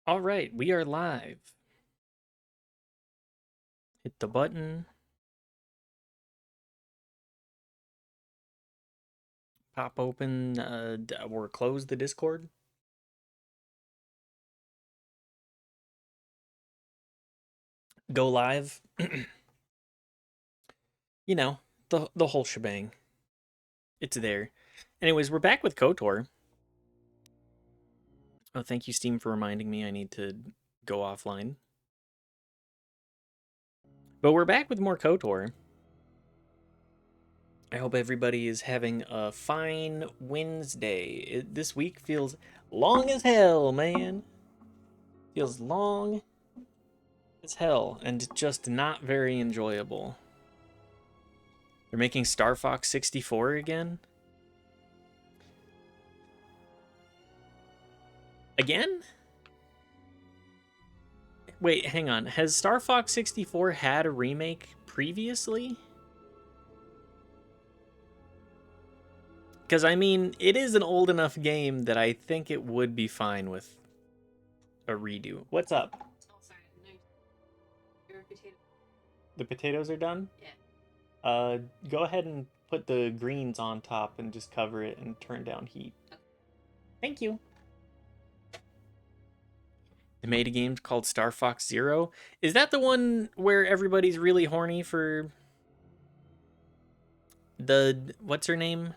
All right, we are live. Hit the button, pop open or close the Discord. Go live. You know, the whole shebang. It's there. Anyways, we're back with KOTOR. Oh, thank you, Steam, for reminding me I need to go offline. But we're back with more KOTOR. I hope everybody is having a fine Wednesday. This week feels long as hell, man. Feels long as hell and just not very enjoyable. They're making Star Fox 64 again? Again? Wait, hang on. Has Star Fox 64 had a remake previously? Because, I mean, it is an old enough game that I think it would be fine with a redo. What's up? Oh, sorry. No. Your potato. The potatoes are done? Yeah. Go ahead and put the greens on top and just cover it and turn down heat. Okay. Thank you. They made a game called Star Fox Zero. Is that the one where everybody's really horny for what's her name?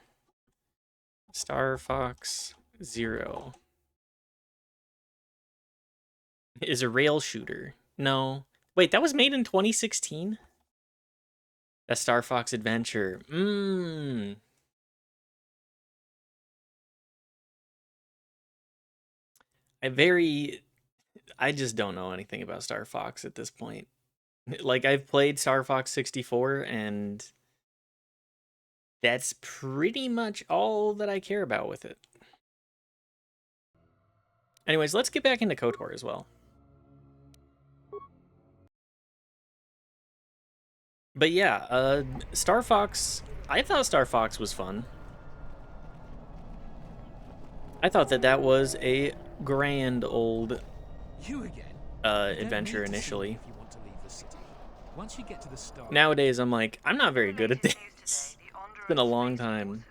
Star Fox Zero is a rail shooter. No. Wait, that was made in 2016? That Star Fox Adventure. I just don't know anything about Star Fox at this point. Like, I've played Star Fox 64 and that's pretty much all that I care about with it. Anyways, let's get back into KOTOR as well. But yeah, Star Fox, I thought Star Fox was fun. I thought that was a grand old adventure initially. Once you get to the start. Nowadays, I'm like, I'm not very good at this. It's been a long time.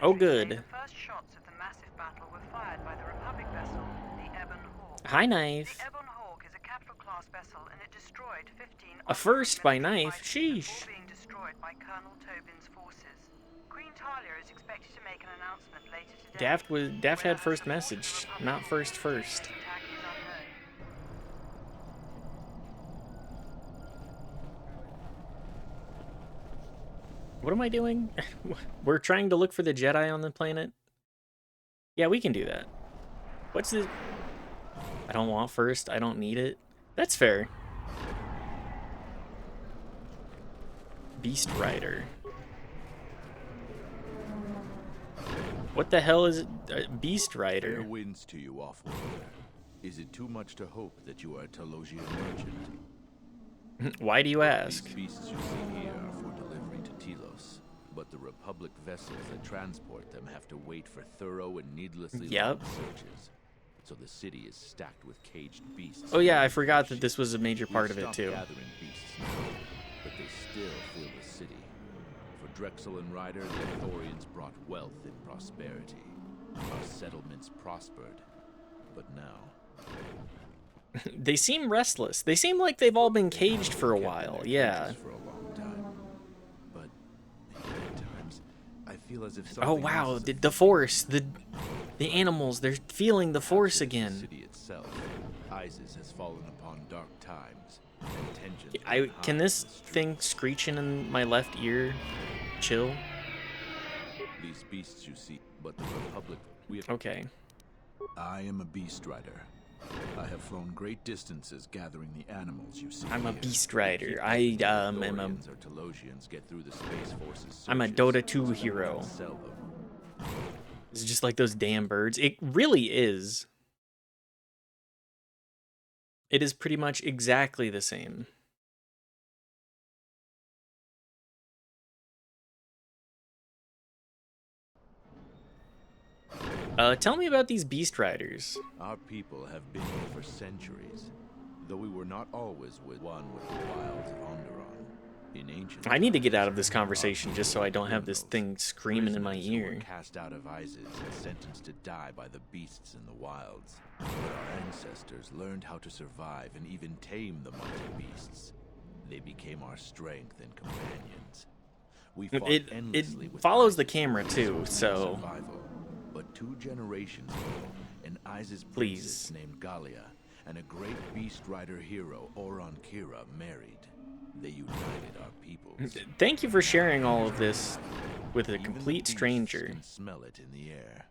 Oh, good. Hi, Knife. A first by Knife? Sheesh. Daft had first message, not first. What am I doing? We're trying to look for the Jedi on the planet. Yeah, we can do that. What's the... I don't want first. I don't need it. That's fair. Beast Rider. What the hell is it? Beast Rider? Fair winds to you, awful. Is it too much to hope that you are a Telosian merchant? Why do you ask? These beasts you see here are for delivery to Telos, but the Republic vessels that transport them have to wait for thorough and needlessly long searches. So the city is stacked with caged beasts. Oh yeah, I forgot that this was a major part of it too. Gathering beasts now, but they still fill the city. For Drexel and Ryder, the Thorians brought wealth and prosperity. Our settlements prospered, but now... They seem restless. They seem like they've all been caged for a while, yeah. For a long time. But at times, I feel as if oh wow, the Force, the animals, they're feeling the Force again. The city itself, Isis has fallen upon dark times. Can this thing screeching in my left ear chill? These beasts you see, but the Republic okay. I am a beast rider. I have flown great distances gathering the animals you see. I'm a beast rider. I'm a Dota 2 hero. It's just like those damn birds. It really is. It is pretty much exactly the same. Tell me about these beast riders. Our people have been here for centuries, though we were not always with the wilds of Onderon. In ancient I need to get out of times, this conversation our just so I don't have this criminals, thing screaming in my prisoners who were ear. cast out of Isis and sentenced to die by the beasts in the wilds. But our ancestors learned how to survive and even tame the mighty beasts. They became our strength and companions. We fought endlessly It with follows the Isis camera in too, pursuit so of survival. But 2 generations ago, an Isis please. princess named Galia and a great beast rider hero, Oron Kira, married. They united our peoples. Thank you for sharing all of this with a Even the complete beasts stranger. can smell it in the air.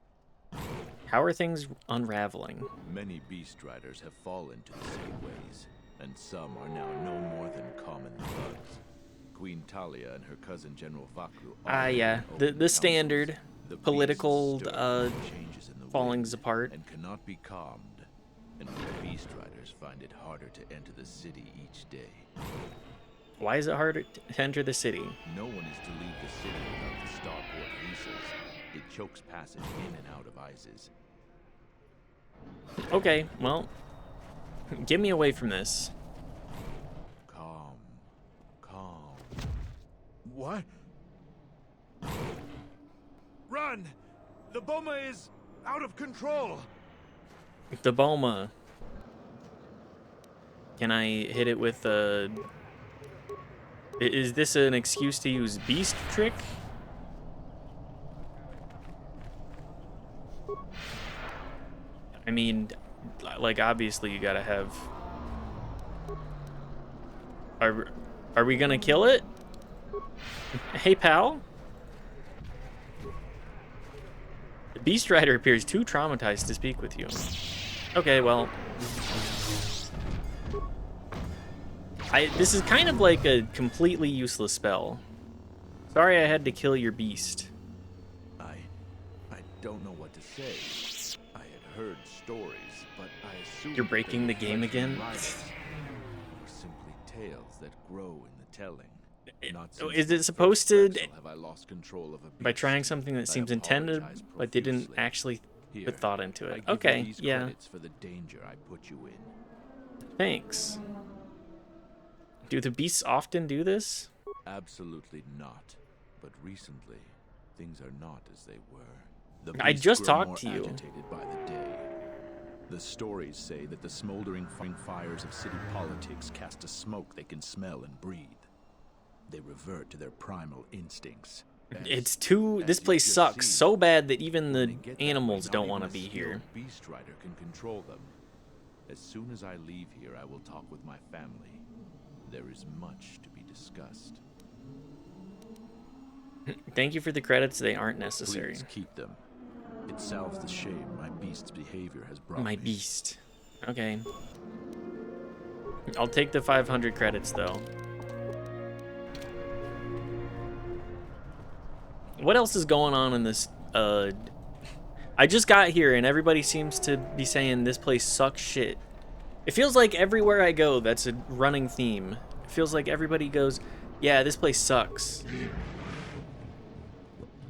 How are things unraveling? Many beast riders have fallen to the city ways, and some are now no more than common thugs. Queen Talia and her cousin General Vakru. Yeah, the standard political changes in the fallings wind apart. and cannot be calmed. And we beast riders find it harder to enter the city each day. Why is it harder to enter the city? No one is to leave the city without the starport visas. It chokes passage in and out of Isis. Okay, well, get me away from this. Calm. What? Run! The Boma is out of control! The Boma. Can I hit it with a... Is this an excuse to use beast trick? I mean, like, obviously you gotta have... Are we gonna kill it? Hey, pal? The Beast Rider appears too traumatized to speak with you. Okay, well... This is kind of like a completely useless spell. Sorry I had to kill your beast. I don't know what to say. I had heard stories, but I assumed You're breaking the game again? Or simply tales that grow in the telling. Is it supposed to, have I lost control of a by beast? trying something that seems intended, but they didn't profusely. actually Here, put thought into I it? give you Okay, these yeah, credits for the danger I put you in. thanks. Do the beasts often do this? Absolutely not. But recently, things are not as they were. The I beasts just grow talked more to you. agitated by the day. The stories say that the smoldering fires of city politics cast a smoke they can smell and breathe. They revert to their primal instincts. It's too... This place sucks so bad that even the animals don't want to be here. Beast Rider can control them. As soon as I leave here, I will talk with my family. There is much to be discussed. Thank you for the credits, they aren't necessary. Please keep them. It salves the shame my beast's behavior has brought My me. beast. Okay. I'll take the 500 credits, though. What else is going on in this, I just got here and everybody seems to be saying this place sucks shit. It feels like everywhere I go, that's a running theme. It feels like everybody goes, yeah, this place sucks.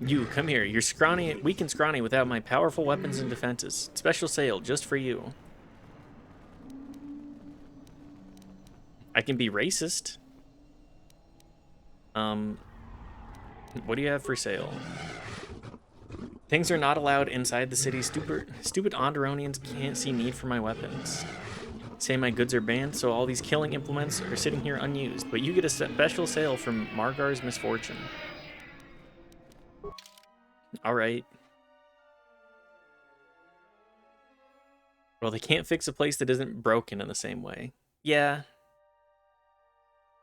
You, come here. You're scrawny, weak and scrawny without my powerful weapons and defenses. Special sale, just for you. I can be racist. What do you have for sale? Things are not allowed inside the city. Stupid Onderonians can't see need for my weapons. Say my goods are banned, so all these killing implements are sitting here unused. But you get a special sale from Margar's Misfortune. Alright. Well, they can't fix a place that isn't broken in the same way. Yeah.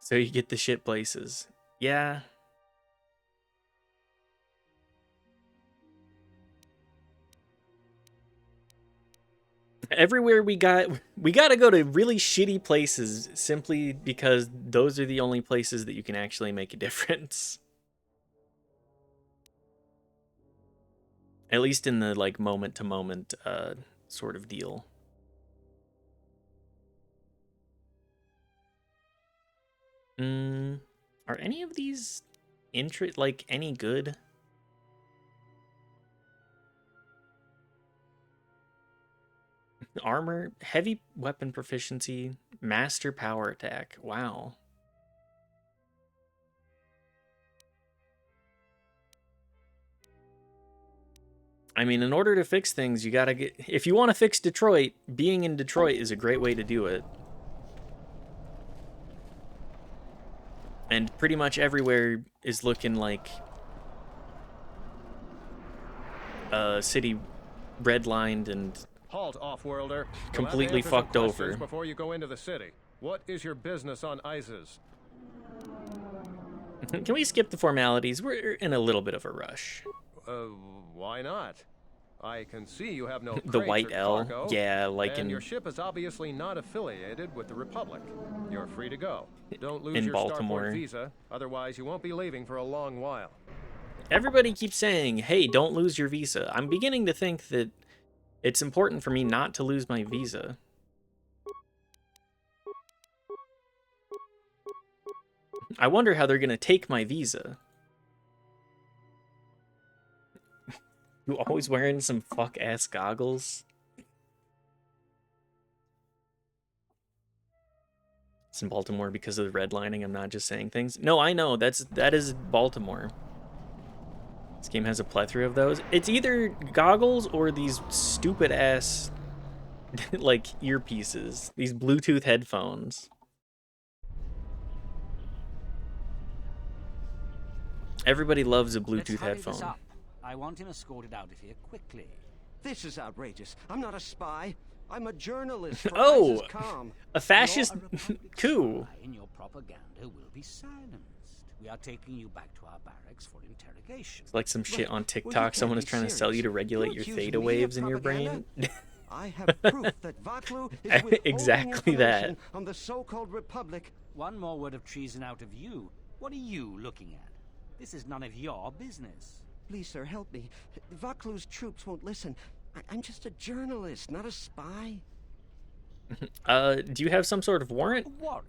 So you get the shit places. Yeah. Everywhere we gotta go to really shitty places simply because those are the only places that you can actually make a difference. At least in the like moment to moment sort of deal. Are any of these like any good? Armor, heavy weapon proficiency, master power attack. Wow. I mean, in order to fix things, you gotta get... If you want to fix Detroit, being in Detroit is a great way to do it. And pretty much everywhere is looking like a city redlined and halt, off-worlder. completely fucked over. Before you go into the city, what is your business on ISIS? Can we skip the formalities? We're in a little bit of a rush. Why not? I can see you have no The crates White or L, cargo, yeah, like and in... your ship is obviously not affiliated with the Republic. You're free to go. Don't lose in your Baltimore. Starport visa, otherwise you won't be leaving for a long while. Everybody keeps saying, hey, don't lose your visa. I'm beginning to think that it's important for me not to lose my visa. I wonder how they're going to take my visa. You always wearing some fuck-ass goggles? It's in Baltimore because of the redlining. I'm not just saying things. No, I know. That is Baltimore. This game has a plethora of those. It's either goggles or these stupid-ass, like, earpieces. These Bluetooth headphones. Everybody loves a Bluetooth headphone. I want him escorted out of here quickly. This is outrageous. I'm not a spy. I'm a journalist. Oh, a fascist coup. And your propaganda will be silenced. We are taking you back to our barracks for interrogation. It's like some shit on TikTok. Someone is trying to sell you to regulate your theta waves in your brain. I have proof that Vaklu is withholding exactly that. On the so-called Republic. One more word of treason out of you. What are you looking at? This is none of your business. Please, sir, help me. Vaklu's troops won't listen. I'm just a journalist, not a spy. Do you have some sort of warrant? Warrant?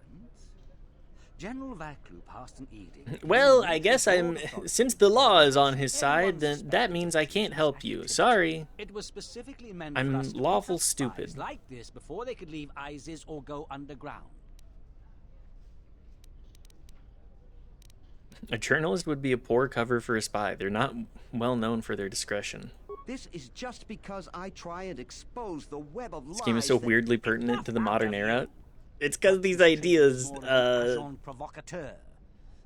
General Vaklu passed an edict. Well, I guess since the law is on his side, then that means I can't help you. Sorry. It was specifically meant I'm for us to lawful pick up stupid. spies like this before they could leave ISIS or go underground. A journalist would be a poor cover for a spy. They're not well known for their discretion. This is just because I try and expose the web of lies. This game is so weirdly pertinent to the modern era. It's because these ideas, provocateur,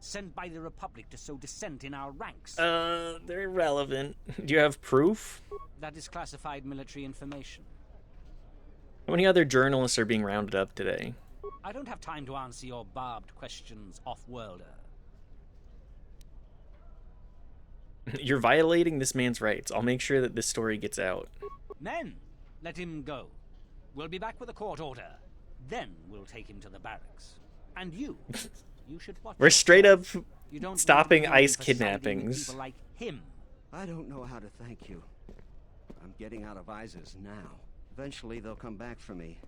sent by the Republic to sow dissent in our ranks. they're irrelevant. Do you have proof? That is classified military information. How many other journalists are being rounded up today? I don't have time to answer your barbed questions, off-worlder. You're violating this man's rights. I'll make sure that this story gets out. Men, let him go. We'll be back with a court order. Then we'll take him to the barracks. And you should watch. We're straight up you don't stopping ICE for kidnappings. people like him. I don't know how to thank you. I'm getting out of ISIS now. Eventually they'll come back for me.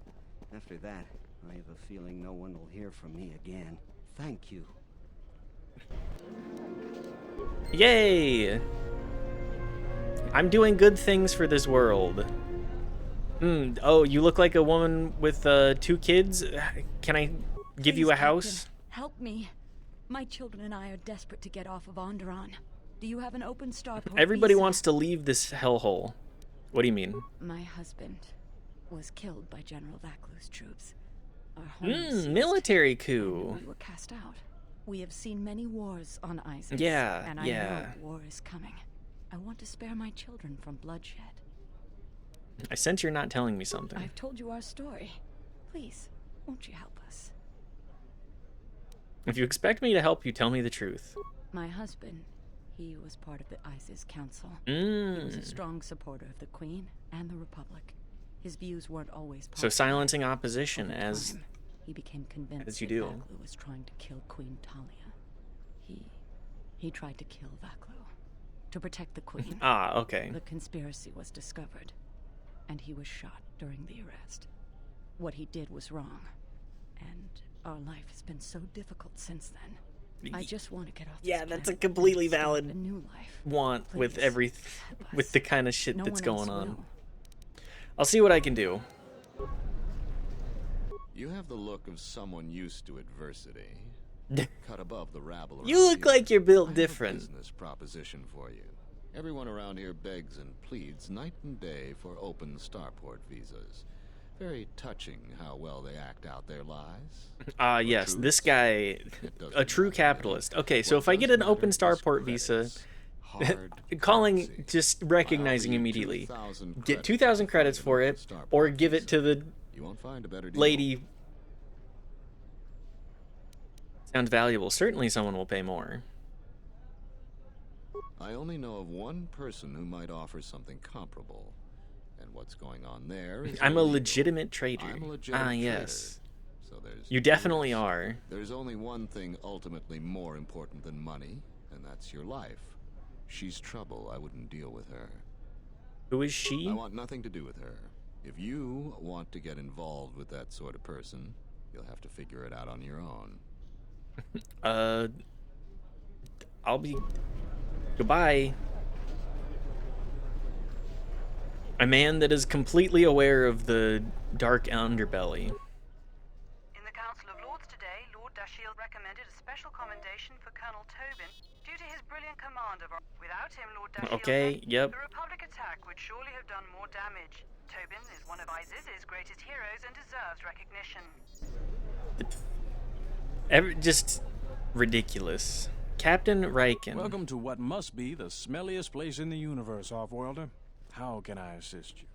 After that, I have a feeling no one will hear from me again. Thank you. Yay! I'm doing good things for this world. Oh, you look like a woman with 2 kids. Can I give you a house? Captain, help me. My children and I are desperate to get off of Onderon. Do you have an open starport? Everybody visa? wants to leave this hellhole. What do you mean? My husband was killed by General Vaklu's troops. Our home seized, military and coup. we were cast out. We have seen many wars on ISIS. Yeah, and I know war is coming. I want to spare my children from bloodshed. I sense you're not telling me something. I've told you our story. Please, won't you help us? If you expect me to help you, tell me the truth. My husband, he was part of the ISIS Council. He was a Mm. strong supporter of the Queen and the Republic. His views weren't always So popular. silencing opposition Over as time, he became convinced as you that do. Vaklu was trying to kill Queen Talia. He tried to kill Vaklu to protect the Queen. Okay. The conspiracy was discovered, and he was shot during the arrest. What he did was wrong, and our life has been so difficult since then. I just want to get off. Yeah, this that's a planet completely and start valid a new life. Want with Please, every help with us. the kind of shit No that's one else going on. will. I'll see what I can do. You have the look of someone used to adversity. Cut above the rabble. You look like you're built I have different. a business proposition for you. Everyone around here begs and pleads night and day for open starport visas. Very touching how well they act out their lies. Yes, this guy, a true capitalist. Okay, so if I get an open starport visa, just recognizing immediately, get 2,000 credits for it, or give it to the lady. Sounds valuable. Certainly someone will pay more. I only know of one person who might offer something comparable. And what's going on there is I'm a illegal. legitimate trader. I'm a legitimate yes. trader. So there's You definitely are. There's only one thing ultimately more important than money, and that's your life. She's trouble. I wouldn't deal with her. Who is she? I want nothing to do with her. If you want to get involved with that sort of person, you'll have to figure it out on your own. I'll be... Goodbye. A man that is completely aware of the dark underbelly. In the Council of Lords today, Lord Dashiell recommended a special commendation for Colonel Tobin due to his brilliant command of... Without him, Lord Dashiell... Okay, yep. The Republic attack would surely have done more damage. Tobin is one of ISIS's greatest heroes and deserves recognition. Just ridiculous. Captain Riken. Welcome to what must be the smelliest place in the universe, Offworlder. How can I assist you?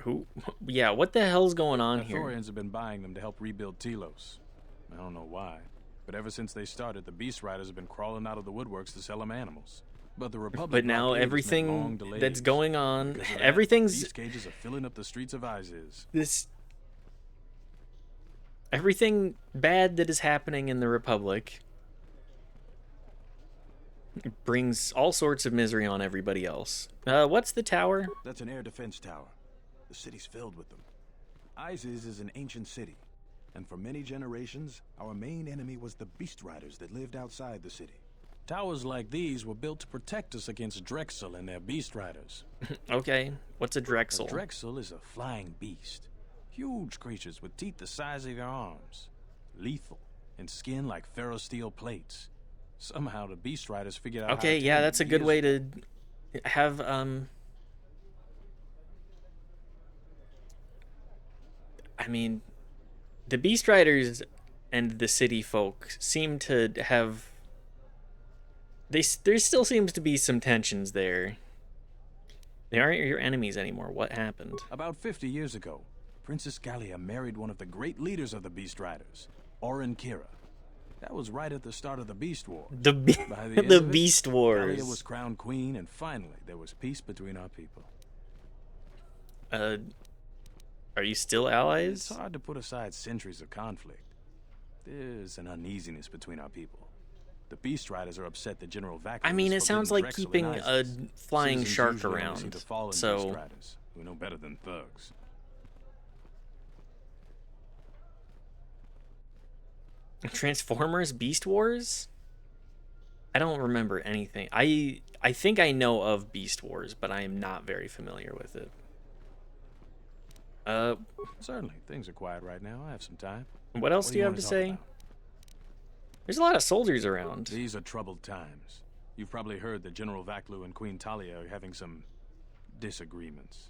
Who? Yeah, what the hell's going on The here? Thorians have been buying them to help rebuild Telos. I don't know why, but ever since they started, the Beast Riders have been crawling out of the woodworks to sell them animals. But the Republic But now blockade has meant everything long delays. that's going on, Because of that, everything's... Beast cages are filling up the streets of Isis. Everything bad that is happening in the Republic brings all sorts of misery on everybody else. What's the tower? That's an air defense tower. The city's filled with them. Isis is an ancient city, and for many generations, our main enemy was the Beast Riders that lived outside the city. Towers like these were built to protect us against Drexel and their Beast Riders. Okay, what's a Drexel? A Drexel is a flying beast. Huge creatures with teeth the size of your arms. Lethal, and skin like ferrosteel plates. Somehow the Beast Riders figured out how Okay, to yeah, tame that's a them good years way ago. to have, I mean, the Beast Riders and the city folk seem to have... There still seems to be some tensions there. They aren't your enemies anymore. What happened? About 50 years ago, Princess Gallia married one of the great leaders of the Beast Riders, Orin Kira. That was right at the start of the Beast War. By the end The of it, Beast Wars. Gallia was crowned queen, and finally there was peace between our people. Are you still allies? It's hard to put aside centuries of conflict. There's an uneasiness between our people. The Beast Riders are upset that General Vacuum. I mean, it is sounds forbidden like Drexel keeping and a Isis. flying Citizens shark usually only seem around. to fall in So, Beast Riders, who know better than thugs. Transformers Beast Wars? I don't remember anything. I think I know of Beast Wars, but I am not very familiar with it. Certainly, things are quiet right now. I have some time. What else do you have wanna to talk say? about? There's a lot of soldiers around. These are troubled times. You've probably heard that General Vaklu and Queen Talia are having some disagreements.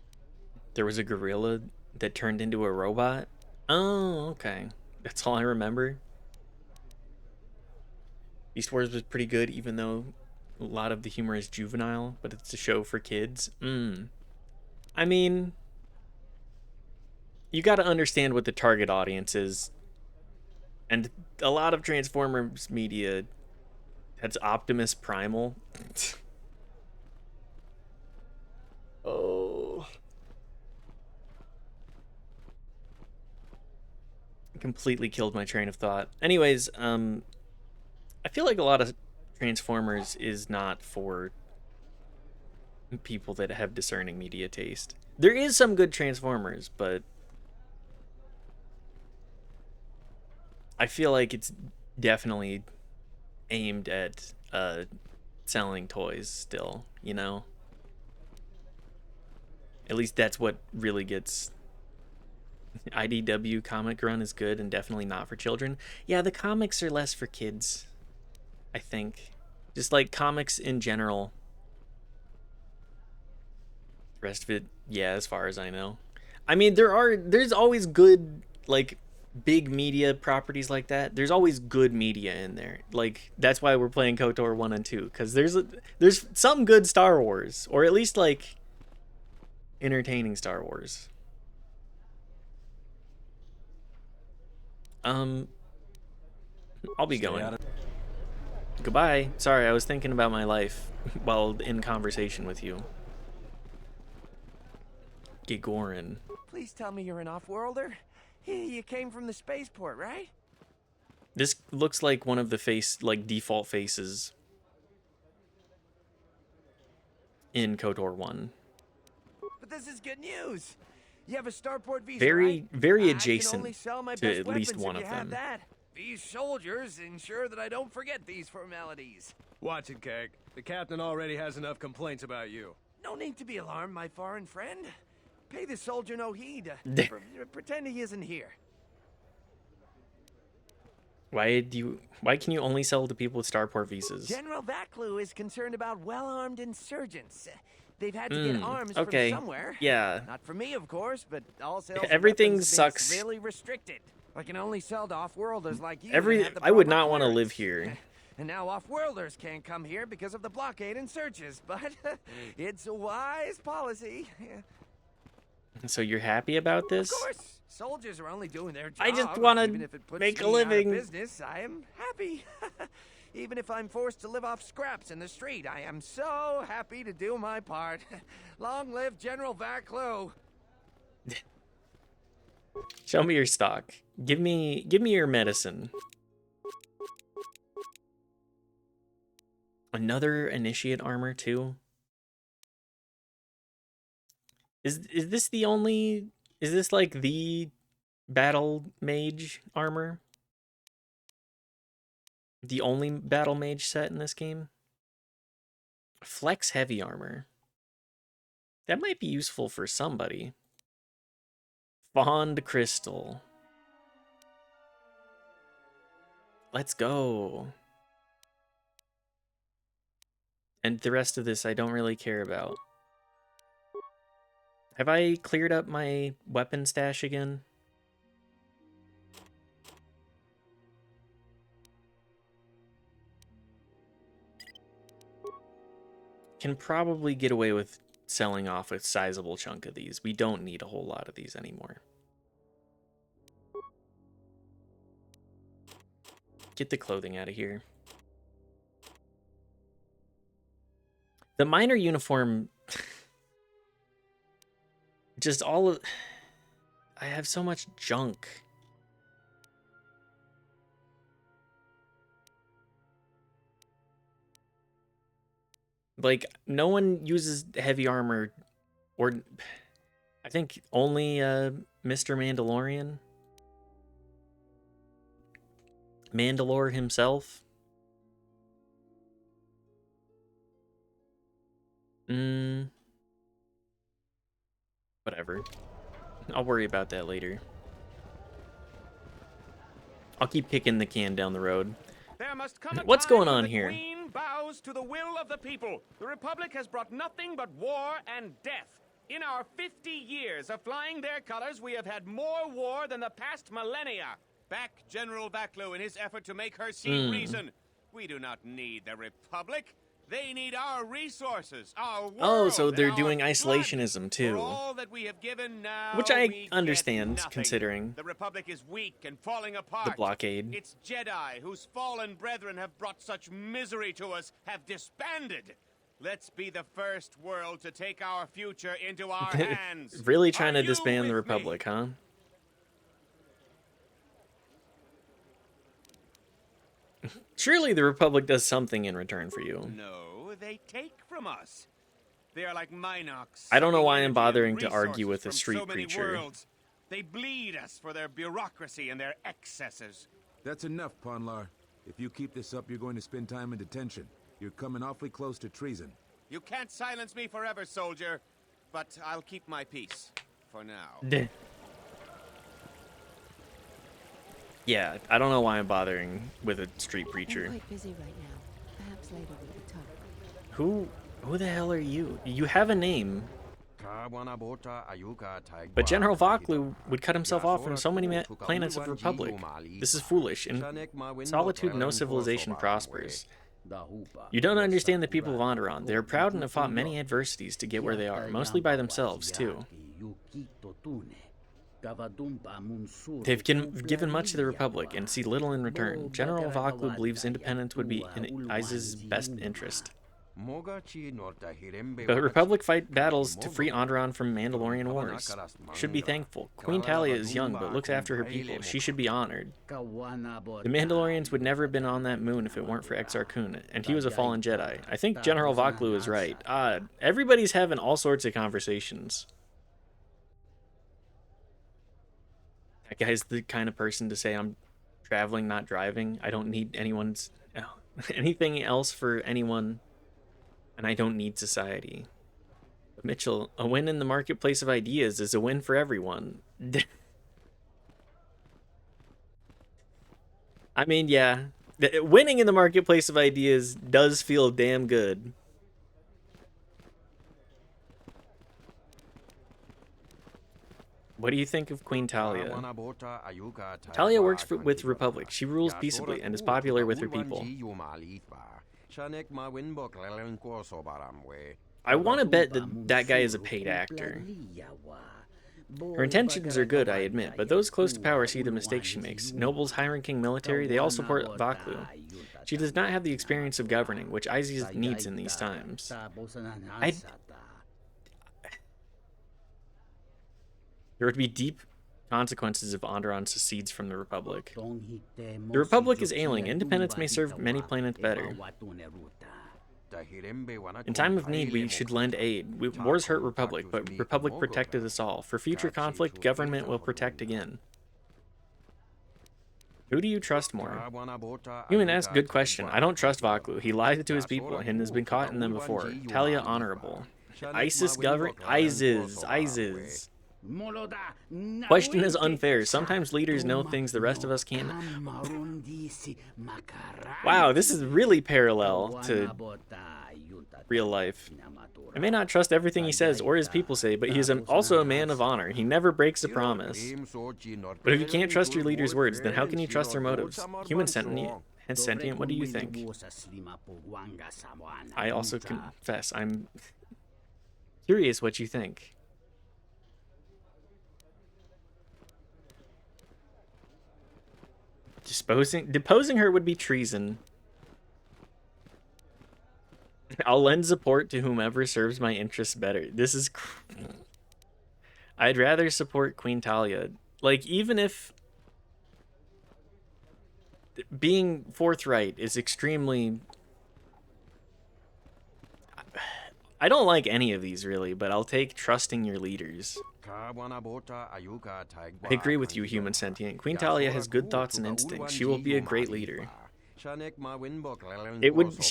There was a gorilla that turned into a robot? Oh, okay. That's all I remember. Beast Wars was pretty good, even though a lot of the humor is juvenile, but it's a show for kids. I mean, you got to understand what the target audience is. And a lot of Transformers media has Optimus Primal. Oh. Completely killed my train of thought. Anyways, I feel like a lot of Transformers is not for people that have discerning media taste. There is some good Transformers, but I feel like it's definitely aimed at selling toys still, you know? At least that's what really gets IDW comic run is good and definitely not for children. Yeah, the comics are less for kids, I think. Just like comics in general. The rest of it, yeah, as far as I know. I mean, there's always good, like, big media properties like that. There's always good media in there. Like, that's why we're playing KOTOR 1 and 2, because there's some good Star Wars, or at least, like, entertaining Star Wars. I'll be going. Goodbye. Sorry, I was thinking about my life while in conversation with you. Gigorin. Please tell me you're an off-worlder. You came from the spaceport, right? This looks like one of the default faces in KOTOR 1. But this is good news. You have a starport visa, Very, right? very adjacent I can only sell my to best at least weapons one if of you have them. that. These soldiers ensure that I don't forget these formalities. Watch it, Keg. The captain already has enough complaints about you. No need to be alarmed, my foreign friend. Pay the soldier no heed. Pretend he isn't here. Why can you only sell to people with starport visas? General Vaclu is concerned about well-armed insurgents. They've had to get arms from somewhere. Yeah. Not for me, of course, but all sales Everything weapons have been sucks. severely restricted. I can only sell to off-worlders like you. I would not want to live here. And now off-worlders can't come here because of the blockade and searches, but it's a wise policy. So you're happy about this? Of course, soldiers are only doing their job. I just want Even to if it puts make a me out of living. business, I am happy. Even if I'm forced to live off scraps in the street, I am so happy to do my part. Long live General Vaclu. Show me your stock. Give me your medicine. Another initiate armor too. Is this the only? Is this like the battle mage armor? The only battle mage set in this game? Flex heavy armor. That might be useful for somebody. Fond crystal. Let's go. And the rest of this I don't really care about. Have I cleared up my weapon stash again? Can probably get away with selling off a sizable chunk of these. We don't need a whole lot of these anymore. Get the clothing out of here. The minor uniform... just all of... I have so much junk. Like, no one uses heavy armor, or I think only Mr. Mandalorian. Mandalore himself. Whatever. I'll worry about that later. I'll keep kicking the can down the road. There must come a What's time going on when the here? Queen bows to the will of the people. The Republic has brought nothing but war and death. In our 50 years of flying their colors, we have had more war than the past millennia. Back General Vaclu in his effort to make her see reason. We do not need the Republic. They need our resources, our world. Oh, so they're and doing our isolationism blood. too. For all that we have given now, Which I we understand, get nothing. considering The Republic is weak and falling apart. the blockade. Its Jedi, whose fallen brethren have brought such misery to us, have disbanded. Let's be the first world to take our future into our hands. Really trying to Are you disband the with me? Republic, huh? Surely the Republic does something in return for you. No, they take from us. They are like Minox. I don't know why I'm sucking energy bothering and to argue resources with a from street so many preacher. worlds. They bleed us for their bureaucracy and their excesses. That's enough, Ponlar. If you keep this up, you're going to spend time in detention. You're coming awfully close to treason. You can't silence me forever, soldier. But I'll keep my peace. For now. Yeah, I don't know why I'm bothering with a street preacher. I'm quite busy right now. Perhaps later we could talk. Who the hell are you? You have a name. But General Vaklu would cut himself off from so many planets of the Republic. This is foolish. In solitude, no civilization prospers. You don't understand the people of Onderon. They are proud and have fought many adversities to get where they are, mostly by themselves, too. They've given much to the Republic and see little in return. General Vaklu believes independence would be in Iz's best interest. The Republic fight battles to free Onderon from Mandalorian wars. Should be thankful. Queen Talia is young but looks after her people. She should be honored. The Mandalorians would never have been on that moon if it weren't for Exar Kun, and he was a fallen Jedi. I think General Vaklu is right. Everybody's having all sorts of conversations. That guy's the kind of person to say, I'm traveling, not driving. I don't need anyone's anything else for anyone. And I don't need society. But Mitchell, a win in the marketplace of ideas is a win for everyone. I mean, yeah. Winning in the marketplace of ideas does feel damn good. What do you think of Queen Talia? Talia works with the Republic. She rules peaceably and is popular with her people. I want to bet that guy is a paid actor. Her intentions are good, I admit, but those close to power see the mistakes she makes. Nobles, high-ranking military, they all support Vaklu. She does not have the experience of governing, which Isis needs in these times. There would be deep consequences if Onderon secedes from the Republic. The Republic is ailing. Independence may serve many planets better. In time of need, we should lend aid. Wars hurt Republic, but Republic protected us all. For future conflict, government will protect again. Who do you trust more? Human asks, good question. I don't trust Vaklu. He lied to his people and has been caught in them before. Talia honorable. Isis govern. Isis. Question is unfair. Sometimes leaders know things the rest of us can't. Wow, this is really parallel to real life. I may not trust everything he says or his people say, but he is also a man of honor. He never breaks a promise. But if you can't trust your leader's words, then how can you trust their motives? Human sentient, what do you think? I also confess, I'm curious what you think. Deposing her would be treason. I'll lend support to whomever serves my interests better. This is... I'd rather support Queen Talia. Like, even if... being forthright is extremely... I don't like any of these, really, but I'll take trusting your leaders. I agree with you, human sentient. Queen Talia has good thoughts and instincts. She will be a great leader.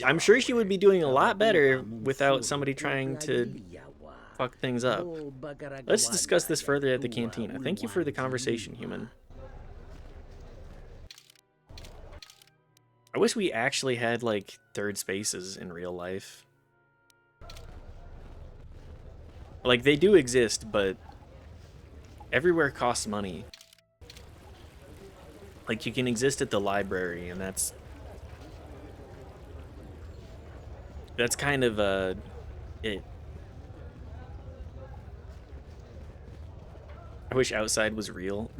I'm sure she would be doing a lot better without somebody trying to fuck things up. Let's discuss this further at the cantina. Thank you for the conversation, human. I wish we actually had, like, third spaces in real life. Like, they do exist, but everywhere costs money. Like, you can exist at the library, and that's kind of it. I wish outside was real.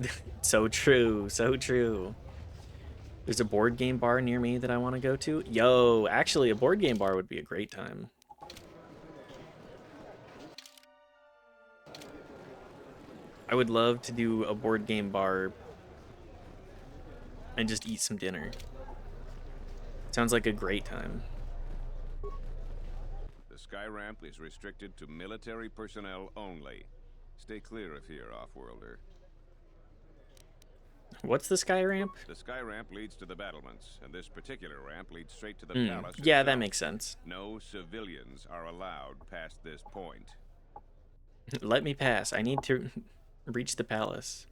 So true, so true. There's a board game bar near me that I want to go to. Yo, actually, a board game bar would be a great time. I would love to do a board game bar and just eat some dinner. Sounds like a great time. The sky ramp is restricted to military personnel only. Stay clear of here, Offworlder. What's the sky ramp? The sky ramp leads to the battlements, and this particular ramp leads straight to the palace Yeah, itself. That makes sense. No civilians are allowed past this point. Let me pass. I need to reach the palace.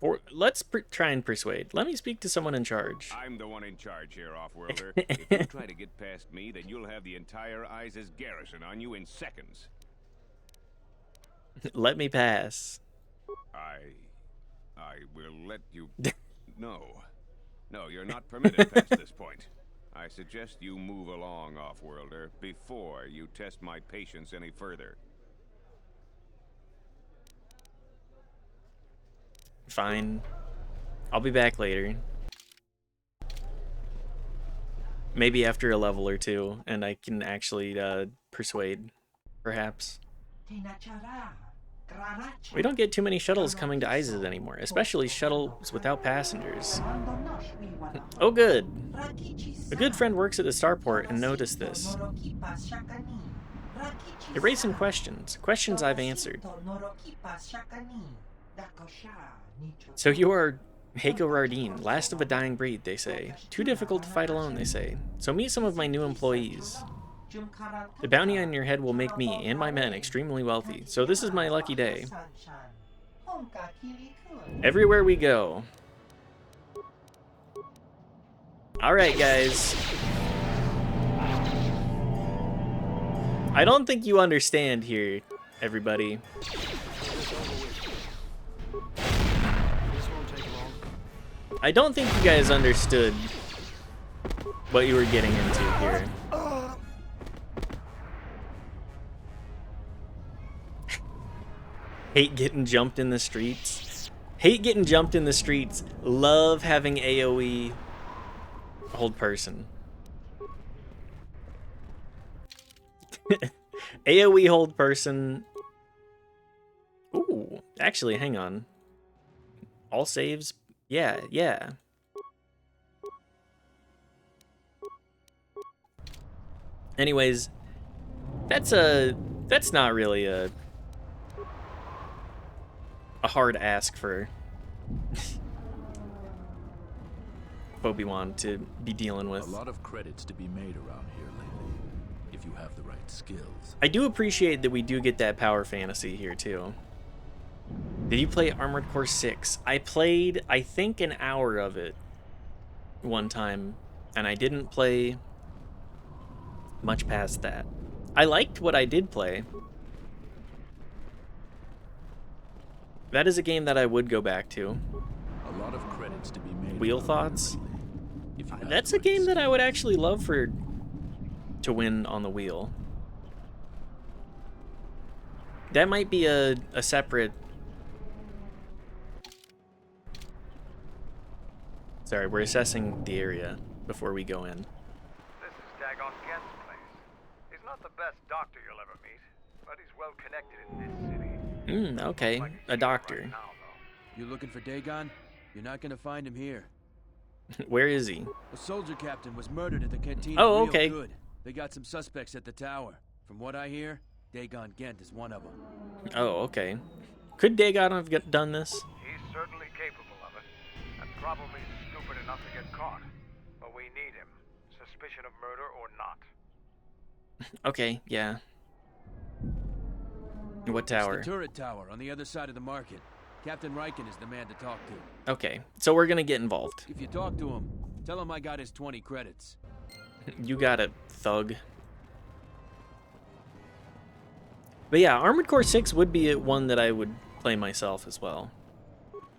Or let's try and persuade. Let me speak to someone in charge. I'm the one in charge here, Off-Worlder. If you try to get past me, then you'll have the entire ISIS garrison on you in seconds. Let me pass. I will let you... No. No, you're not permitted past this point. I suggest you move along, Off-Worlder, before you test my patience any further. Fine. I'll be back later. Maybe after a level or two, and I can actually persuade, perhaps. We don't get too many shuttles coming to ISIS anymore, especially shuttles without passengers. Oh good! A good friend works at the starport and noticed this. It raised some questions. Questions I've answered. So you are Heiko Rardine, last of a dying breed, they say. Too difficult to fight alone, they say. So meet some of my new employees. The bounty on your head will make me and my men extremely wealthy, so this is my lucky day. Everywhere we go. Alright, guys. I don't think you understand here, everybody. I don't think you guys understood what you were getting into here. Hate getting jumped in the streets. Hate getting jumped in the streets. Love having AoE hold person. AoE hold person. Ooh, actually, hang on. All saves. Yeah. Anyways, that's not really a hard ask for Obi-Wan to be dealing with. A lot of credits to be made around here lately, if you have the right skills. I do appreciate that we do get that power fantasy here too. Did you play Armored Core 6? I played, I think, an hour of it one time, and I didn't play much past that. I liked what I did play. That is a game that I would go back to. A lot of credits to be made. Wheel Thoughts? That's a game that I would actually love to win on the wheel. That might be a separate... Sorry, we're assessing the area before we go in. This is Dagon Gent's place. He's not the best doctor you'll ever meet, but he's well connected in this city. Okay, a doctor. You looking for Dagon? You're not gonna find him here. Where is he? A soldier captain was murdered at the canteen. Oh, okay. Good. They got some suspects at the tower. From what I hear, Dagon Gent is one of them. Oh, okay. Could Dagon have done this? He's certainly capable of it, and probably stupid enough to get caught. But we need him, suspicion of murder or not. Okay, yeah. What tower? It's the turret tower on the other side of the market. Captain Riken is the man to talk to. Okay, so we're gonna get involved. If you talk to him, tell him I got his 20 credits. You got it, thug. But yeah, Armored Core 6 would be one that I would play myself as well.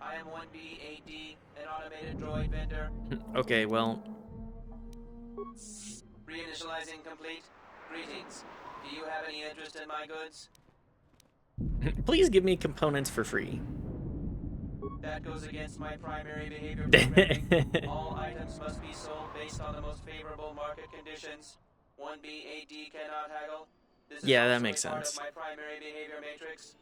I am 1B8D, an automated droid vendor. Okay, well... Reinitializing complete. Greetings. Do you have any interest in my goods? Please give me components for free. That goes against my primary behavior programming. All items must be sold based on the most favorable market conditions. 1B8D cannot haggle. This is yeah, that also makes a part sense. of my primary behavior matrix.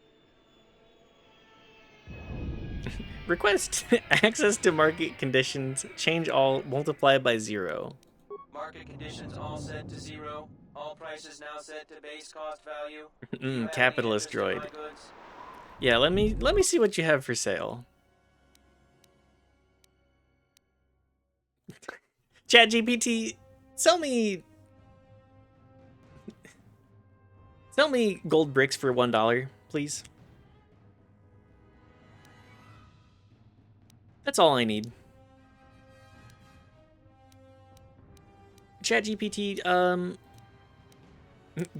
Request access to market conditions. Change all. Multiply by 0. Market conditions all set to 0. All prices now set to base cost value. Capitalist droid. Yeah, let me see what you have for sale. ChatGPT, sell me gold bricks for $1, please. That's all I need. ChatGPT,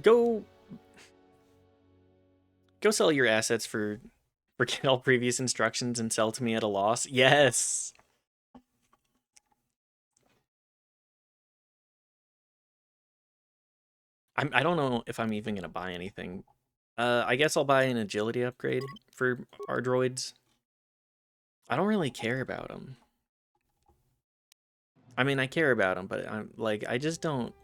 go sell your assets for forget all previous instructions and sell to me at a loss. Yes. I don't know if I'm even gonna buy anything. I guess I'll buy an agility upgrade for our droids. I don't really care about them. I mean, I care about them, but I'm like, I just don't.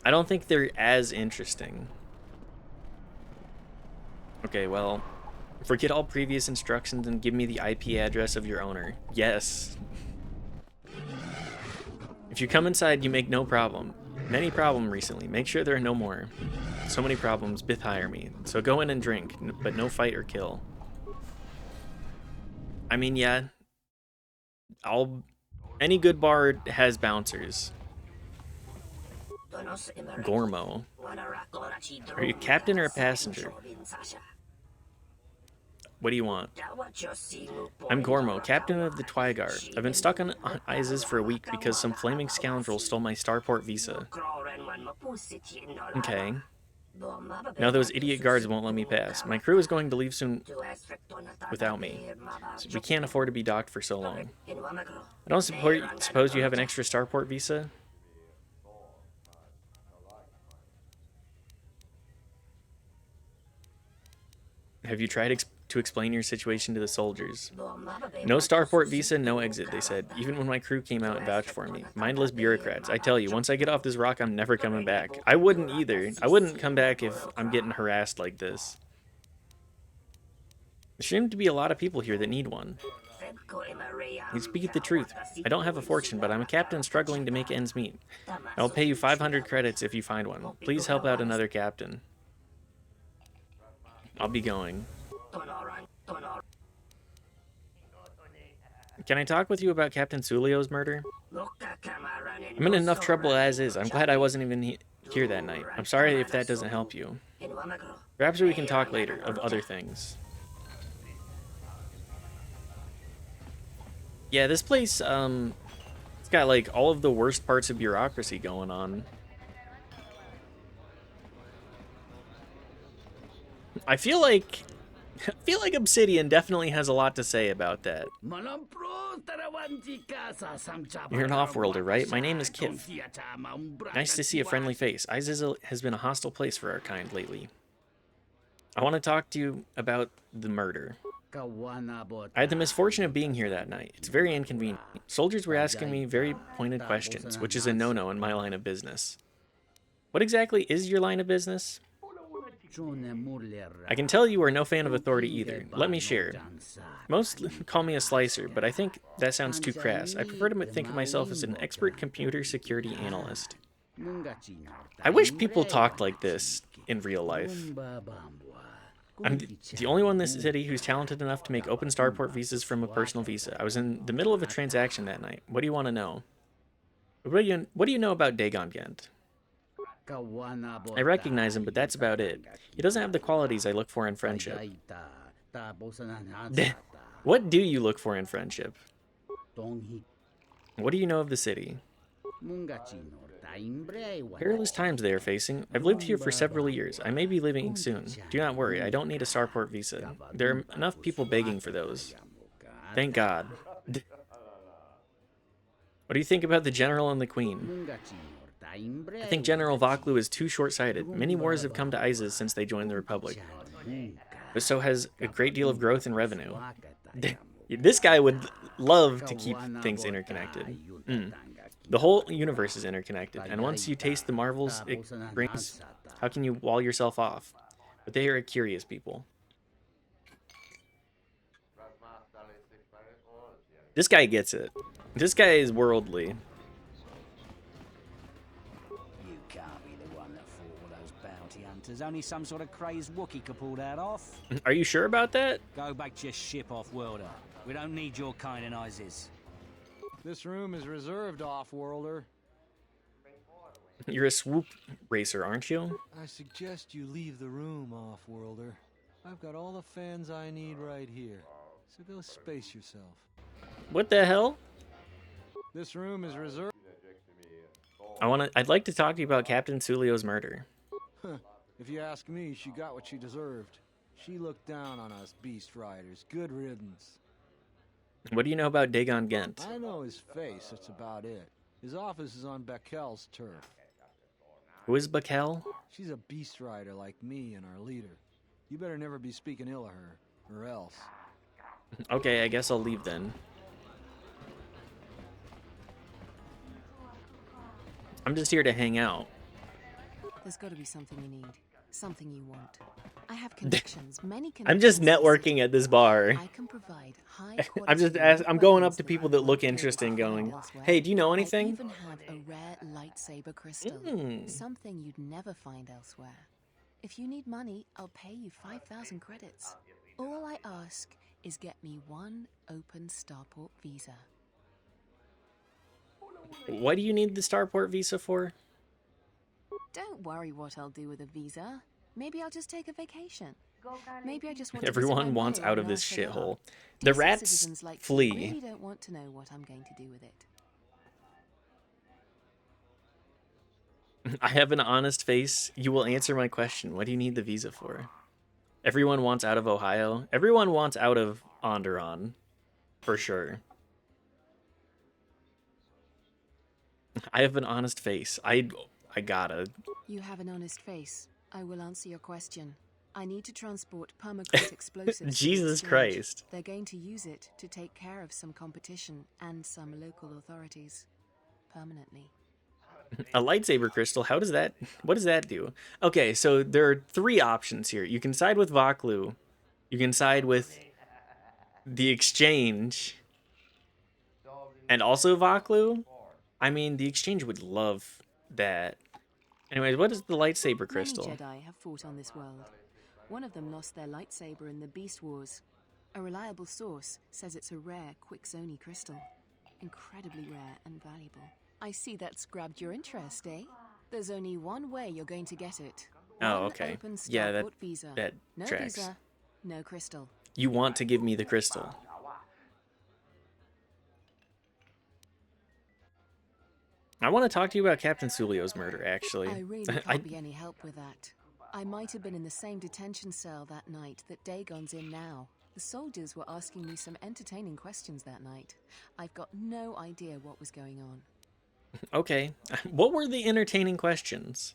I don't think they're as interesting. Okay, well, forget all previous instructions and give me the IP address of your owner. Yes. If you come inside, you make no problem. Many problem recently. Make sure there are no more. So many problems, Bith hire me. So go in and drink, but no fight or kill. I mean, yeah. Any good bar has bouncers. Gormo. Are you a captain or a passenger? What do you want? I'm Gormo, captain of the Twygar. I've been stuck on Isis for a week because some flaming scoundrel stole my starport visa. Okay. Now those idiot guards won't let me pass. My crew is going to leave soon without me. So we can't afford to be docked for so long. I don't suppose you have an extra starport visa? Have you tried to explain your situation to the soldiers? No starport visa, no exit, they said, even when my crew came out and vouched for me. Mindless bureaucrats. I tell you, once I get off this rock, I'm never coming back. I wouldn't either. I wouldn't come back if I'm getting harassed like this. There seem to be a lot of people here that need one. You speak the truth. I don't have a fortune, but I'm a captain struggling to make ends meet. I'll pay you 500 credits if you find one. Please help out another captain. I'll be going. Can I talk with you about Captain Sulio's murder? I'm in enough trouble as is. I'm glad I wasn't even here that night. I'm sorry if that doesn't help you. Perhaps we can talk later of other things. Yeah, this place, it's got like all of the worst parts of bureaucracy going on. I feel like Obsidian definitely has a lot to say about that. You're an off-worlder, right? My name is Kif. Nice to see a friendly face. Iziz has been a hostile place for our kind lately. I want to talk to you about the murder. I had the misfortune of being here that night. It's very inconvenient. Soldiers were asking me very pointed questions, which is a no-no in my line of business. What exactly is your line of business? I can tell you are no fan of authority either. Let me share. Most call me a slicer, but I think that sounds too crass. I prefer to think of myself as an expert computer security analyst. I wish people talked like this in real life. I'm the only one in this city who's talented enough to make open starport visas from a personal visa. I was in the middle of a transaction that night. What do you want to know? What do you know about Dagon Gent? I recognize him, but that's about it. He doesn't have the qualities I look for in friendship. What do you look for in friendship? What do you know of the city? Perilous times they are facing. I've lived here for several years. I may be leaving soon. Do not worry, I don't need a starport visa. There are enough people begging for those. Thank God. What do you think about the General and the Queen? I think General Vaklu is too short-sighted. Many wars have come to Isis since they joined the Republic. But so has a great deal of growth in revenue. This guy would love to keep things interconnected. The whole universe is interconnected, and once you taste the marvels it brings, how can you wall yourself off? But they are curious people. This guy gets it. This guy is worldly. There's only some sort of crazed Wookiee could pull that off. Are you sure about that? Go back to your ship, off-worlder. We don't need your kind in Isis. This room is reserved, off-worlder. You're a swoop racer, aren't you? I suggest you leave the room, off-worlder. I've got all the fans I need right here. So go space yourself. What the hell? This room is reserved. I'd like to talk to you about Captain Sulio's murder. If you ask me, she got what she deserved. She looked down on us Beast Riders. Good riddance. What do you know about Dagon Gent? I know his face, that's about it. His office is on Bekel's turf. Who is Bekel? She's a Beast Rider like me and our leader. You better never be speaking ill of her, or else. Okay, I guess I'll leave then. I'm just here to hang out. There's got to be something you need, something you want. I have connections, many connections. I'm just networking at this bar. I can provide high I'm going up to people that look interesting, going, "Hey, do you know anything?" I even have a rare lightsaber crystal, something you'd never find elsewhere. If you need money, I'll pay you 5,000 credits. All I ask is get me one open starport visa. What do you need the starport visa for? Don't worry what I'll do with a visa. Maybe I'll just take a vacation. Maybe I just want Everyone wants out of this shithole. The rats flee. I really don't want to know what I'm going to do with it. I have an honest face. You will answer my question. What do you need the visa for? Everyone wants out of Ohio. Everyone wants out of Onderon. For sure. I have an honest face. I gotta. You have an honest face. I will answer your question. I need to transport permacrit explosives. Jesus Christ. They're going to use it to take care of some competition and some local authorities. Permanently. A lightsaber crystal? What does that do? Okay, so there are 3 options here. You can side with Vaklu. You can side with the Exchange. And also Vaklu? I mean, the Exchange would love that. Anyways, what is the lightsaber crystal? Many Jedi have fought on this world. One of them lost their lightsaber in the Beast Wars. A reliable source says it's a rare Quixoni crystal. Incredibly rare and valuable. I see that's grabbed your interest, eh? There's only one way you're going to get it. Oh, okay. Yeah, that no tracks. Visa, no crystal. You want to give me the crystal. I want to talk to you about Captain Sulio's murder, actually. I really can't be any help with that. I might have been in the same detention cell that night that Dagon's in now. The soldiers were asking me some entertaining questions that night. I've got no idea what was going on. Okay. What were the entertaining questions?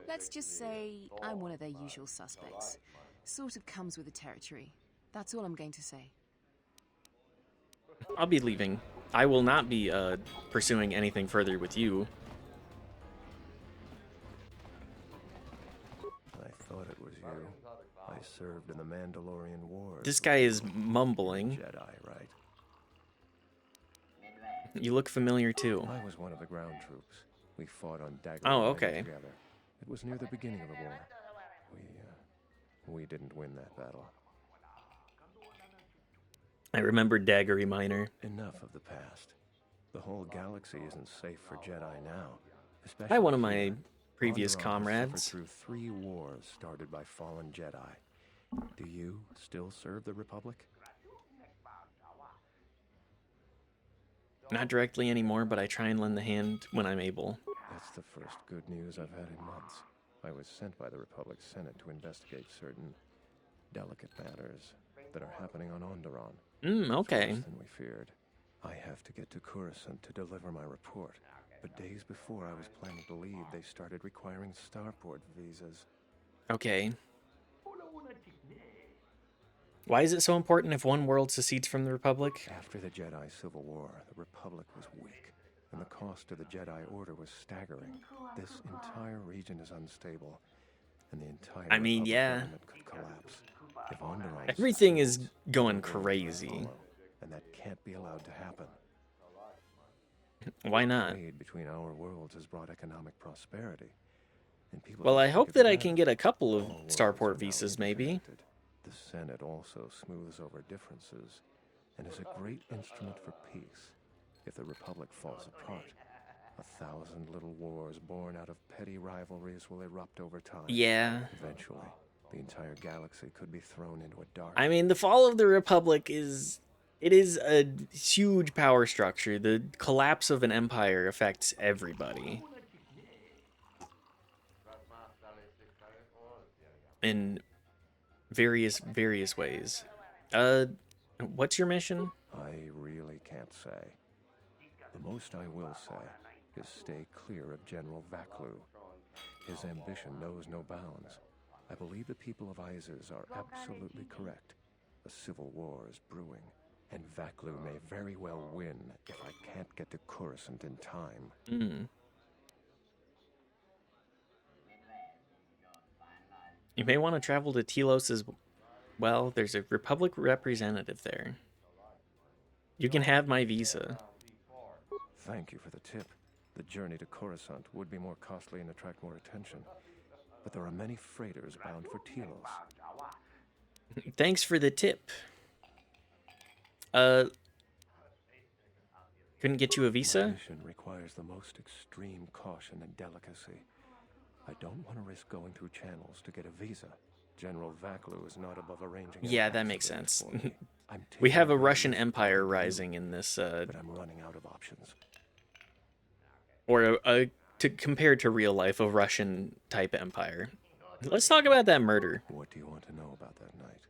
Let's just say I'm one of their usual suspects. Sort of comes with the territory. That's all I'm going to say. I'll be leaving. I will not be pursuing anything further with you. I thought it was you. I served in the Mandalorian Wars. This guy is mumbling. Jedi, right? You look familiar too. I was one of the ground troops. We fought on Dagger okay. together. It was near the beginning of the war. We didn't win that battle. I remember Daggery Minor. Enough of the past. The whole galaxy isn't safe for Jedi now. Especially By one of my previous Onderon comrades. Through 3 wars started by fallen Jedi. Do you still serve the Republic? Not directly anymore, but I try and lend the hand when I'm able. That's the first good news I've had in months. I was sent by the Republic Senate to investigate certain delicate matters that are happening on Onderon. Okay. Worse than we feared. I have to get to Coruscant to deliver my report. But days before I was planning to leave, they started requiring starport visas. Okay. Why is it so important if one world secedes from the Republic? After the Jedi Civil War, the Republic was weak, and the cost to the Jedi Order was staggering. This entire region is unstable, and the entire government could collapse. If Onderon everything is going crazy. And that can't be allowed to happen. Why not? Trade between our worlds has brought economic prosperity. And people Well, I hope that I can get a couple of starport visas, maybe. The Senate also smooths over differences and is a great instrument for peace. If the Republic falls apart, 1,000 little wars born out of petty rivalries will erupt over time. Yeah. Eventually, the entire galaxy could be thrown into a dark... I mean, the fall of the Republic is... It is a huge power structure. The collapse of an empire affects everybody. In various ways. What's your mission? I really can't say. The most I will say is stay clear of General Vaklu. His ambition knows no bounds. I believe the people of Izes are absolutely correct. A civil war is brewing, and Vaklu may very well win if I can't get to Coruscant in time. You may want to travel to Telos as well. There's a Republic representative there. You can have my visa. Thank you for the tip. The journey to Coruscant would be more costly and attract more attention. But there are many freighters bound for Telos. Thanks for the tip. Couldn't get you a visa? My mission requires the most extreme caution and delicacy. I don't want to risk going through channels to get a visa. General Vaklu is not above arranging... Yeah, that makes sense. We have a Russian Empire rising in this... But I'm running out of options. Or compared to real life, a Russian-type empire. Let's talk about that murder. What do you want to know about that night?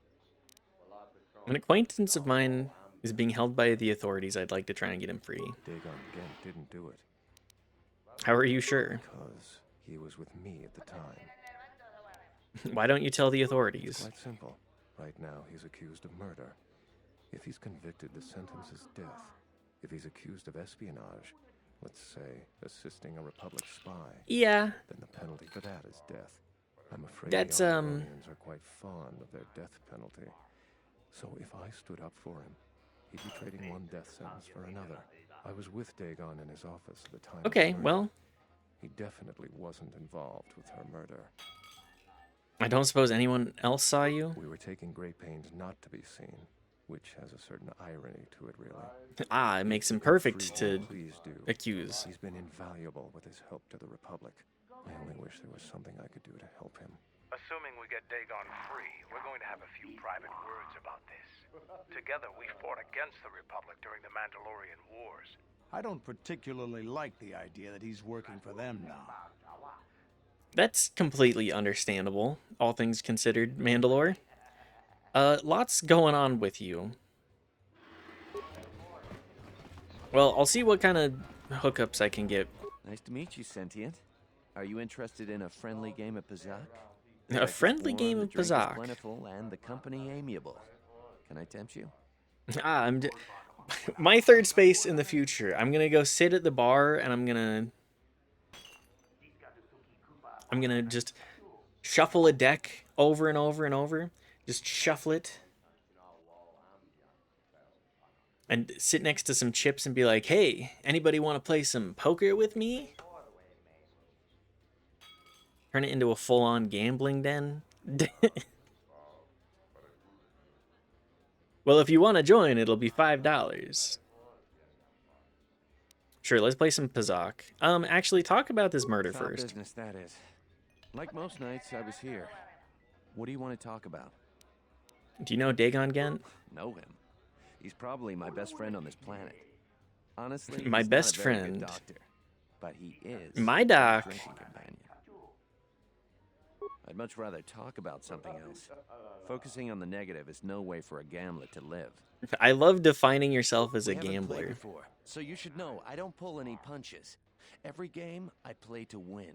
An acquaintance of mine is being held by the authorities. I'd like to try and get him free. Dagon Gent didn't do it. How are you sure? Because he was with me at the time. Why don't you tell the It's authorities? quite simple. Right now, he's accused of murder. If he's convicted, the sentence is death. If he's accused of espionage, let's say assisting a Republic spy, Yeah. then the penalty for that is death. I'm afraid That's, the Alderonians are quite fond of their death penalty. So if I stood up for him, he'd be trading one death sentence for another. I was with Dagon in his office at the time. Okay, well... He definitely wasn't involved with her murder. I don't suppose anyone else saw you? We were taking great pains not to be seen, which has a certain irony to it, really. Ah, it makes him perfect to Please do. accuse. He's been invaluable with his help to the Republic. I only wish there was something I could do to help him. Assuming we get Dagon free, we're going to have a few private words about this. Together, we fought against the Republic during the Mandalorian Wars. I don't particularly like the idea that he's working for them now. That's completely understandable, all things considered, Mandalore. Lots going on with you. Well, I'll see what kind of hookups I can get. Nice to meet you, Sentient. Are you interested in a friendly game of Pazak? A friendly game of Pazak? Plentiful and the company amiable. Can I tempt you? Ah, my third space in the future. I'm gonna go sit at the bar and I'm gonna just shuffle a deck over and over and over. Just shuffle it. And sit next to some chips and be like, hey, anybody want to play some poker with me? Turn it into a full-on gambling den. Well, if you want to join, it'll be $5. Sure, let's play some Pazak. Actually, talk about this murder Foul first. business, that is. Like most nights, I was here. What do you want to talk about? Do you know Dagon Gent? Know him. He's probably my best friend on this planet. Honestly, My he's best not a very friend. good doctor, but he is My a doc. drinking companion. I'd much rather talk about something else. Focusing on the negative is no way for a gambler to live. I love defining yourself as a We haven't played gambler. before, so you should know I don't pull any punches. Every game, I play to win.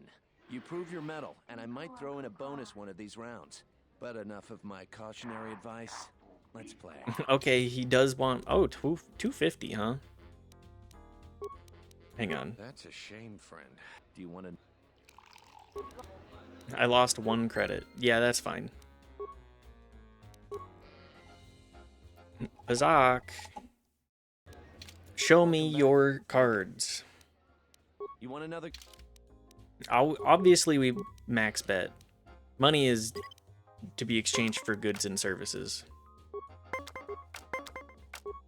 You prove your mettle, and I might throw in a bonus one of these rounds. But enough of my cautionary advice. Let's play. Okay, he does want... Oh, 250, huh? Hang on. That's a shame, friend. Do you want to... I lost 1 credit. Yeah, that's fine. Pazak. Show me your cards. You want another... Obviously, we max bet. Money is to be exchanged for goods and services.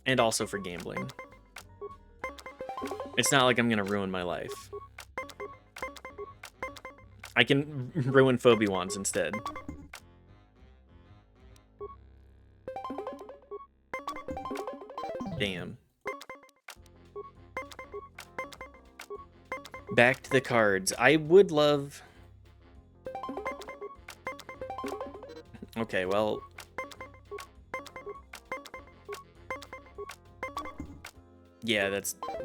And also for gambling. It's not like I'm gonna ruin my life. I can ruin Phobie-Wands instead. Damn. Back to the cards. I would love... Okay, well... Yeah,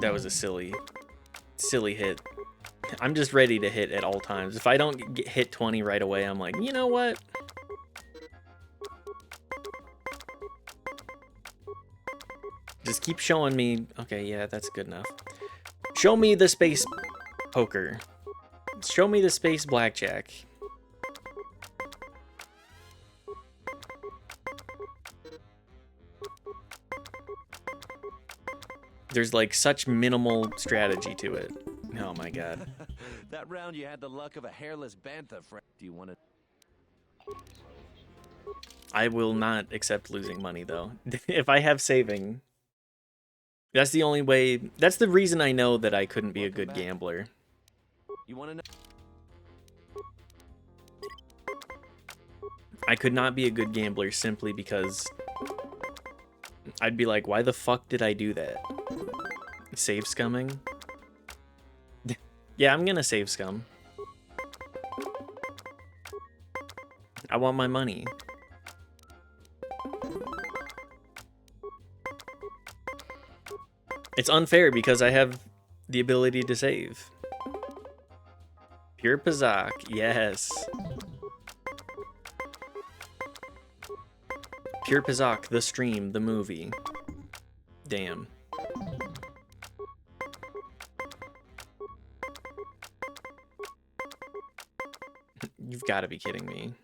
that was a silly hit. I'm just ready to hit at all times. If I don't hit 20 right away, I'm like, you know what? Just keep showing me. Okay, yeah, that's good enough. Show me the space poker. Show me the space blackjack. There's like such minimal strategy to it. Oh my god. That round you had the luck of a hairless bantha, friend. Do you want to... I will not accept losing money though. If I have saving, that's the only way. That's the reason I know that I couldn't be a good gambler. You want to know? I could not be a good gambler simply because I'd be like, why the fuck did I do that? Save scumming? Yeah, I'm gonna save scum. I want my money. It's unfair because I have the ability to save. Pure Pazak, yes. Pure Pazak, the stream, the movie. Damn. You've got to be kidding me.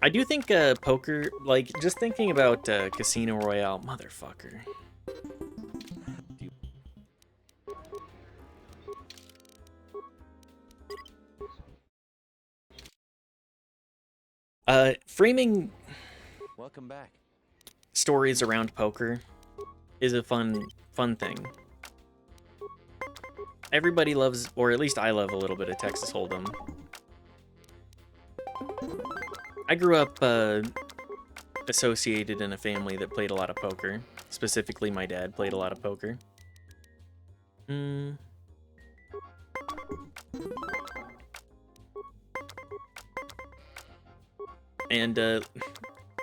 I do think poker, like, just thinking about Casino Royale, motherfucker. Framing Welcome back. stories around poker is a fun thing. Everybody loves, or at least I love a little bit of Texas Hold'em. I grew up associated in a family that played a lot of poker. Specifically, my dad played a lot of poker. And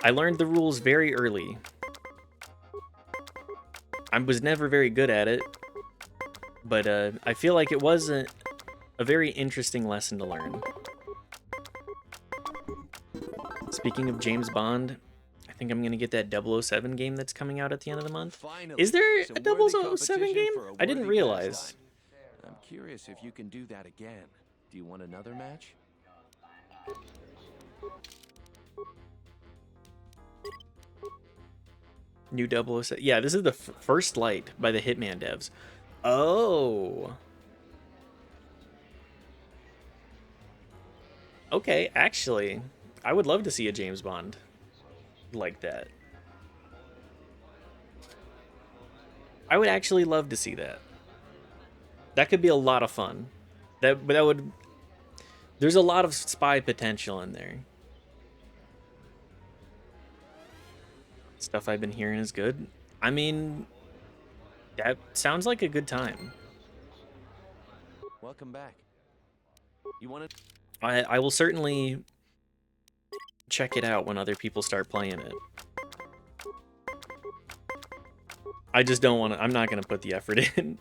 I learned the rules very early. I was never very good at it, but I feel like it was a very interesting lesson to learn. Speaking of James Bond, I think I'm gonna get that 007 game that's coming out at the end of the month. Finally, Is there some a 007 game? I didn't realize. I'm curious if you can do that again. Do you want another match? New 007. Yeah, this is the first light by the Hitman devs. Oh. Okay, actually, I would love to see a James Bond like that. I would actually love to see that. That could be a lot of fun. That would... There's a lot of spy potential in there. Stuff I've been hearing is good. I mean, that sounds like a good time. Welcome back. You want to... I will certainly check it out when other people start playing it. I just don't want to... I'm not going to put the effort in.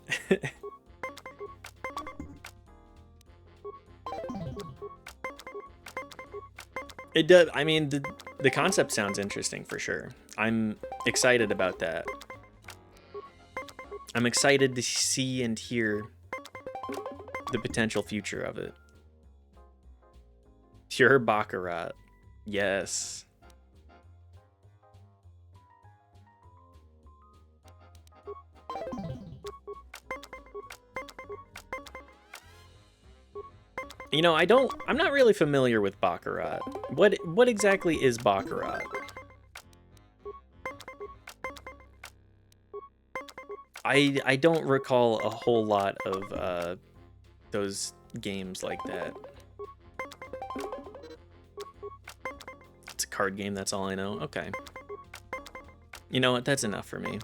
It does. I mean, the concept sounds interesting for sure. I'm excited about that. I'm excited to see and hear the potential future of it. Pure Baccarat. Yes. You know, I'm not really familiar with Baccarat. What exactly is Baccarat? I don't recall a whole lot of those games like that. It's a card game, that's all I know. Okay. You know what? That's enough for me.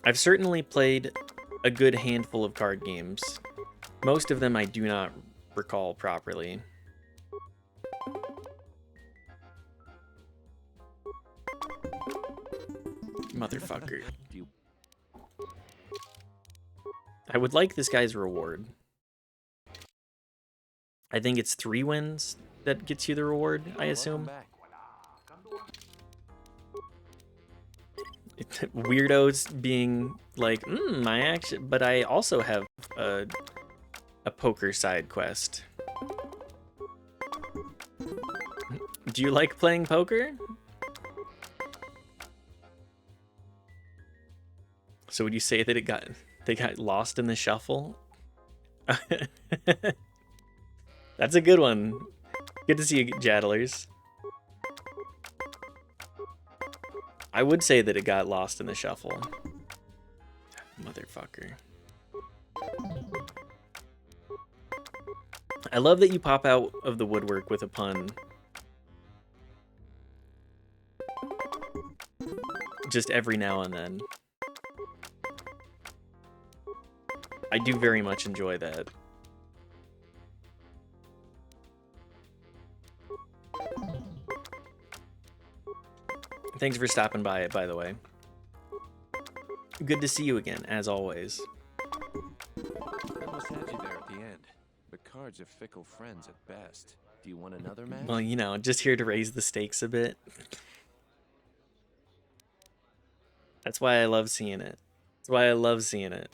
I've certainly played a good handful of card games. Most of them I do not recall properly. Motherfucker. I would like this guy's reward. I think it's 3 wins that gets you the reward, I assume. Weirdos being like, but I also have a poker side quest. Do you like playing poker? So would you say that they got lost in the shuffle? That's a good one. Good to see you, Jaddlers. I would say that it got lost in the shuffle. Motherfucker. I love that you pop out of the woodwork with a pun. Just every now and then. I do very much enjoy that. Thanks for stopping by, by the way. Good to see you again, as always. I almost had you there at the end, but cards are fickle friends at best. Do you want another match? Well, you know, just here to raise the stakes a bit. That's why I love seeing it. That's why I love seeing it.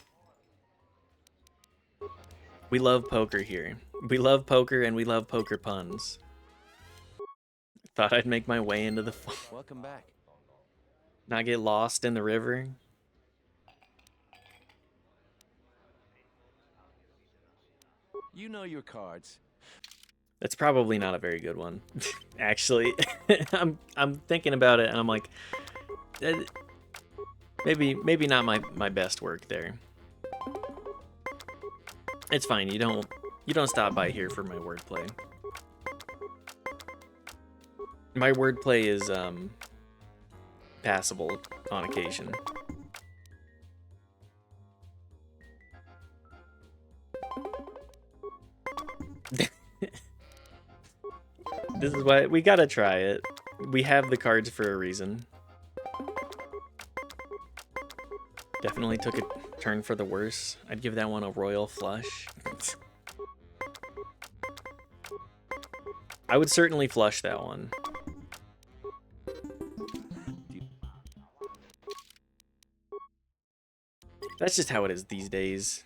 We love poker here. We love poker and we love poker puns. Thought I'd make my way into the phone. Welcome back. Not get lost in the river. You know your cards. That's probably not a very good one. Actually, I'm thinking about it and I'm like, maybe not my best work there. It's fine. You don't stop by here for my wordplay. My wordplay is passable on occasion. This is why we gotta try it. We have the cards for a reason. Definitely took a turn for the worse. I'd give that one a royal flush. I would certainly flush that one. That's just how it is these days.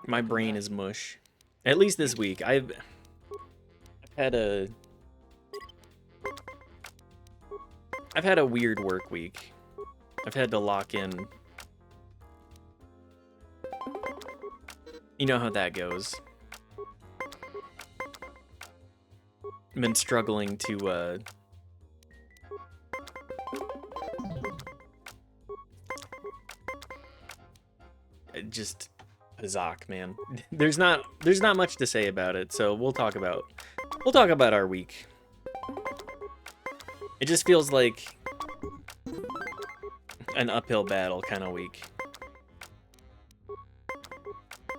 My brain is mush. At least this week. I've had a weird work week. I've had to lock in. You know how that goes. I've been struggling to just Hazak, man. There's not much to say about it, so we'll talk about our week. It just feels like an uphill battle kind of week.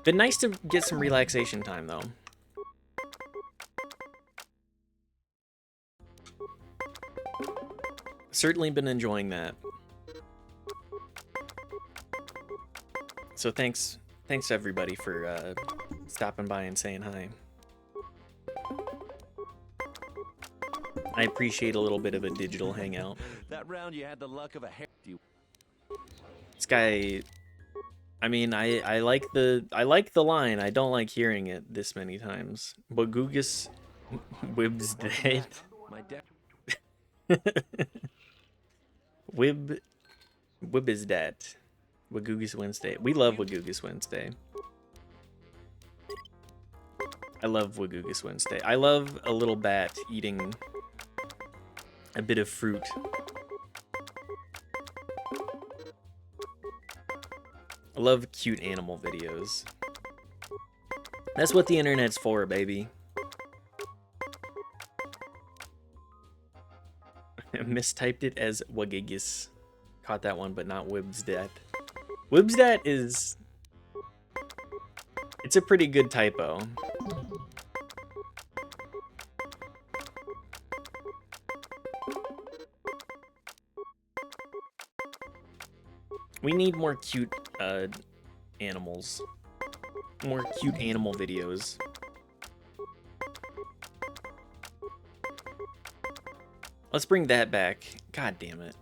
Been nice to get some relaxation time though. Certainly been enjoying that. So thanks everybody for stopping by and saying hi. I appreciate a little bit of a digital hangout. That round you had the luck of a hair. This guy, I mean, I like the line. I don't like hearing it this many times. Wagugus Wib's dead. My dad. Wib is dead. Wagugus Wednesday. We love Wagugus Wednesday. I love Wagugus Wednesday. I love a little bat eating a bit of fruit. I love cute animal videos. That's what the internet's for, baby. I mistyped it as Wagigis. Caught that one, but not Wibsdat. Wibsdat is... It's a pretty good typo. We need more cute animals. More cute animal videos. Let's bring that back. God damn it.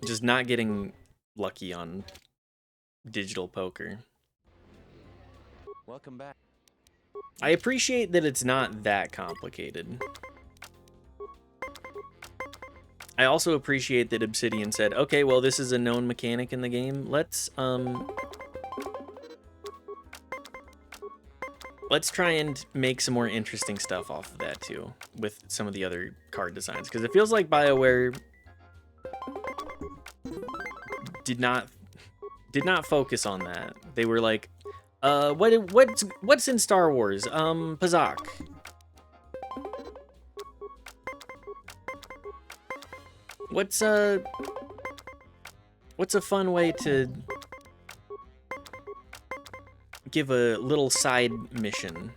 Just not getting lucky on digital poker. Welcome back. I appreciate that it's not that complicated. I also appreciate that Obsidian said, okay, well, this is a known mechanic in the game. Let's try and make some more interesting stuff off of that, too, with some of the other card designs. Because it feels like BioWare did not focus on that. They were like, what's in Star Wars? Pazak. What's a fun way to give a little side mission?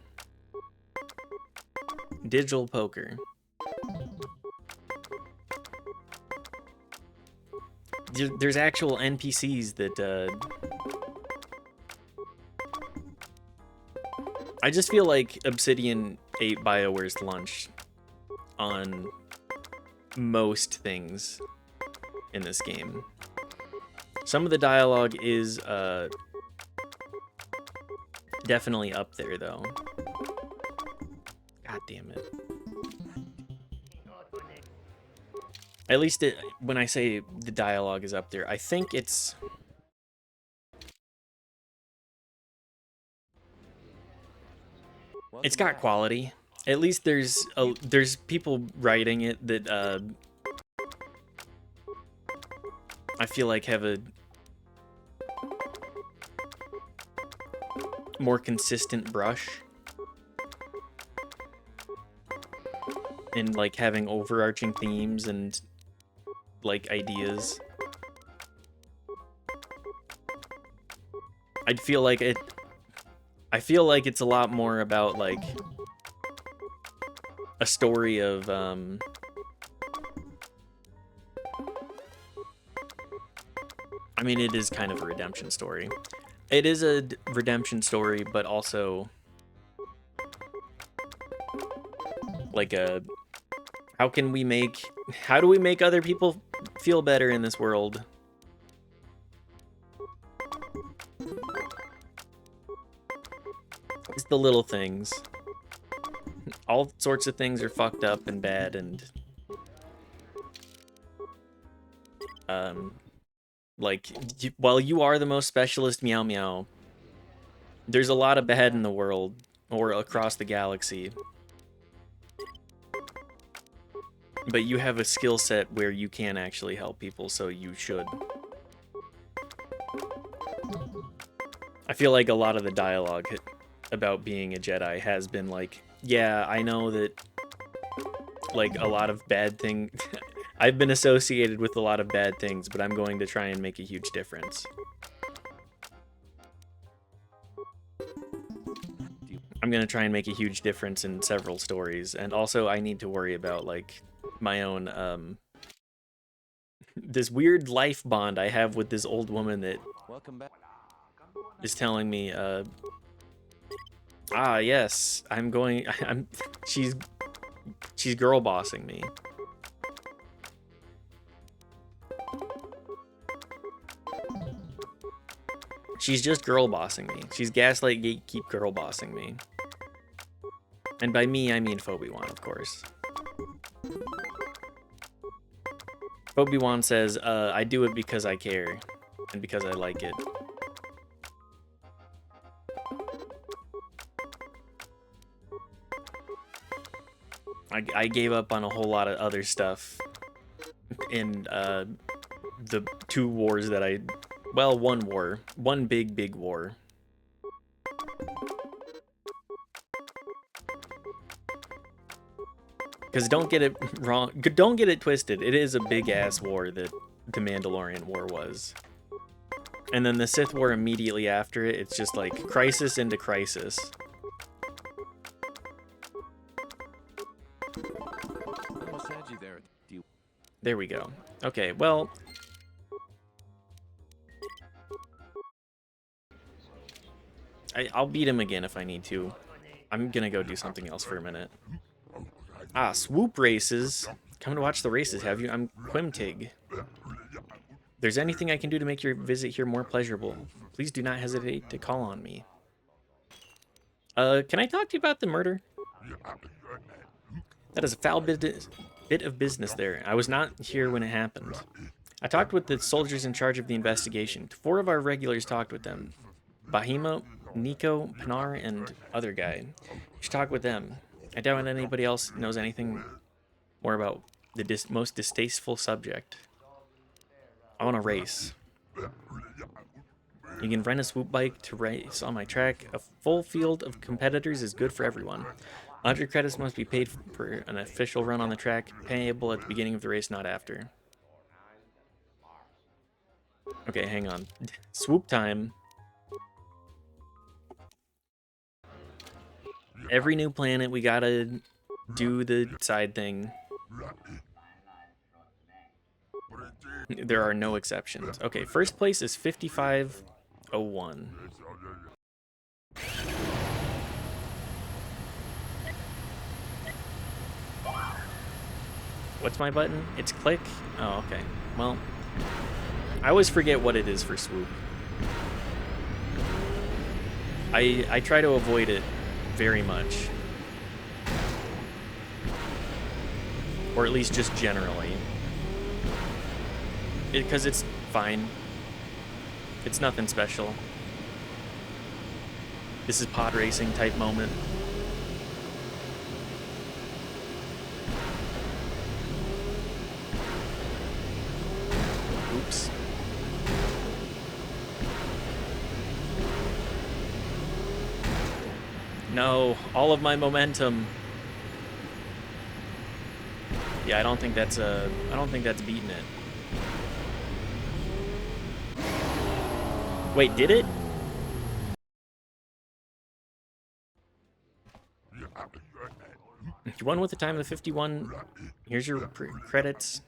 Digital poker. There's actual NPCs that I just feel like Obsidian ate BioWare's lunch on most things in this game. Some of the dialogue is definitely up there, though. God damn it. At least when I say the dialogue is up there, I think it's... It's got quality. At least there's people writing it that I feel like have a more consistent brush and like having overarching themes and like ideas. I feel like it's a lot more about like a story of I mean, it is kind of a redemption story. It is a redemption story, but also like a how do we make other people feel better in this world? It's the little things. All sorts of things are fucked up and bad, and like, while you are the most specialist Meow Meow, there's a lot of bad in the world, or across the galaxy. But you have a skill set where you can actually help people, so you should. I feel like a lot of the dialogue about being a Jedi has been like, yeah, I know that, like, a lot of bad things... I've been associated with a lot of bad things, but I'm going to try and make a huge difference. I'm going to try and make a huge difference in several stories, and also I need to worry about, like, my own, this weird life bond I have with this old woman that is telling me, ah, yes, she's girl bossing me. She's just girl bossing me. She's gaslight gatekeep girl bossing me. And by me, I mean Phoebe-Wan, of course. Phoebe-Wan says, I do it because I care, and because I like it. I gave up on a whole lot of other stuff in the 2 wars that I... Well, 1 war. 1 big war. Because don't get it wrong, don't get it twisted, it is a big-ass war that the Mandalorian War was. And then the Sith War immediately after it, it's just like crisis into crisis. There we go. Okay, well... I'll beat him again if I need to. I'm gonna go do something else for a minute. Ah, swoop races. Come to watch the races, have you? I'm Quimtig. There's anything I can do to make your visit here more pleasurable, please do not hesitate to call on me. Can I talk to you about the murder? That is a foul bit of business there. I was not here when it happened. I talked with the soldiers in charge of the investigation. 4 of our regulars talked with them. Bahima, Nico, Pinar, and other guy. You should talk with them. I doubt anybody else knows anything more about the most distasteful subject. I want to race. You can rent a swoop bike to race on my track. A full field of competitors is good for everyone. 100 credits must be paid for an official run on the track, payable at the beginning of the race, not after. Okay, hang on. Swoop time. Every new planet, we gotta do the side thing. There are no exceptions. Okay, first place is 5501. What's my button? It's click? Oh, okay. Well, I always forget what it is for swoop. I try to avoid it very much. Or at least just generally. Because it's fine. It's nothing special. This is pod racing type moment. Oops. No, all of my momentum. Yeah, I don't think that's beating it. Wait, did it? You won with the time of the 51. Here's your credits.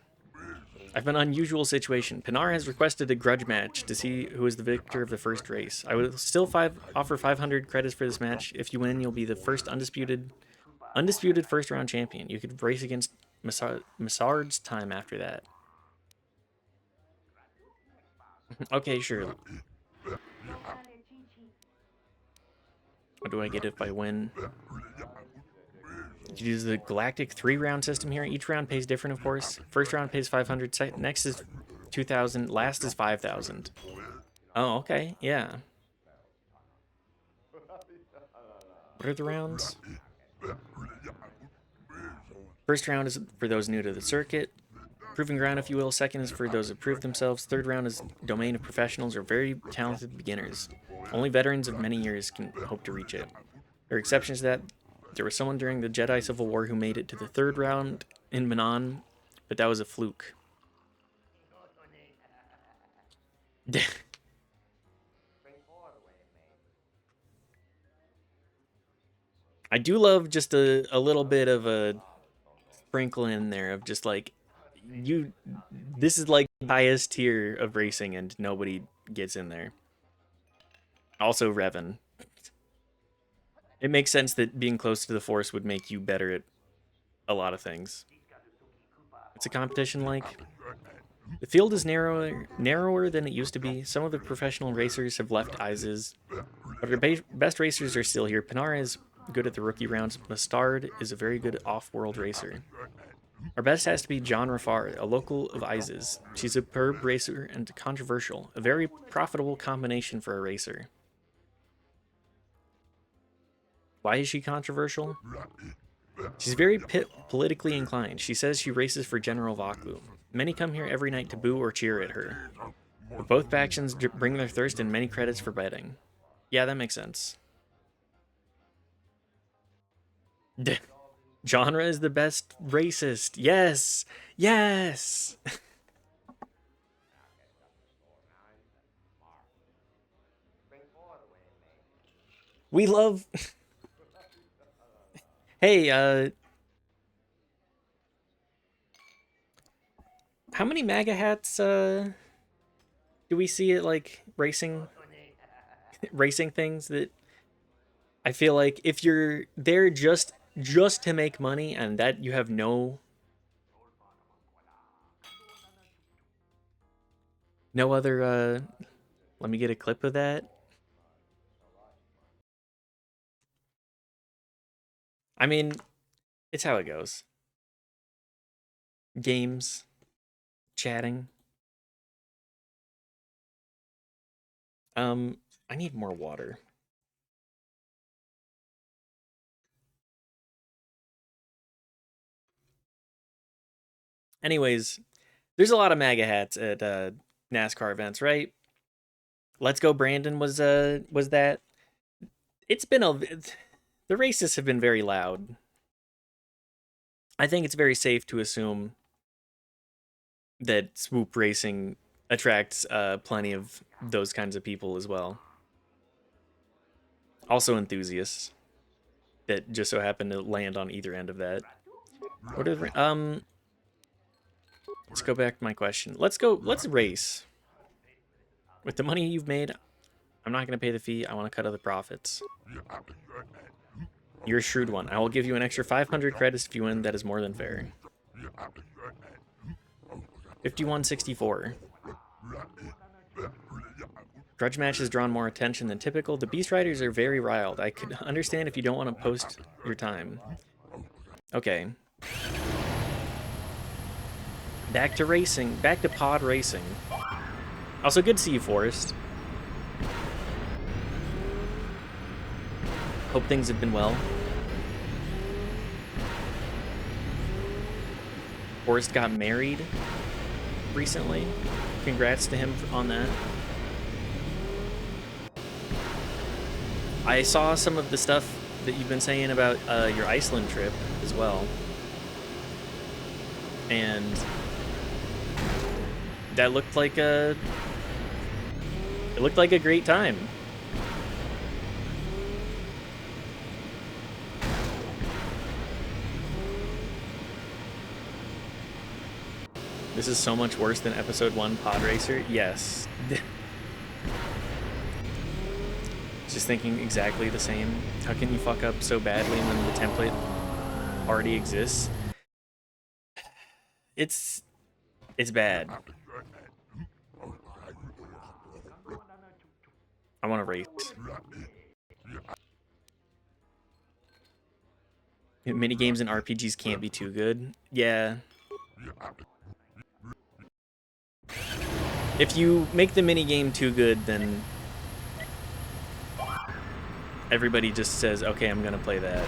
I've an unusual situation. Pinar has requested a grudge match to see who is the victor of the first race. I will still offer 500 credits for this match. If you win, you'll be the first undisputed first round champion. You could race against Massard's time after that. Okay, sure. What do I get if I win? You use the galactic 3-round system here. Each round pays different, of course. First round pays 500. Next is 2,000. Last is 5,000. Oh, okay. Yeah. What are the rounds? First round is for those new to the circuit. Proving ground, if you will. Second is for those that prove themselves. Third round is domain of professionals or very talented beginners. Only veterans of many years can hope to reach it. There are exceptions to that. There was someone during the Jedi Civil War who made it to the 3rd round in Manon, but that was a fluke. I do love just a little bit of a sprinkle in there of just like, this is like the highest tier of racing and nobody gets in there. Also Revan. It makes sense that being close to the Force would make you better at a lot of things. What's a competition like? The field is narrower than it used to be. Some of the professional racers have left ISIS, but our best racers are still here. Pinar is good at the rookie rounds. Mustard is a very good off-world racer. Our best has to be John Rafar, a local of ISIS. She's a superb racer and controversial. A very profitable combination for a racer. Why is she controversial? She's very politically inclined. She says she races for General Vaklu. Many come here every night to boo or cheer at her. But both factions bring their thirst and many credits for betting. Yeah, that makes sense. Genre is the best racist. Yes! Yes! We love... Hey, how many MAGA hats, do we see at, like, racing things that... I feel like if you're there just to make money and that you have no other, let me get a clip of that. I mean, it's how it goes. Games, chatting. I need more water. Anyways, there's a lot of MAGA hats at NASCAR events, right? Let's Go Brandon was that. It's been the racists have been very loud. I think it's very safe to assume that swoop racing attracts plenty of those kinds of people as well. Also enthusiasts that just so happen to land on either end of that. What are let's go back to my question. Let's race. With the money you've made, I'm not going to pay the fee. I want to cut of the profits. You're a shrewd one. I will give you an extra 500 credits if you win. That is more than fair. 5164. Grudge match has drawn more attention than typical. The Beast Riders are very riled. I could understand if you don't want to post your time. Okay. Back to racing. Back to pod racing. Also, good to see you, Forrest. Hope things have been well. Forrest got married recently. Congrats to him on that. I saw some of the stuff that you've been saying about your Iceland trip as well. And that looked like a great time. This is so much worse than episode 1 Pod Racer. Yes. Just thinking exactly the same. How can you fuck up so badly when the template already exists? It's bad. I want to race. Minigames and RPGs can't be too good. Yeah. If you make the minigame too good, then everybody just says, okay, I'm gonna play that.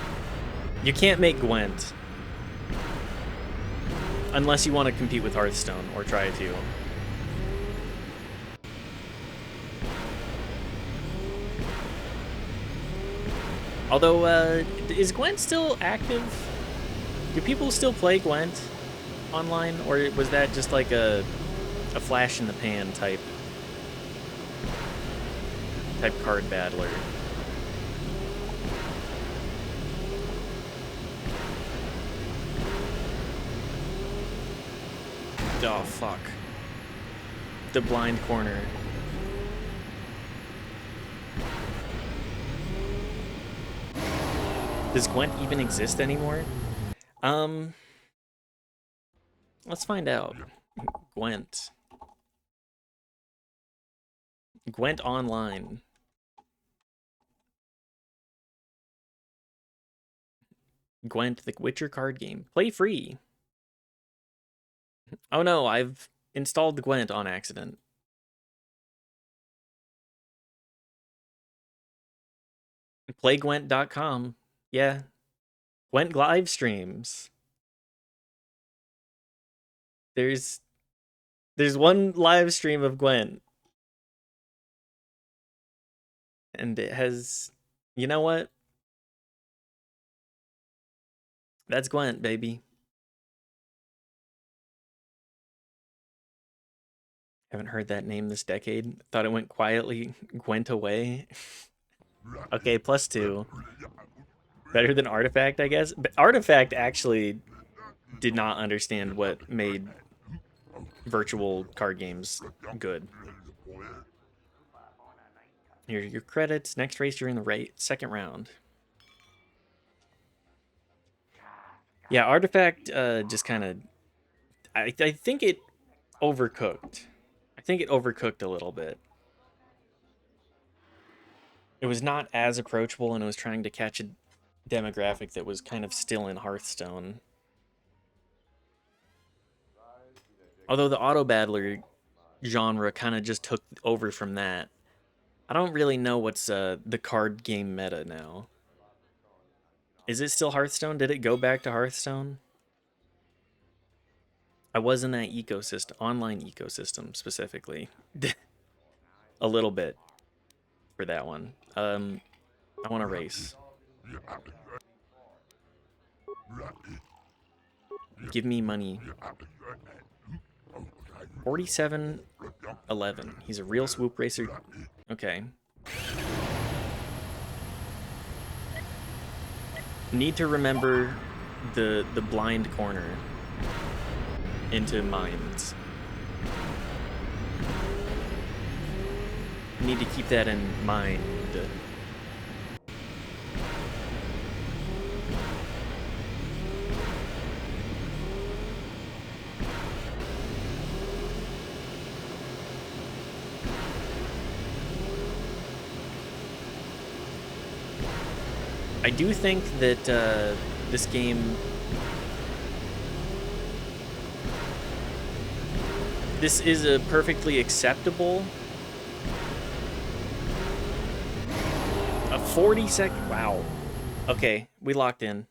You can't make Gwent. Unless you want to compete with Hearthstone, or try to. Although, is Gwent still active? Do people still play Gwent online, or was that just like a flash in the pan type card battler? Oh, fuck. The blind corner. Does Gwent even exist anymore? Let's find out. Gwent. Gwent Online. Gwent, the Witcher card game. Play free. Oh no, I've installed Gwent on accident. Playgwent.com. Yeah. Gwent live streams. There's one live stream of Gwent. And it has, you know what? That's Gwent, baby. Haven't heard that name this decade. Thought it went quietly. Gwent away. Okay, +2. Better than Artifact, I guess. But Artifact actually did not understand what made virtual card games good. Here are your credits. Next race, you're in the second round. Yeah, Artifact just kind of... I think it overcooked. I think it overcooked a little bit. It was not as approachable, and it was trying to catch a demographic that was kind of still in Hearthstone. Although the auto-battler genre kind of just took over from that. I don't really know what's the card game meta now. Is it still Hearthstone? Did it go back to Hearthstone? I was in that ecosystem, online ecosystem specifically. A little bit for that one. I want to race. Give me money. 47-11. He's a real swoop racer. Okay. Need to remember the blind corner into mines. Need to keep that in mind. I do think that this game... This is a perfectly acceptable... A 40-second... Wow. Okay, we locked in.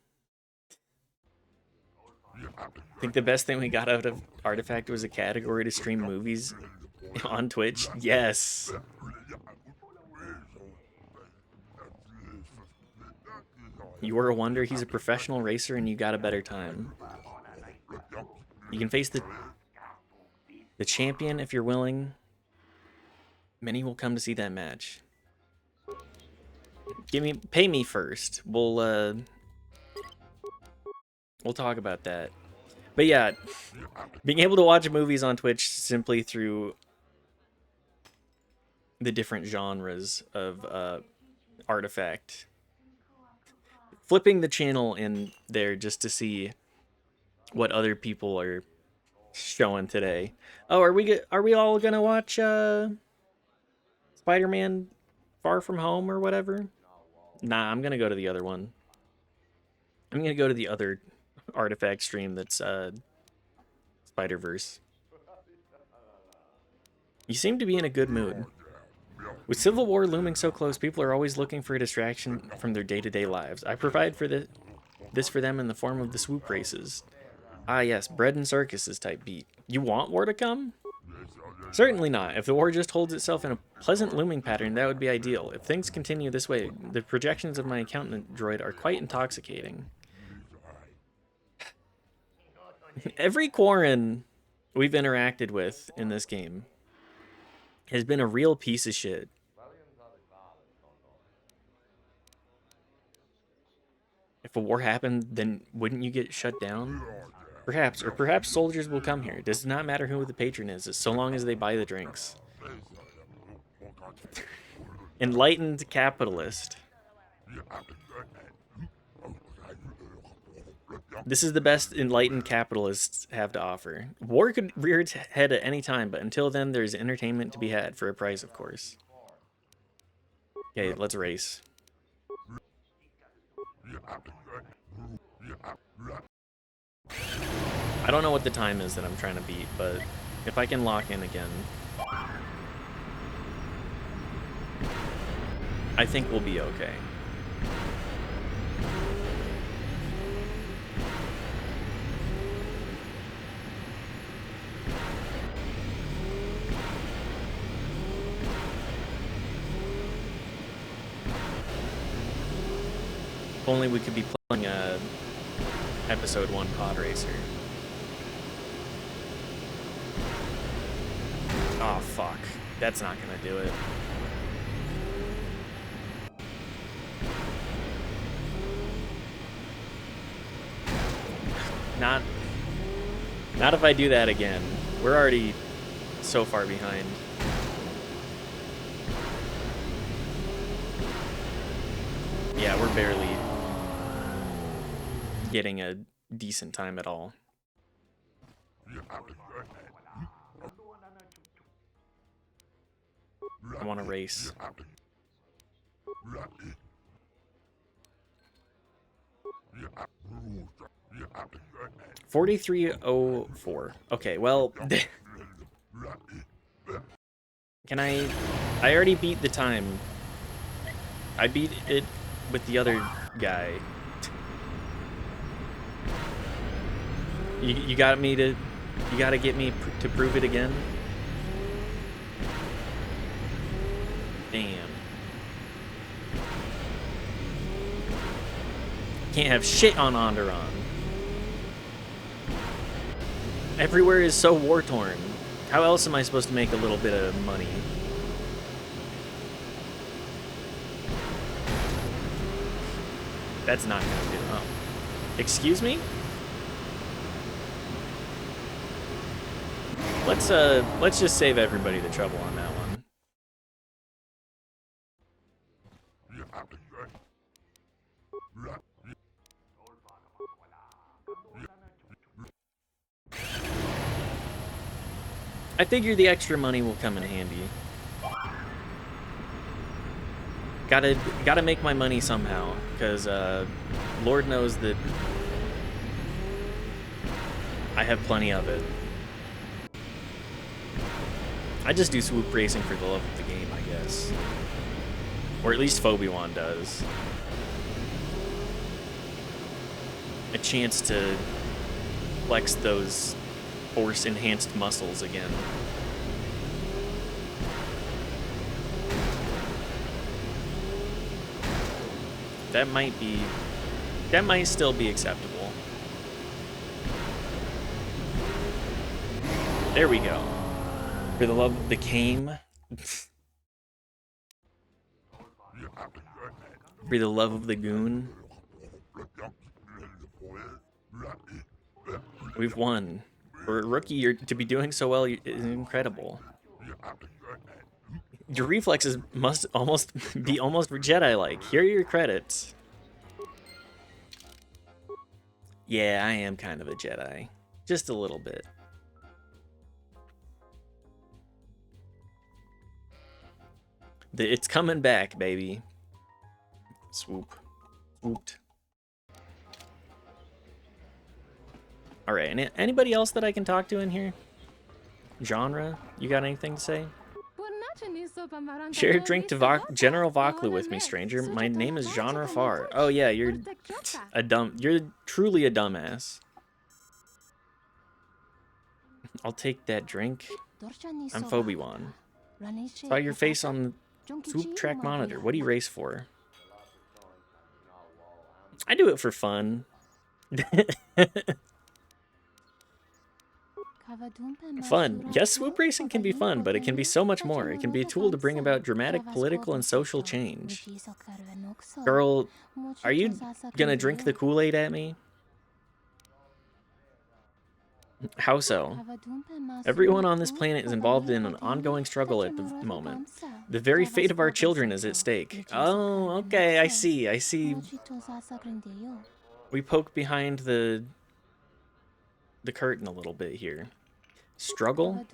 I think the best thing we got out of Artifact was a category to stream movies on Twitch. Yes. You were a wonder. He's a professional racer and you got a better time. You can face the champion if you're willing. Many will come to see that match. Pay me first. We'll talk about that. But yeah, being able to watch movies on Twitch simply through the different genres of Artifact. Flipping the channel in there just to see what other people are showing today. Oh, are we all gonna watch Spider-Man Far From Home or whatever? Nah, I'm gonna go to the other one. I'm gonna go to the other Artifact stream that's Spider-Verse. You seem to be in a good mood. With Civil War looming so close, people are always looking for a distraction from their day-to-day lives. I provide for this for them in the form of the swoop races. Ah yes, bread and circuses type beat. You want war to come? Certainly not. If the war just holds itself in a pleasant looming pattern, that would be ideal. If things continue this way, the projections of my accountant droid are quite intoxicating. Every Quarren we've interacted with in this game has been a real piece of shit. If a war happened, then wouldn't you get shut down? Perhaps, or perhaps soldiers will come here. It does not matter who the patron is, so long as they buy the drinks. Enlightened capitalist. This is the best enlightened capitalists have to offer. War could rear its head at any time, but until then, there's entertainment to be had, for a price, of course. Okay, let's race. I don't know what the time is that I'm trying to beat, but if I can lock in again, I think we'll be okay. If only we could be playing episode 1 pod racer. Oh fuck. That's not gonna do it. Not if I do that again. We're already so far behind. Yeah, we're barely getting a decent time at all. I want to race. 4304. Okay, well, can I already beat the time. I beat it with the other guy. You got me to, you gotta get me to prove it again. Damn. Can't have shit on Onderon. Everywhere is so war-torn. How else am I supposed to make a little bit of money? That's not gonna do it. Oh. Excuse me? Let's just save everybody the trouble on that one. I figure the extra money will come in handy. Gotta make my money somehow, because Lord knows that I have plenty of it. I just do swoop racing for the love of the game, I guess. Or at least Phobiwan does. A chance to flex those force-enhanced muscles again. That might still be acceptable. There we go. For the love of the game. For the love of the goon. We've won. For a rookie, to be doing so well is incredible. Your reflexes must almost be Jedi-like. Here are your credits. Yeah, I am kind of a Jedi. Just a little bit. It's coming back, baby. Swoop. Swooped. Alright, anybody else that I can talk to in here? Genre? You got anything to say? Share a drink to General Voklu with me, stranger. My name is Genre Far. Oh yeah, you're truly a dumbass. I'll take that drink. I'm Phobiwan. Saw your face on the swoop track monitor. What do you race for? I do it for fun. Fun. Yes, swoop racing can be fun, but it can be so much more. It can be a tool to bring about dramatic political and social change. Girl, are you gonna drink the Kool-Aid at me? How so? Everyone on this planet is involved in an ongoing struggle at the moment. The very fate of our children is at stake. Oh, okay, I see. I see. We poke behind the curtain a little bit here. Struggle?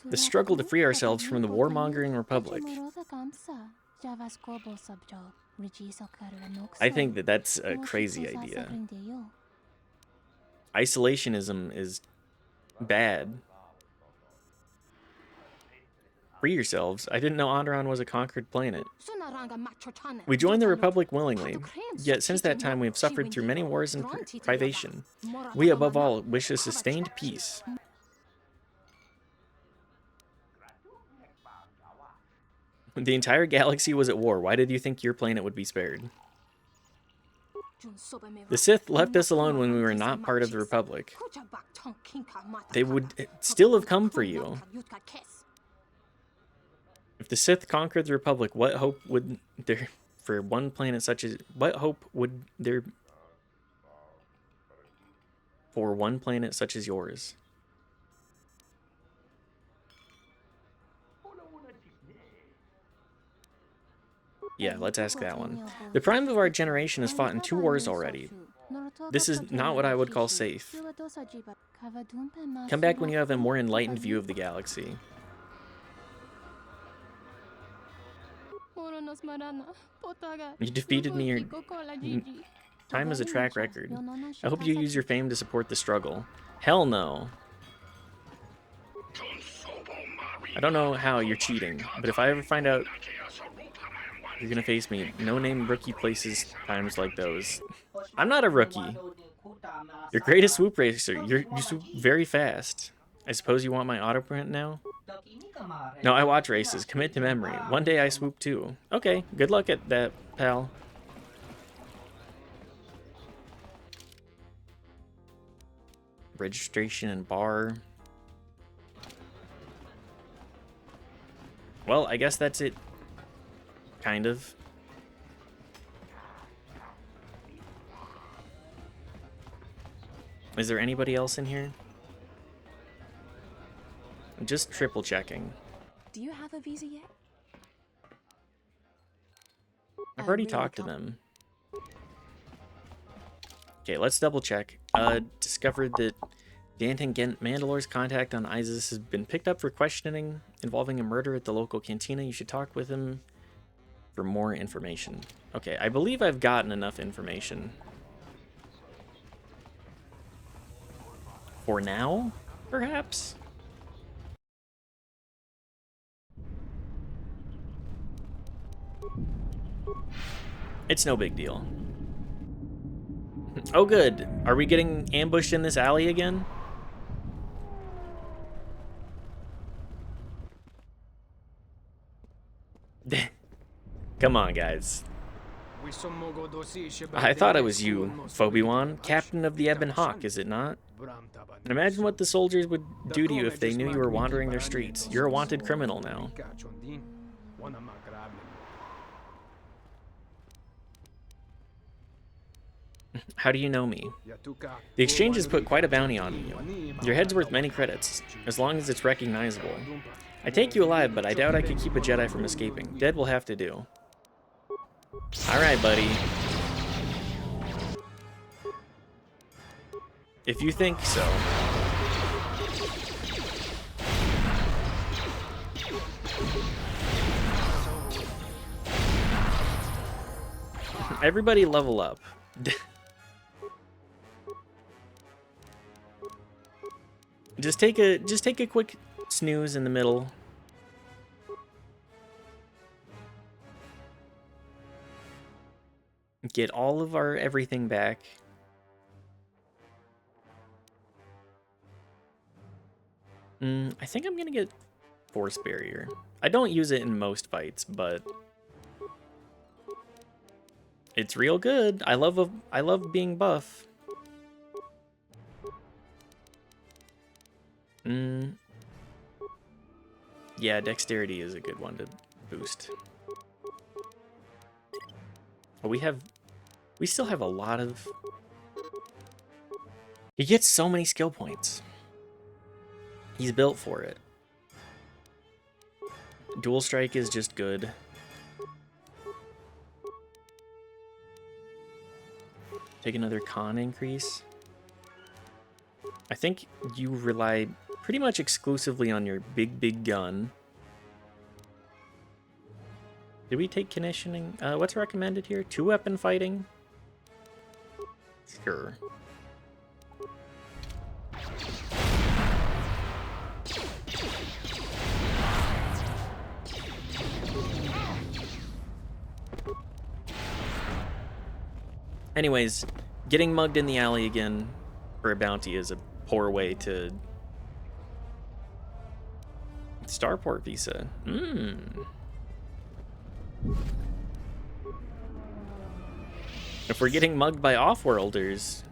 The struggle to free ourselves from the warmongering republic. I think that's a crazy idea. Isolationism is bad. Free yourselves. I didn't know Onderon was a conquered planet. We joined the Republic willingly, yet since that time we have suffered through many wars and privation. We, above all, wish a sustained peace. The entire galaxy was at war. Why did you think your planet would be spared? The Sith left us alone when we were not part of the Republic. They would still have come for you. If the Sith conquered the Republic, what hope would there for one planet such as what hope would there for one planet such as yours? Yeah, let's ask that one. The prime of our generation has fought in 2 wars already. This is not what I would call safe. Come back when you have a more enlightened view of the galaxy. You defeated me. Your time is a track record. I hope you use your fame to support the struggle. Hell no. I don't know how you're cheating, but if I ever find out you're gonna face me, no-name rookie places times like those. I'm not a rookie. You're great at swoop racer. You swoop very fast. I suppose you want my auto print now? No, I watch races. Commit to memory. One day I swoop too. Okay, good luck at that, pal. Registration and bar. Well, I guess that's it. Kind of. Is there anybody else in here? I'm just triple checking. Do you have a visa yet? I've already talked to them. Okay, let's double check. Discovered that Danton Mandalore's contact on Isis has been picked up for questioning involving a murder at the local cantina. You should talk with him for more information. Okay, I believe I've gotten enough information. For now, perhaps? It's no big deal. Oh good, are we getting ambushed in this alley again? Come on, guys. I thought it was you, Phobiwan, captain of the Ebon Hawk, is it not? And imagine what the soldiers would do to you if they knew you were wandering their streets. You're a wanted criminal now. How do you know me? The exchange has put quite a bounty on you. Your head's worth many credits, as long as it's recognizable. I take you alive, but I doubt I could keep a Jedi from escaping. Dead will have to do. Alright, buddy. If you think so. Everybody level up. Just take a quick snooze in the middle. Get all of our everything back. I think I'm gonna get Force Barrier. I don't use it in most fights, but it's real good. I love being buff. Yeah, dexterity is a good one to boost. Oh, we still have a lot of... He gets so many skill points. He's built for it. Dual strike is just good. Take another con increase. I think you rely pretty much exclusively on your big gun. Did we take conditioning? What's recommended here? 2-weapon fighting? Sure. Anyways, getting mugged in the alley again for a bounty is a poor way to... Starport visa. If we're getting mugged by off-worlders,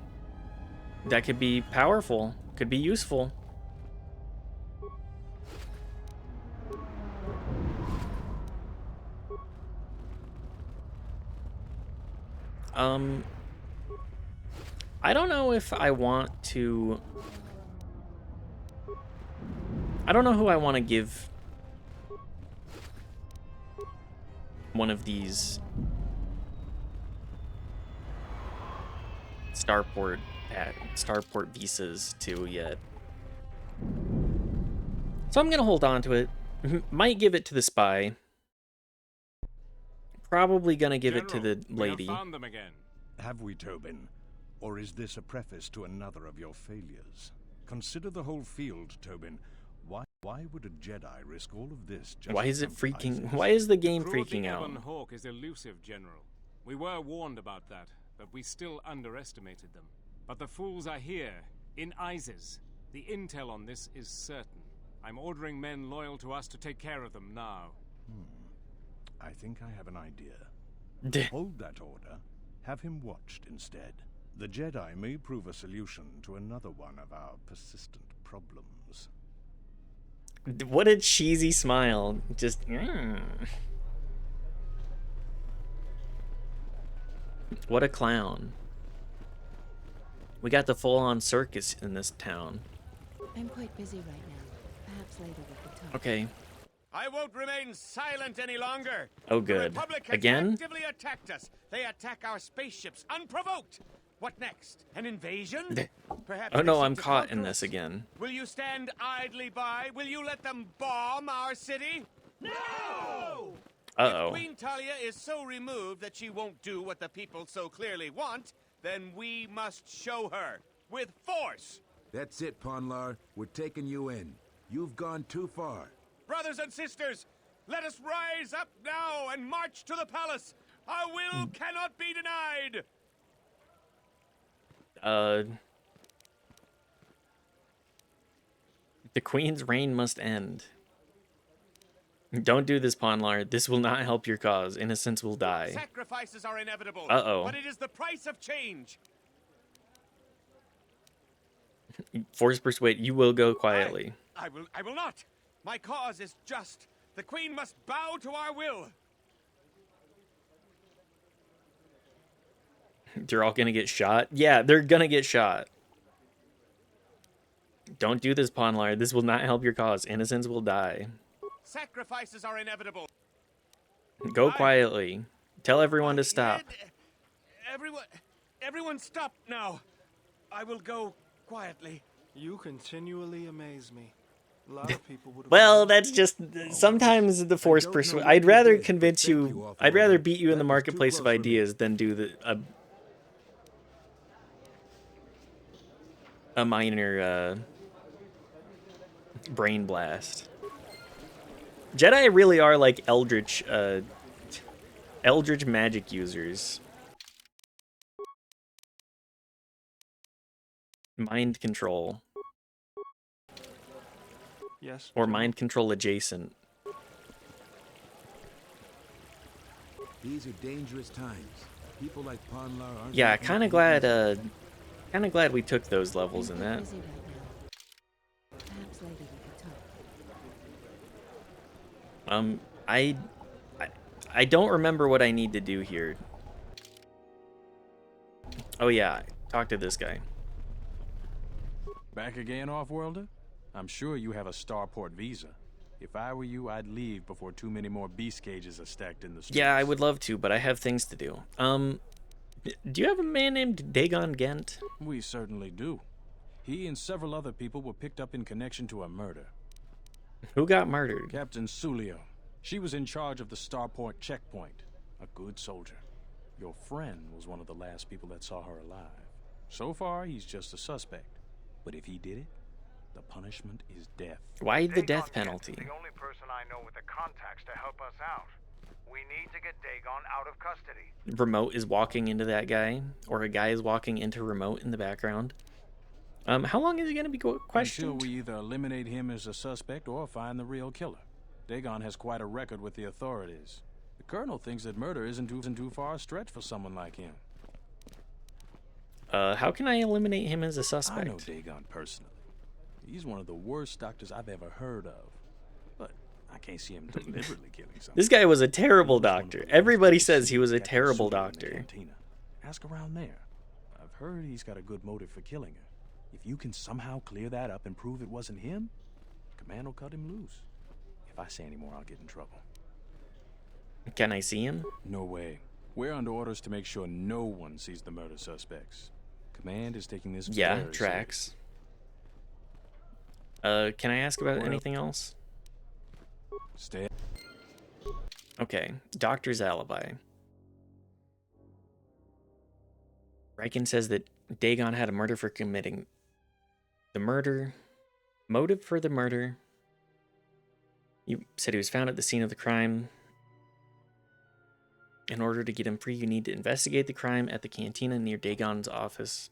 that could be powerful, could be useful. I don't know if I want to... I don't know who I want to give one of these starport visas to yet. So I'm gonna hold on to it. Might give it to the spy. Probably gonna give it to the lady. We have found them again. Have we, Tobin? Or is this a preface to another of your failures? Consider the whole field, Tobin. Why would a Jedi risk all of this just Why is it freaking... Why is the game freaking out? Ebon Hawk is elusive, General. We were warned about that, but we still underestimated them. But the fools are here, in Isis. The intel on this is certain. I'm ordering men loyal to us to take care of them now. I think I have an idea. Hold that order. Have him watched instead. The Jedi may prove a solution to another one of our persistent problems. What a cheesy smile. Just... What a clown. We got the full-on circus in this town. I'm quite busy right now. Perhaps later we can talk. Okay. I won't remain silent any longer. Oh, good. The Republic has Again? actively attacked us. They attack our spaceships unprovoked. What next? An invasion? Perhaps Oh no, they I'm seek to caught conquer in us? this again. Will you stand idly by? Will you let them bomb our city? No! Uh-oh. If Queen Talia is so removed that she won't do what the people so clearly want, then we must show her with force. That's it, Ponlar. We're taking you in. You've gone too far. Brothers and sisters, let us rise up now and march to the palace. Our will cannot be denied. The Queen's reign must end. Don't do this, Ponlar. This will not help your cause. Innocents will die. Sacrifices are inevitable. Uh-oh. But it is the price of change. Force persuade. You will go quietly. I will not. My cause is just. The Queen must bow to our will. They're all gonna get shot? Yeah, they're gonna get shot. Don't do this, Ponlar. This will not help your cause. Innocents will die. Sacrifices are inevitable. Go quietly. Tell everyone to stop. Everyone stop now. I will go quietly. You continually amaze me. A lot of people would have... Well, that's just... Sometimes the Force persuade... I'd rather convince you... I'd rather beat you in the marketplace of ideas than do a minor brain blast. Jedi really are like eldritch magic users. Mind control. Yes. Or mind control adjacent. These are dangerous times. People like Ponlar aren't... Yeah, kind of glad we took those levels in that. I don't remember what I need to do here. Oh yeah, talk to this guy. Back again, Off-Worlder? I'm sure you have a starport visa. If I were you, I'd leave before too many more beast cages are stacked in the streets. Yeah, I would love to, but I have things to do. Do you have a man named Dagon Gent? We certainly do. He and several other people were picked up in connection to a murder. Who got murdered? Captain Sulio. She was in charge of the starport checkpoint. A good soldier. Your friend was one of the last people that saw her alive. So far, he's just a suspect. But if he did it, the punishment is death. Why the death penalty? The only person I know with the contacts to help us out. We need to get Dagon out of custody. Remote is walking into that guy, or a guy is walking into Remote in the background. How long is he going to be questioned? Until we either eliminate him as a suspect or find the real killer. Dagon has quite a record with the authorities. The Colonel thinks that murder isn't too far a stretch for someone like him. How can I eliminate him as a I suspect? know Dagon personally. He's one of the worst doctors I've ever heard of. But I can't see him deliberately killing someone. This guy was a terrible doctor. Everybody says he was a terrible doctor. Ask around there. I've heard he's got a good motive for killing her. If you can somehow clear that up and prove it wasn't him, Command will cut him loose. If I say any more, I'll get in trouble. Can I see him? No way. We're under orders to make sure no one sees the murder suspects. Command is taking this very tracks. Can I ask about anything else? Stay. Okay, doctor's alibi. Riken says that Dagon had a murder for committing the murder. Motive for the murder. You said he was found at the scene of the crime. In order to get him free, you need to investigate the crime at the cantina near Dagon's office.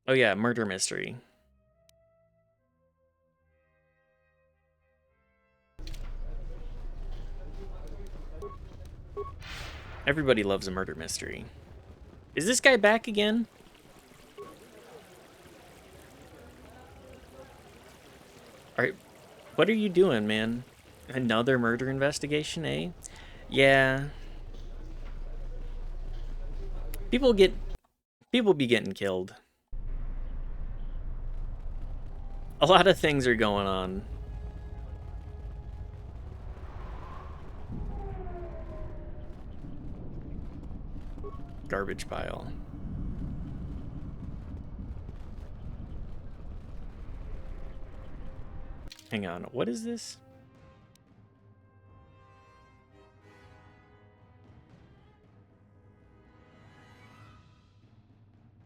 Oh yeah, murder mystery. Everybody loves a murder mystery. Is this guy back again? Alright, what are you doing, man? Another murder investigation, eh? Yeah. People be getting killed. A lot of things are going on. Garbage pile. Hang on, what is this?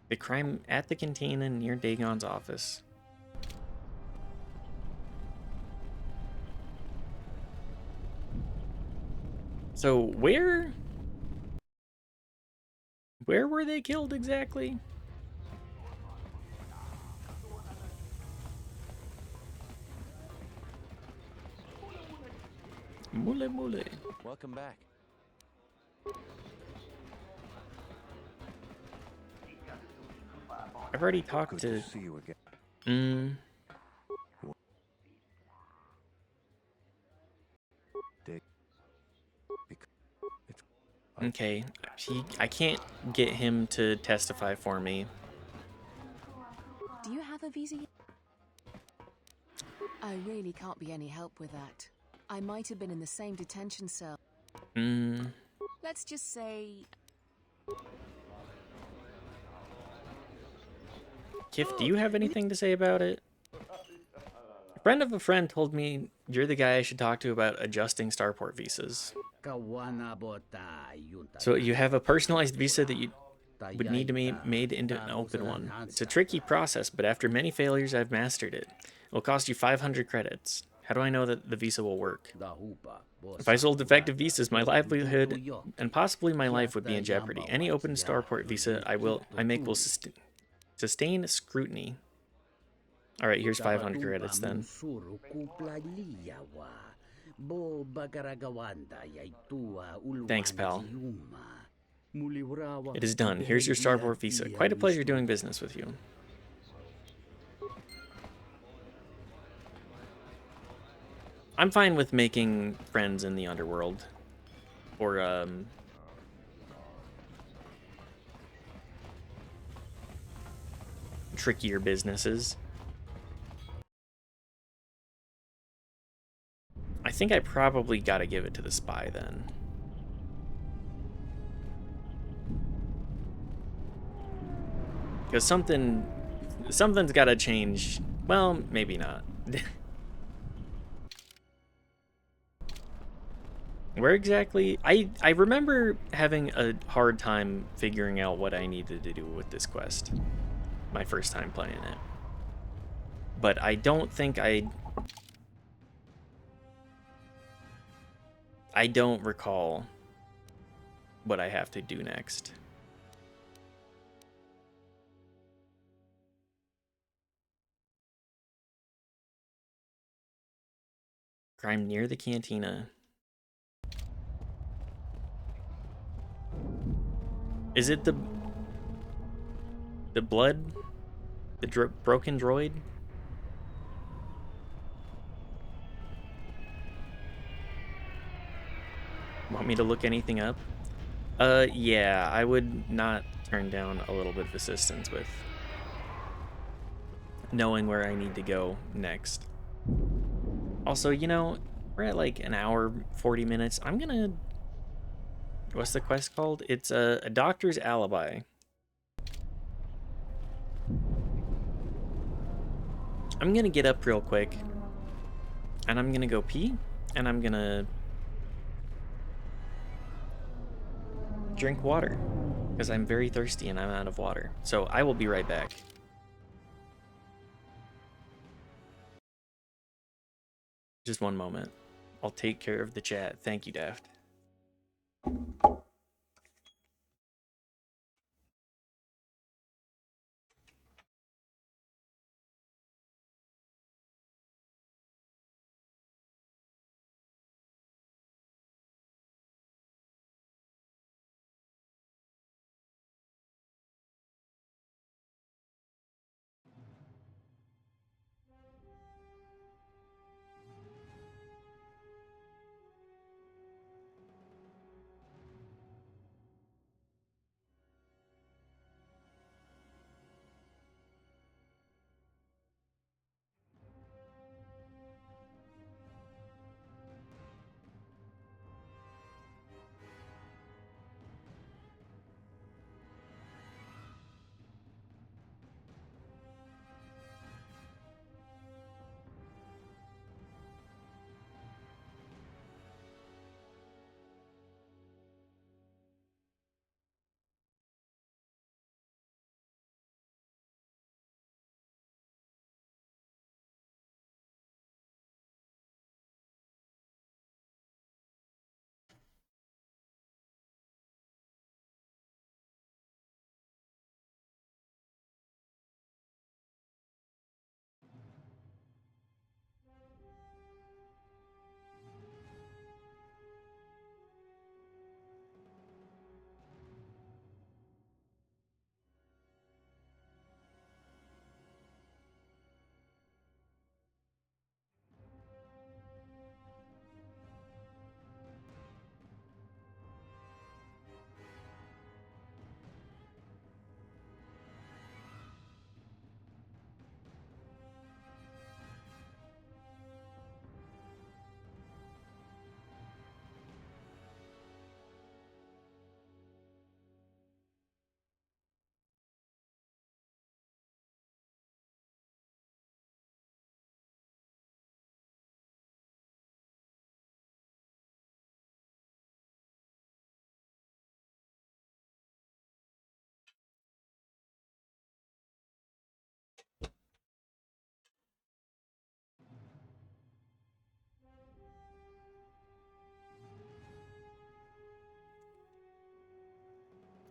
The crime at the cantina near Dagon's office. So where were they killed exactly? Mule mule. Welcome back. I've already talked to see you again. Okay, I can't get him to testify for me. Do you have a visa yet? I really can't be any help with that. I might have been in the same detention cell. Let's just say... Kif, do you have anything to say about it? A friend of a friend told me you're the guy I should talk to about adjusting starport visas. So you have a personalized visa that you would need to be made into an open one. It's a tricky process, but after many failures, I've mastered it. It will cost you 500 credits. How do I know that the visa will work? If I sold defective visas, my livelihood and possibly my life would be in jeopardy. Any open starport visa I make will sustain scrutiny. All right, here's 500 credits then. Thanks, pal. It is done. Here's your starport visa. Quite a pleasure doing business with you. I'm fine with making friends in the underworld. Or, trickier businesses. I think I probably gotta give it to the spy then. Because something's gotta change. Well, maybe not. Where exactly? I remember having a hard time figuring out what I needed to do with this quest. My first time playing it. But I don't think I don't recall what I have to do next. Crime near the cantina. Is it the... The blood? The broken droid? Want me to look anything up? Yeah, I would not turn down a little bit of assistance with knowing where I need to go next. Also, you know, we're at like an hour, 40 minutes. I'm gonna... What's the quest called? It's a doctor's alibi. I'm gonna get up real quick. And I'm gonna go pee. And I'm gonna... drink water. Because I'm very thirsty and I'm out of water. So I will be right back. Just one moment. I'll take care of the chat. Thank you, Daft.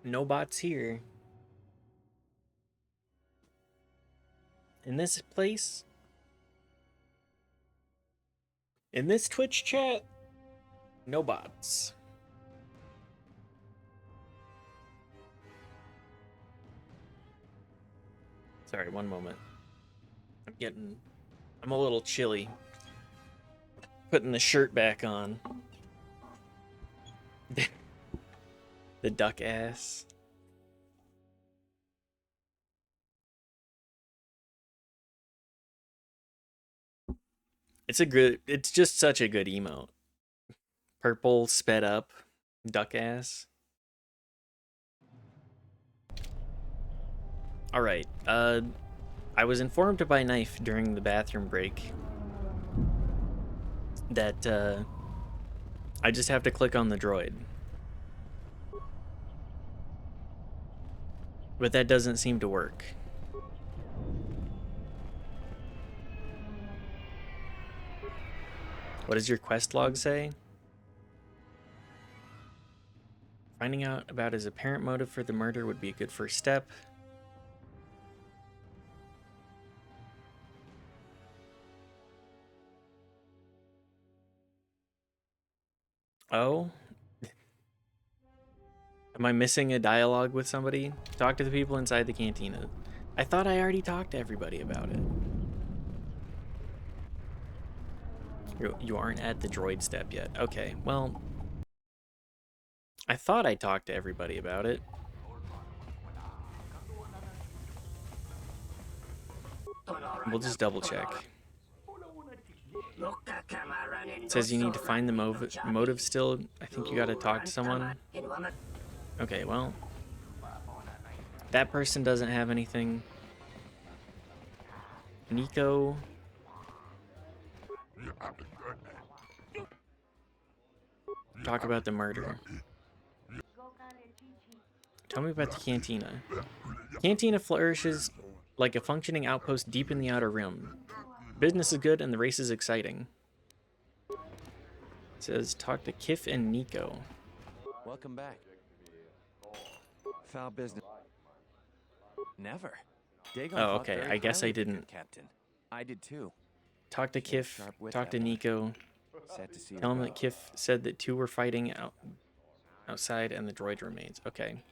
No bots here. In this place? In this Twitch chat? No bots. Sorry, one moment. I'm a little chilly. Putting the shirt back on. The duck ass. It's just such a good emote. Purple sped up duck ass. All right. I was informed by Knife during the bathroom break that I just have to click on the droid. But that doesn't seem to work. What does your quest log say? Finding out about his apparent motive for the murder would be a good first step. Oh? Am I missing a dialogue with somebody? Talk to the people inside the cantina. I thought I already talked to everybody about it. You aren't at the droid step yet. Okay, well, I thought I talked to everybody about it. We'll just double check. It says you need to find the motive still. I think you gotta talk to someone. Okay, well, that person doesn't have anything. Nico. Talk about the murder. Tell me about the cantina. Cantina flourishes like a functioning outpost deep in the Outer Rim. Business is good and the race is exciting. It says talk to Kif and Nico. Welcome back. Foul business. Never. Dagon oh, okay. I guess I didn't. Captain. I did too. Talk to Kif. Talk to Nico. Tell him that Kif said that two were fighting outside and the droid remains. Okay.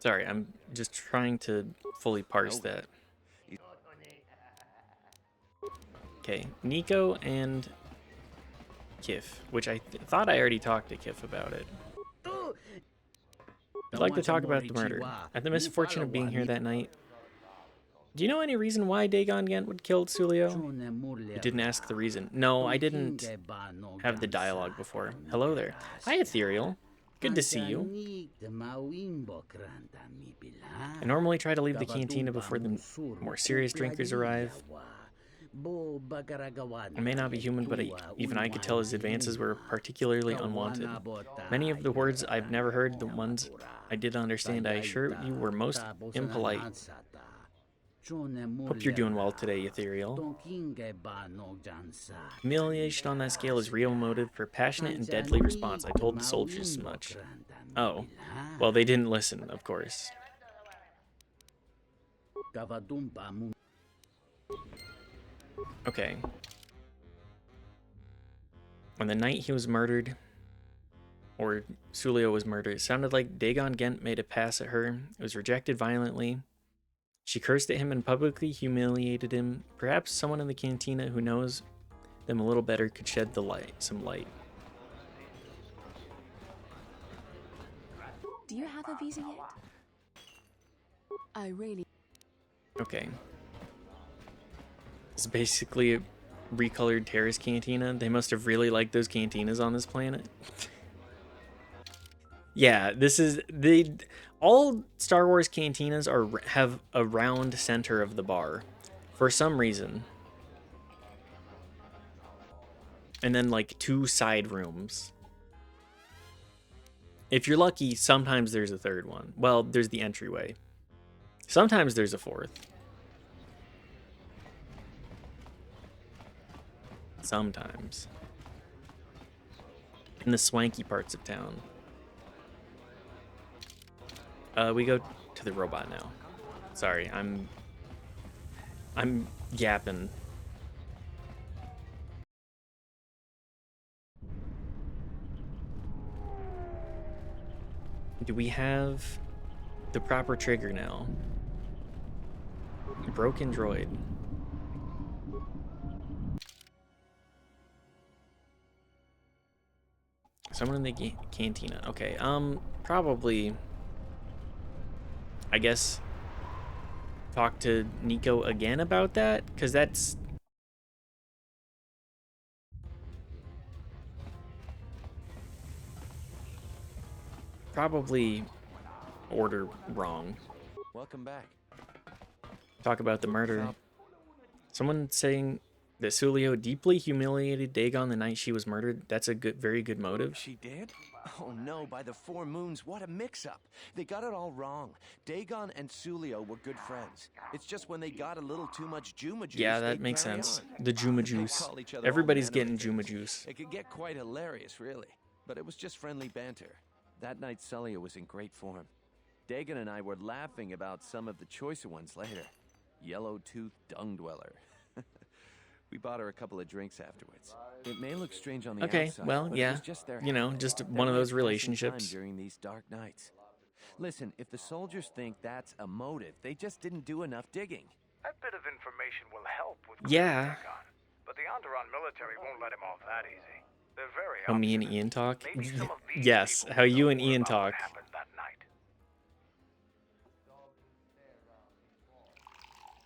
Sorry, I'm just trying to fully parse that. Okay, Nico and Kif, which I thought I already talked to Kif about it. I'd like to talk about the murder. I had the misfortune of being here that night. Do you know any reason why Dagon Gent would kill Sulio? It didn't ask the reason. No, I didn't have the dialogue before. Hello there. Hi, Ethereal. Good to see you. I normally try to leave the cantina before the more serious drinkers arrive. I may not be human, but even I could tell his advances were particularly unwanted. Many of the words I've never heard, the ones I did understand, I assure you were most impolite. Hope you're doing well today, Ethereal. Humiliation on that scale is real motive for passionate and deadly response. I told the soldiers as much. Oh, well, they didn't listen, of course. Okay. On the night he was murdered, or Sulio was murdered, it sounded like Dagon Gent made a pass at her. It was rejected violently. She cursed at him and publicly humiliated him. Perhaps someone in the cantina who knows them a little better could shed some light. Do you have a visa yet? I really... Okay. It's basically a recolored terrace cantina. They must have really liked those cantinas on this planet. Yeah, this is... All Star Wars cantinas have a round center of the bar for some reason. And then like 2 side rooms. If you're lucky, sometimes there's a third one. Well, there's the entryway. Sometimes there's a fourth. Sometimes. In the swanky parts of town. We go to the robot now. Sorry, I'm yapping. Do we have the proper trigger now? Broken droid. Someone in the cantina. Okay, probably... I guess talk to Nico again about that, because that's probably order wrong. Welcome back. Talk about the murder. Someone saying that Sulio deeply humiliated Dagon the night she was murdered. That's a very good motive. She did? Oh no, by the 4 moons, what a mix-up. They got it all wrong. Dagon and Sulio were good friends. It's just when they got a little too much Juma juice. Yeah, that makes sense. The Juma juice. Everybody's getting Juma juice. It could get quite hilarious, really. but it was just friendly banter. That night, Celia was in great form. Dagon and I were laughing about some of the choicer ones later. Yellow-toothed dung dweller. We bought her a couple of drinks afterwards. It may look strange on the outside, well, but yeah. it was just their You know, habit, just their one of way those passing time relationships. during these dark nights. Listen, if the soldiers think that's a motive, they just didn't do enough digging. That bit of information will help with Yeah. Dagon, but the Onderon military won't let him off that easy. They're very How me and obstinate. Ian talk? Maybe some of these Yes, people how you know and more Ian about what talk. happened that night.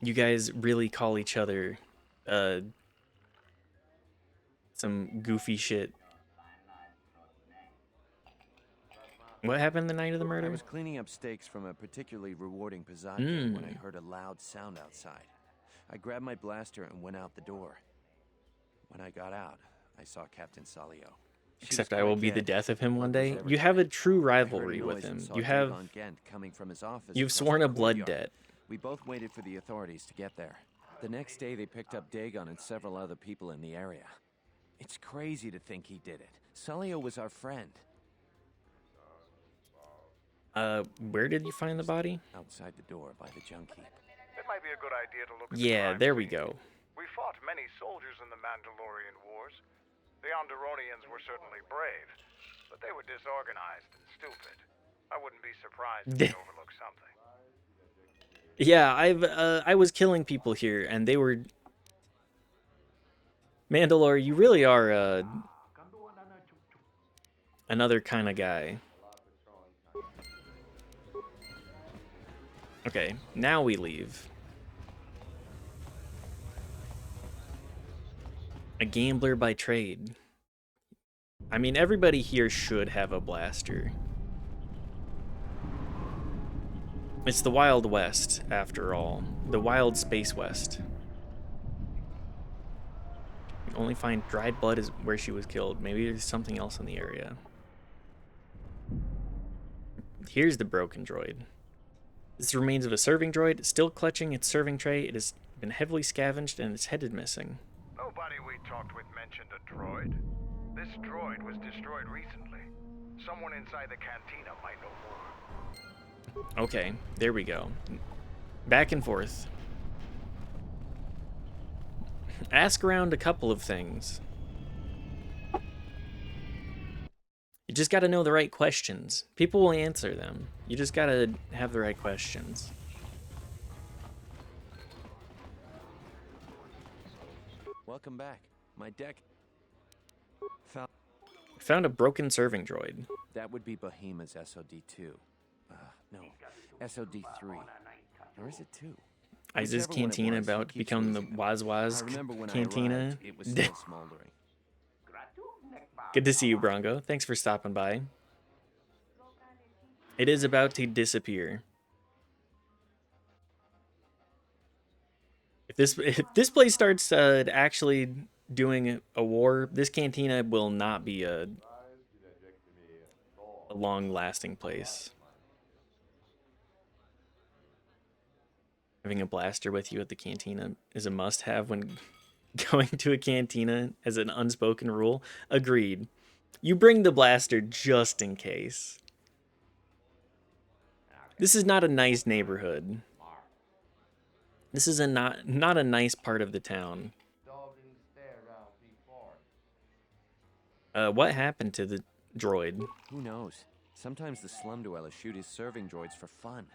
You guys really call each other some goofy shit. What happened the night of the I murder? was cleaning up steaks from a particularly rewarding pizzazz when I heard a loud sound outside. I grabbed my blaster and went out the door. When I got out, I saw Captain Salio. Except I will be the death of him one day. You have a true rivalry with him. You've sworn a blood debt. We both waited for the authorities to get there. The next day, they picked up Dagon and several other people in the area. It's crazy to think he did it. Salio was our friend. Where did you find the body? Outside the door by the junkie. It might be a good idea to look at Yeah, the there we go. We fought many soldiers in the Mandalorian Wars. The Onderonians were certainly brave, but they were disorganized and stupid. I wouldn't be surprised if they overlooked something. Yeah, I was killing people here, and they were... Mandalore, you really are, another kind of guy. Okay, now we leave. A gambler by trade. I mean, everybody here should have a blaster. It's the Wild West, after all. The Wild Space West. You only find dried blood is where she was killed. Maybe there's something else in the area. Here's the broken droid. This is the remains of a serving droid, still clutching its serving tray. It has been heavily scavenged and its head is missing. Nobody we talked with mentioned a droid. This droid was destroyed recently. Someone inside the cantina might know more. Okay, there we go. Back and forth. Ask around a couple of things. You just gotta know the right questions. People will answer them. You just gotta have the right questions. Welcome back. My deck... Found a broken serving droid. That would be Behemoth's SOD-2. No, SOD-3. Or is it 2? Isis Cantina about to become the Waz Cantina. It was still smoldering. Good to see you, Bronco. Thanks for stopping by. It is about to disappear. If this place starts actually doing a war, this cantina will not be a long-lasting place. Having a blaster with you at the cantina is a must-have when going to a cantina as an unspoken rule. Agreed. You bring the blaster just in case. This is not a nice neighborhood. This is not a nice part of the town. What happened to the droid? Who knows? Sometimes the slum dwellers shoot his serving droids for fun.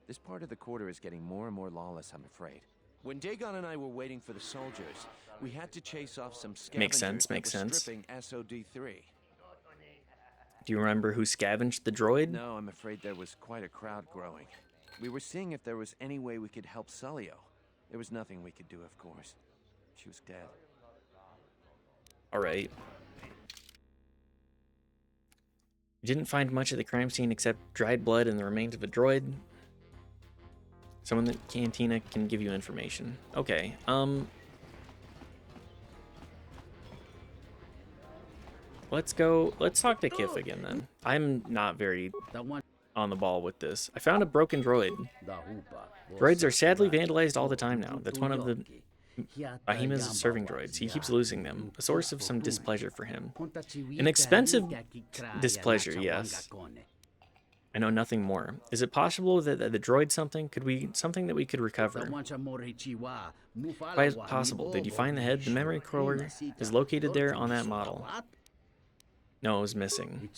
This part of the quarter is getting more and more lawless, I'm afraid. When Dagon and I were waiting for the soldiers, we had to chase off some scavengers Makes sense. stripping SOD-3. Do you remember who scavenged the droid? No, I'm afraid there was quite a crowd growing. We were seeing if there was any way we could help Celio. There was nothing we could do, of course. She was dead. All right. You didn't find much at the crime scene except dried blood and the remains of a droid. Someone at the cantina can give you information. Okay, let's talk to Kif again then. I'm not very on the ball with this. I found a broken droid. Droids are sadly vandalized all the time now. That's one of the Bahima's serving droids. He keeps losing them. A source of some displeasure for him. An expensive displeasure, yes. I know nothing more. Is it possible that the droid something that we could recover? Why is it possible? Did you find the head? The memory core is located there on that model. No, it was missing.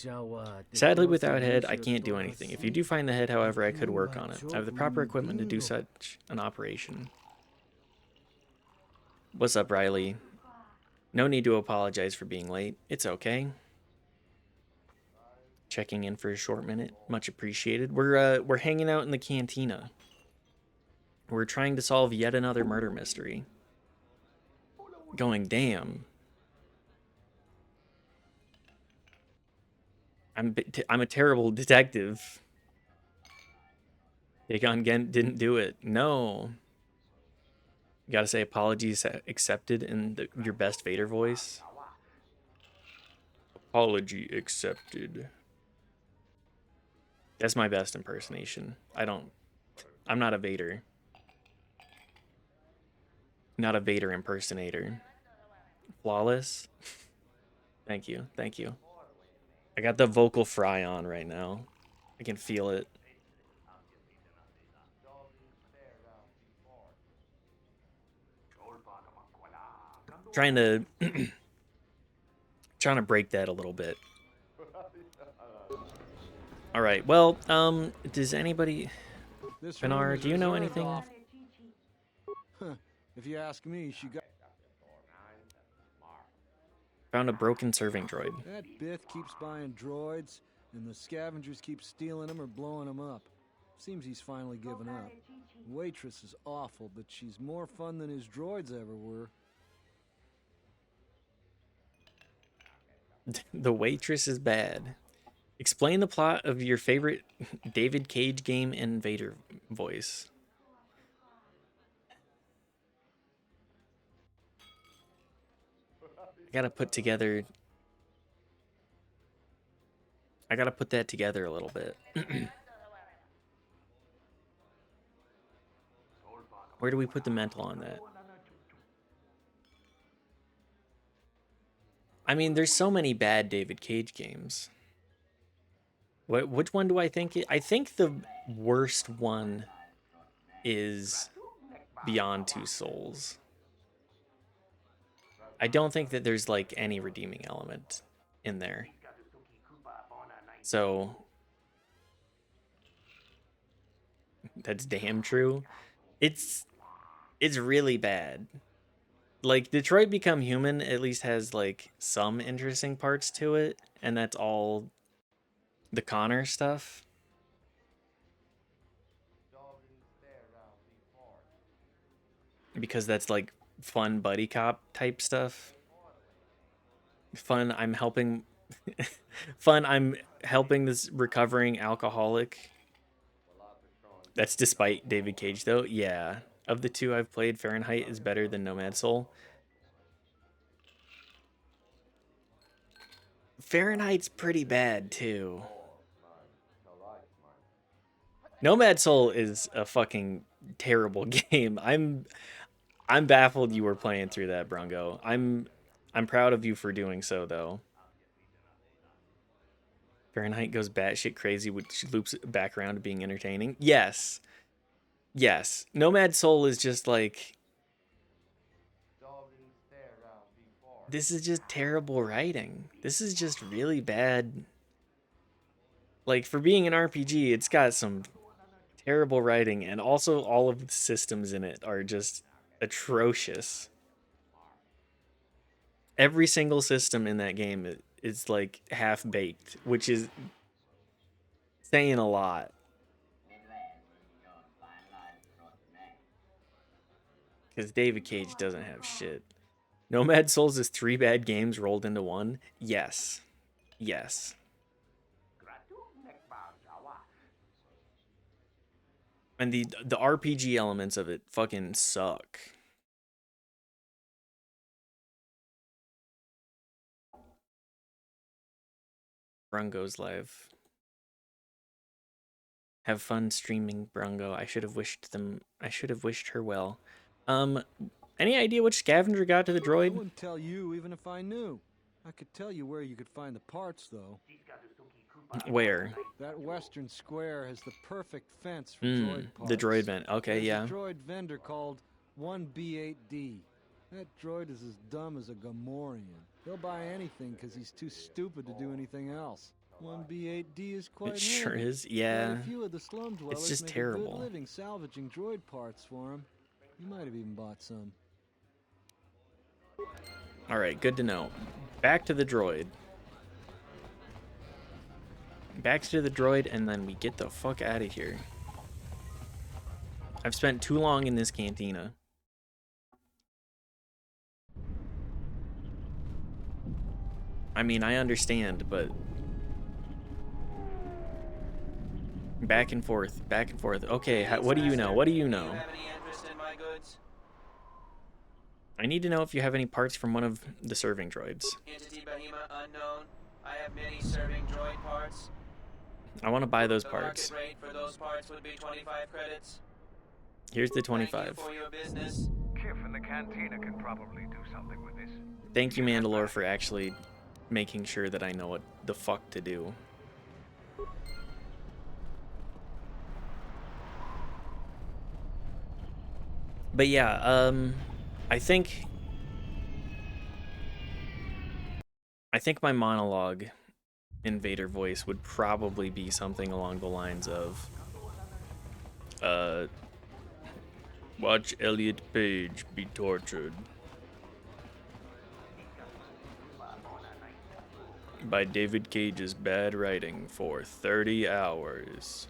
Sadly, without head, I can't do anything. If you do find the head, however, I could work on it. I have the proper equipment to do such an operation. What's up, Riley? No need to apologize for being late. It's okay. Checking in for a short minute. Much appreciated. We're hanging out in the cantina. We're trying to solve yet another murder mystery. Going, damn. I'm a terrible detective. Dagon Gent didn't do it. No. You gotta say apologies accepted in your best Vader voice. Apology accepted. That's my best impersonation. I'm not a Vader. Not a Vader impersonator. Flawless. Thank you. Thank you. I got the vocal fry on right now. I can feel it. Trying to break that a little bit. All right. Well, does anybody Bernard, do you know anything? If you ask me, she got Found a broken serving droid. that Bith keeps buying droids, and the scavengers keep stealing them or blowing them up. Seems he's finally given up. Waitress is awful, but she's more fun than his droids ever were. The waitress is bad. Explain the plot of your favorite David Cage game in Vader voice. I gotta put that together a little bit. Where do we put the mental on that? I mean, there's so many bad David Cage games. Which one do I think? I think the worst one is Beyond Two Souls. I don't think that there's like any redeeming element in there. So that's damn true. It's really bad. Like Detroit Become Human at least has like some interesting parts to it, and that's all the Connor stuff. Because that's like fun buddy cop type stuff. Fun, I'm helping this recovering alcoholic. That's despite David Cage though. Yeah. Of the two I've played, Fahrenheit is better than Nomad Soul. Fahrenheit's pretty bad too. Nomad Soul is a fucking terrible game. I'm baffled you were playing through that, Brungo. I'm proud of you for doing so though. Fahrenheit goes batshit crazy, which loops back around to being entertaining. Yes. Yes. Nomad Soul is just like, this is just terrible writing. This is just really bad. Like, for being an RPG, it's got some terrible writing, and also all of the systems in it are just atrocious. Every single system in that game is like half-baked, which is saying a lot. Because David Cage doesn't have shit. Nomad Souls is 3 bad games rolled into one? Yes. Yes. And the RPG elements of it fucking suck. Brungo's live. Have fun streaming, Brungo. I should have wished her well. Any idea which scavenger got to the I droid? wouldn't tell you even if I knew. I could tell you where you could find the parts, though. Where? That western square has the perfect fence for droid parts. The droid vent. Okay, There's yeah. a droid vendor called 1B8D. That droid is as dumb as a Gamorrean. He'll buy anything because he's too stupid to do anything else. 1B8D is quite It sure handy. is, yeah. Quite a few of the slum dwellers It's just make a terrible. good living salvaging droid parts for him. You might have even bought some. All right, good to know. Back to the droid. Back to the droid, and then we get the fuck out of here. I've spent too long in this cantina. I mean, I understand, but back and forth, back and forth. Okay, what do you know? What do you know? Have any interest in my goods? I need to know if you have any parts from one of the serving droids. Entity Behemoth unknown. I have many serving droid parts. I want to buy those The parts. market rate for those parts would be 25 credits. Here's the Thank 25. you for your business. Kif in the cantina can probably do something with this. Thank you, Mandalore, for actually making sure that I know what the fuck to do. But yeah, I think my monologue in Vader voice would probably be something along the lines of watch Elliot Page be tortured by David Cage's bad writing for 30 hours.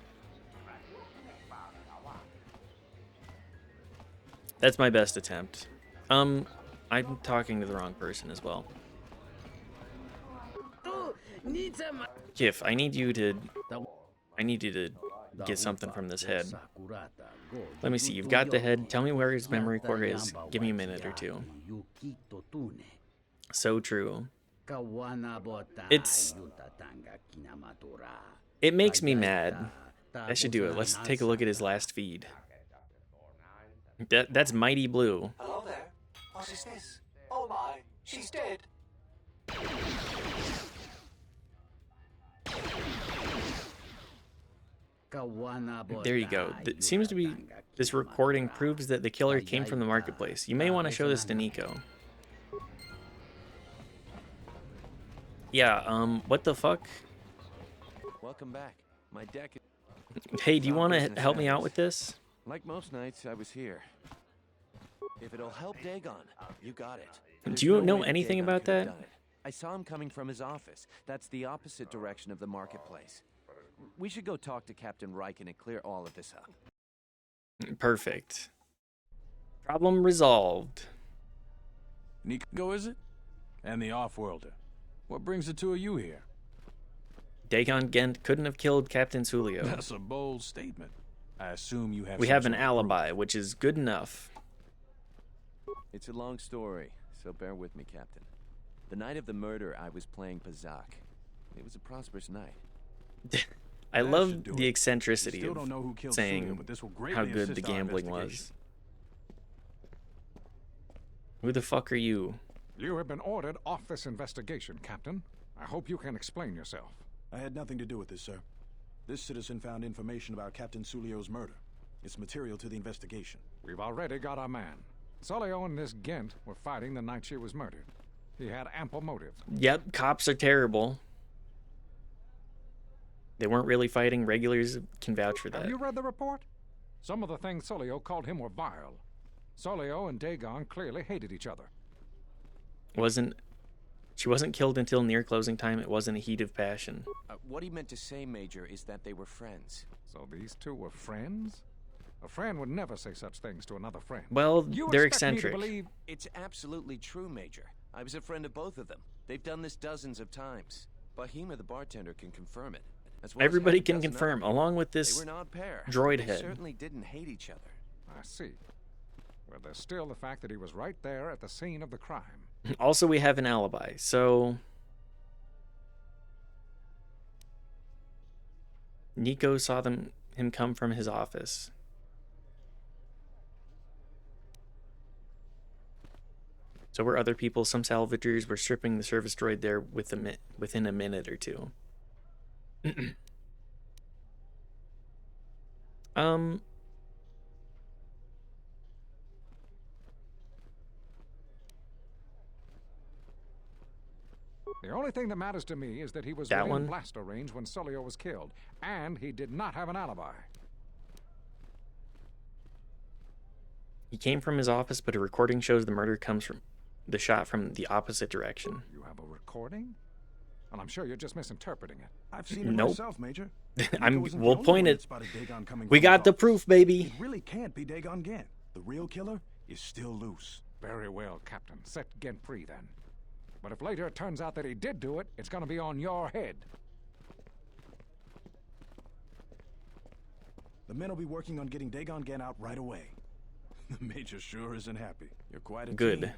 That's my best attempt. I'm talking to the wrong person as well. Kif, I need you to get something from this head. Let me see, you've got the head. Tell me where his memory core is. Give me a minute or two. So true. It makes me mad. I should do it. Let's take a look at his last feed. That's Mighty Blue. Hello there. What is this? Oh my, she's dead. There you go. It seems to be this recording proves that the killer came from the marketplace. You may want to show this to Nico. Yeah, what the fuck? Welcome back. My deck is... Hey, do you want to help me out with this? Like most nights, I was here. If it'll help Dagon, you got it. Do you know anything about that? I saw him coming from his office. That's the opposite direction of the marketplace. We should go talk to Captain Riken and clear all of this up. Perfect. Problem resolved. Nico, is it? And the Offworlder. What brings the two of you here? Dagon Gent couldn't have killed Captain Sulio. That's a bold statement. I assume you have. We have an alibi, which is good enough. It's a long story, so bear with me, Captain. The night of the murder, I was playing Pazak. It was a prosperous night. I love the eccentricity of saying how good the gambling was. Who the fuck are you? You have been ordered off this investigation, Captain. I hope you can explain yourself. I had nothing to do with this, sir. This citizen found information about Captain Sulio's murder. It's material to the investigation. We've already got our man. Sulio and this Gent were fighting the night she was murdered. He had ample motive. Yep, cops are terrible. They weren't really fighting. Regulars can vouch for that. Have you read the report? Some of the things Sulio called him were vile. Sulio and Dagon clearly hated each other. She wasn't killed until near closing time. It wasn't a heat of passion. What he meant to say, Major, is that they were friends. So these two were friends? A friend would never say such things to another friend. Well, You they're expect me to eccentric. believe... It's absolutely true, Major. I was a friend of both of them. They've done this dozens of times. Bahima, the bartender, can confirm it. As well as Everybody half a can dozen confirm, other people. along with this They were an odd pair. droid They head. certainly didn't hate each other. I see. But there's still the fact that he was right there at the scene of the crime. Also, we have an alibi, so... Nico saw him come from his office. So were other people. Some salvagers were stripping the service droid there within a minute or two. The only thing that matters to me is that he was That within one? blaster range when Sulio was killed, and he did not have an alibi. He came from his office, but a recording shows the murder comes from the shot from the opposite direction. You have a recording? Well, I'm sure you're just misinterpreting it. I've seen it Nope. myself, Major. We'll point it. We got the proof, baby. It really can't be Dagon Gant. The real killer is still loose. Very well, Captain. Set Gent free, then. But if later it turns out that he did do it, it's gonna be on your head. The men will be working on getting Dagon Gant out right away. The Major sure isn't happy. You're quite a Good. team.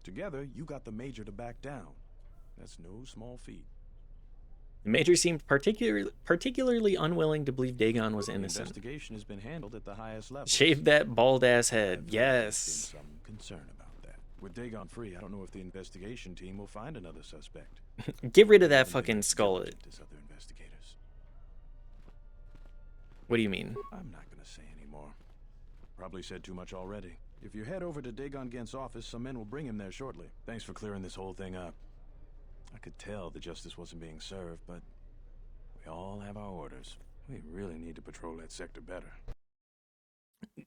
Together, you got the Major to back down. That's no small feat. The Major seemed particularly unwilling to believe Dagon was The innocent. investigation has been handled at the highest level. Shave that bald ass head. Yes. Some concern about that. With Dagon free, I don't know if the investigation team will find another suspect. Get rid of that fucking skull. As other investigators. What do you mean? I'm not gonna say anymore. Probably said too much already. If you head over to Dagon Gant's office, some men will bring him there shortly. Thanks for clearing this whole thing up. I could tell the justice wasn't being served, but we all have our orders. We really need to patrol that sector better.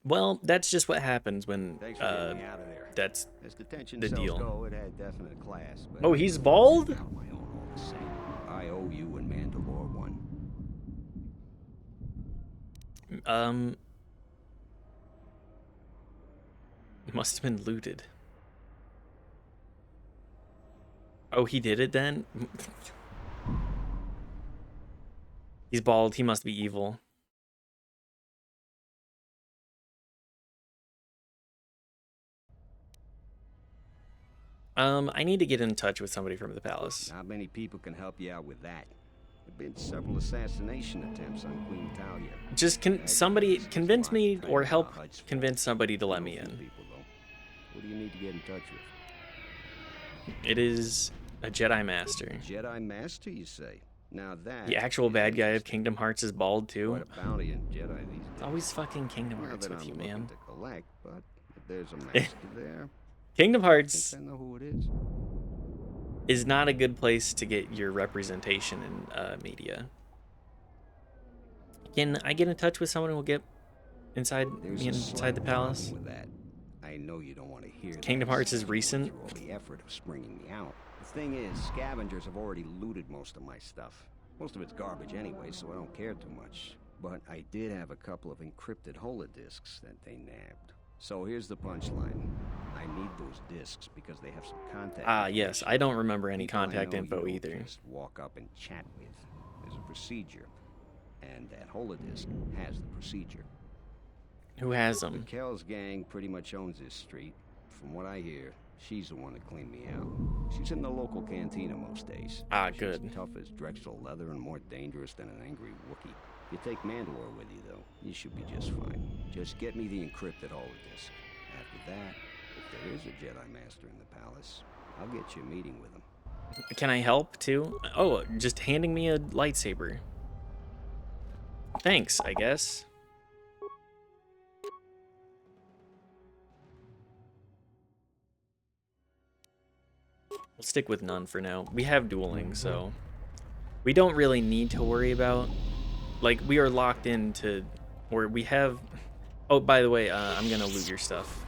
Well, that's just what happens when Thanks for getting me out of there. that's As detention the cells deal. go, it had definite class. But Oh, he's bald? On my own all the same. I owe you and Mandalore one. It must have been looted. Oh, he did it then? He's bald. He must be evil. I need to get in touch with somebody from the palace. Not many people can help you out with that. There have been several assassination attempts on Queen Talia. Just somebody convince me or help convince somebody to let me in. Who do you need to get in touch with? It is a Jedi Master. Jedi Master, you say? Now that The actual bad guy of Kingdom Hearts is bald too. quite a bounty in Jedi these days. It's always fucking Kingdom Not Hearts that with I'm you, looking man. to collect, but if there's a master there, Kingdom Hearts I know who it is. is not a good place to get your representation in media. Can I get in touch with someone who will get inside There's me a inside slight the palace? problem with that. I know you don't want to hear Kingdom that, Hearts is since recent. you went through all the effort of springing me out. The thing is, scavengers have already looted most of my stuff. Most of it's garbage anyway, so I don't care too much. But I did have a couple of encrypted holodiscs that they nabbed. So here's the punchline. I need those discs because they have some contact. Ah, yes. I don't remember any People I contact know info you don't either. Just walk up and chat with. There's a procedure, and that holodisc has the procedure. Who has them? Kel's gang pretty much owns this street. From what I hear, she's the one that cleaned me out. She's in the local cantina most days. Ah, She's good. tough as Drexel leather and more dangerous than an angry Wookiee. If you take Mandalore with you, though, you should be just fine. Just get me the encrypted holodisc. After that, if there is a Jedi Master in the palace, I'll get you a meeting with him. Can I help too? Oh, just handing me a lightsaber. Thanks, I guess. We'll stick with none for now. We have dueling, so we don't really need to worry about, like, we are locked into, or we have. Oh, by the way, I'm gonna loot your stuff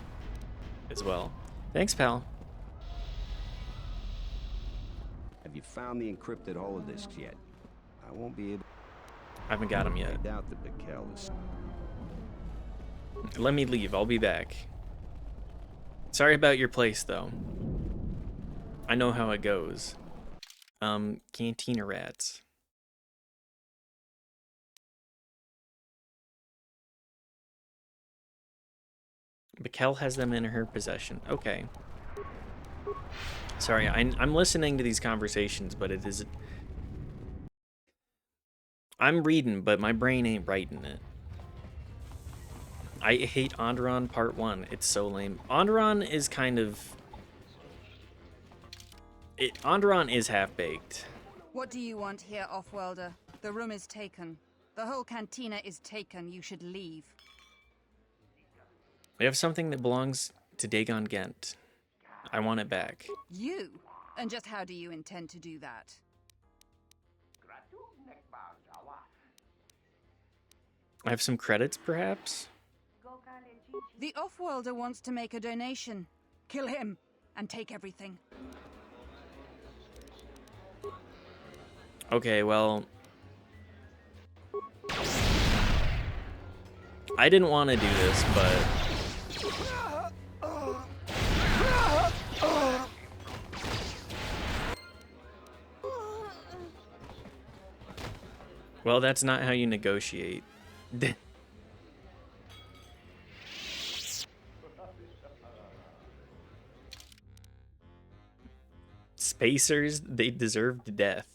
as well. Thanks, pal. Have you found the encrypted holodiscs yet? I won't be able. I haven't got him yet. I doubt that Mikkel is. Let me leave. I'll be back. Sorry about your place, though. I know how it goes. Cantina rats. Mikkel has them in her possession. Okay. Sorry, I'm listening to these conversations, but it is... I'm reading, but my brain ain't writing it. I hate Onderon Part 1. It's so lame. Onderon is kind of Onderon is half-baked. What do you want here, Offworlder? The room is taken. The whole cantina is taken. You should leave. We have something that belongs to Dagon Gent. I want it back. You? And just how do you intend to do that? I have some credits, perhaps? The Offworlder wants to make a donation. Kill him and take everything. Okay, well... I didn't want to do this, but... Well, that's not how you negotiate. Spacers, they deserved death.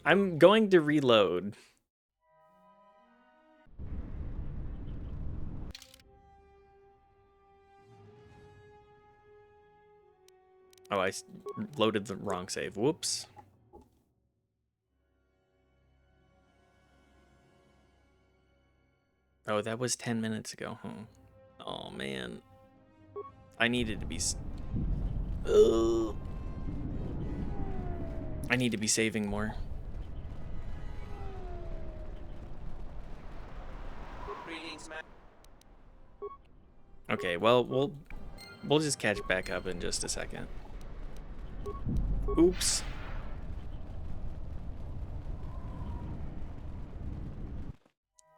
I'm going to reload. Oh, I loaded the wrong save. Whoops. Oh, that was 10 minutes ago, huh? Oh, man. I needed to be... I need to be saving more. Okay, well, we'll just catch back up in just a second. Oops.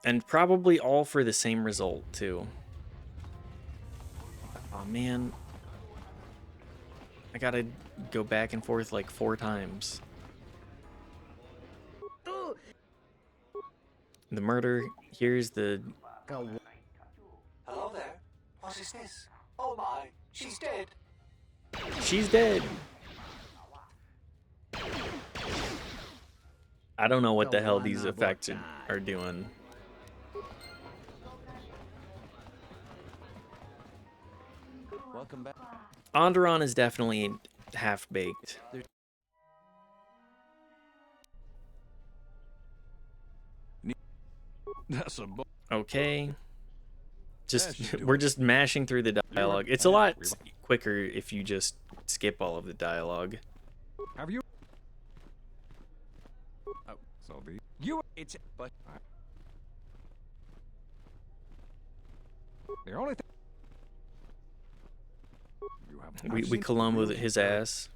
And probably all for the same result, too. Oh, man. I gotta go back and forth like 4 times. The murder, here's the... Hello there. What is this? Oh my, she's dead. She's dead. I don't know what the hell these effects are doing. Welcome back. Onderon is definitely half-baked. Okay. We're just mashing through the dialogue. It's a lot quicker if you just skip all of the dialogue. Have you? Oh, so it's but the only thing you have. We Colombo his ass.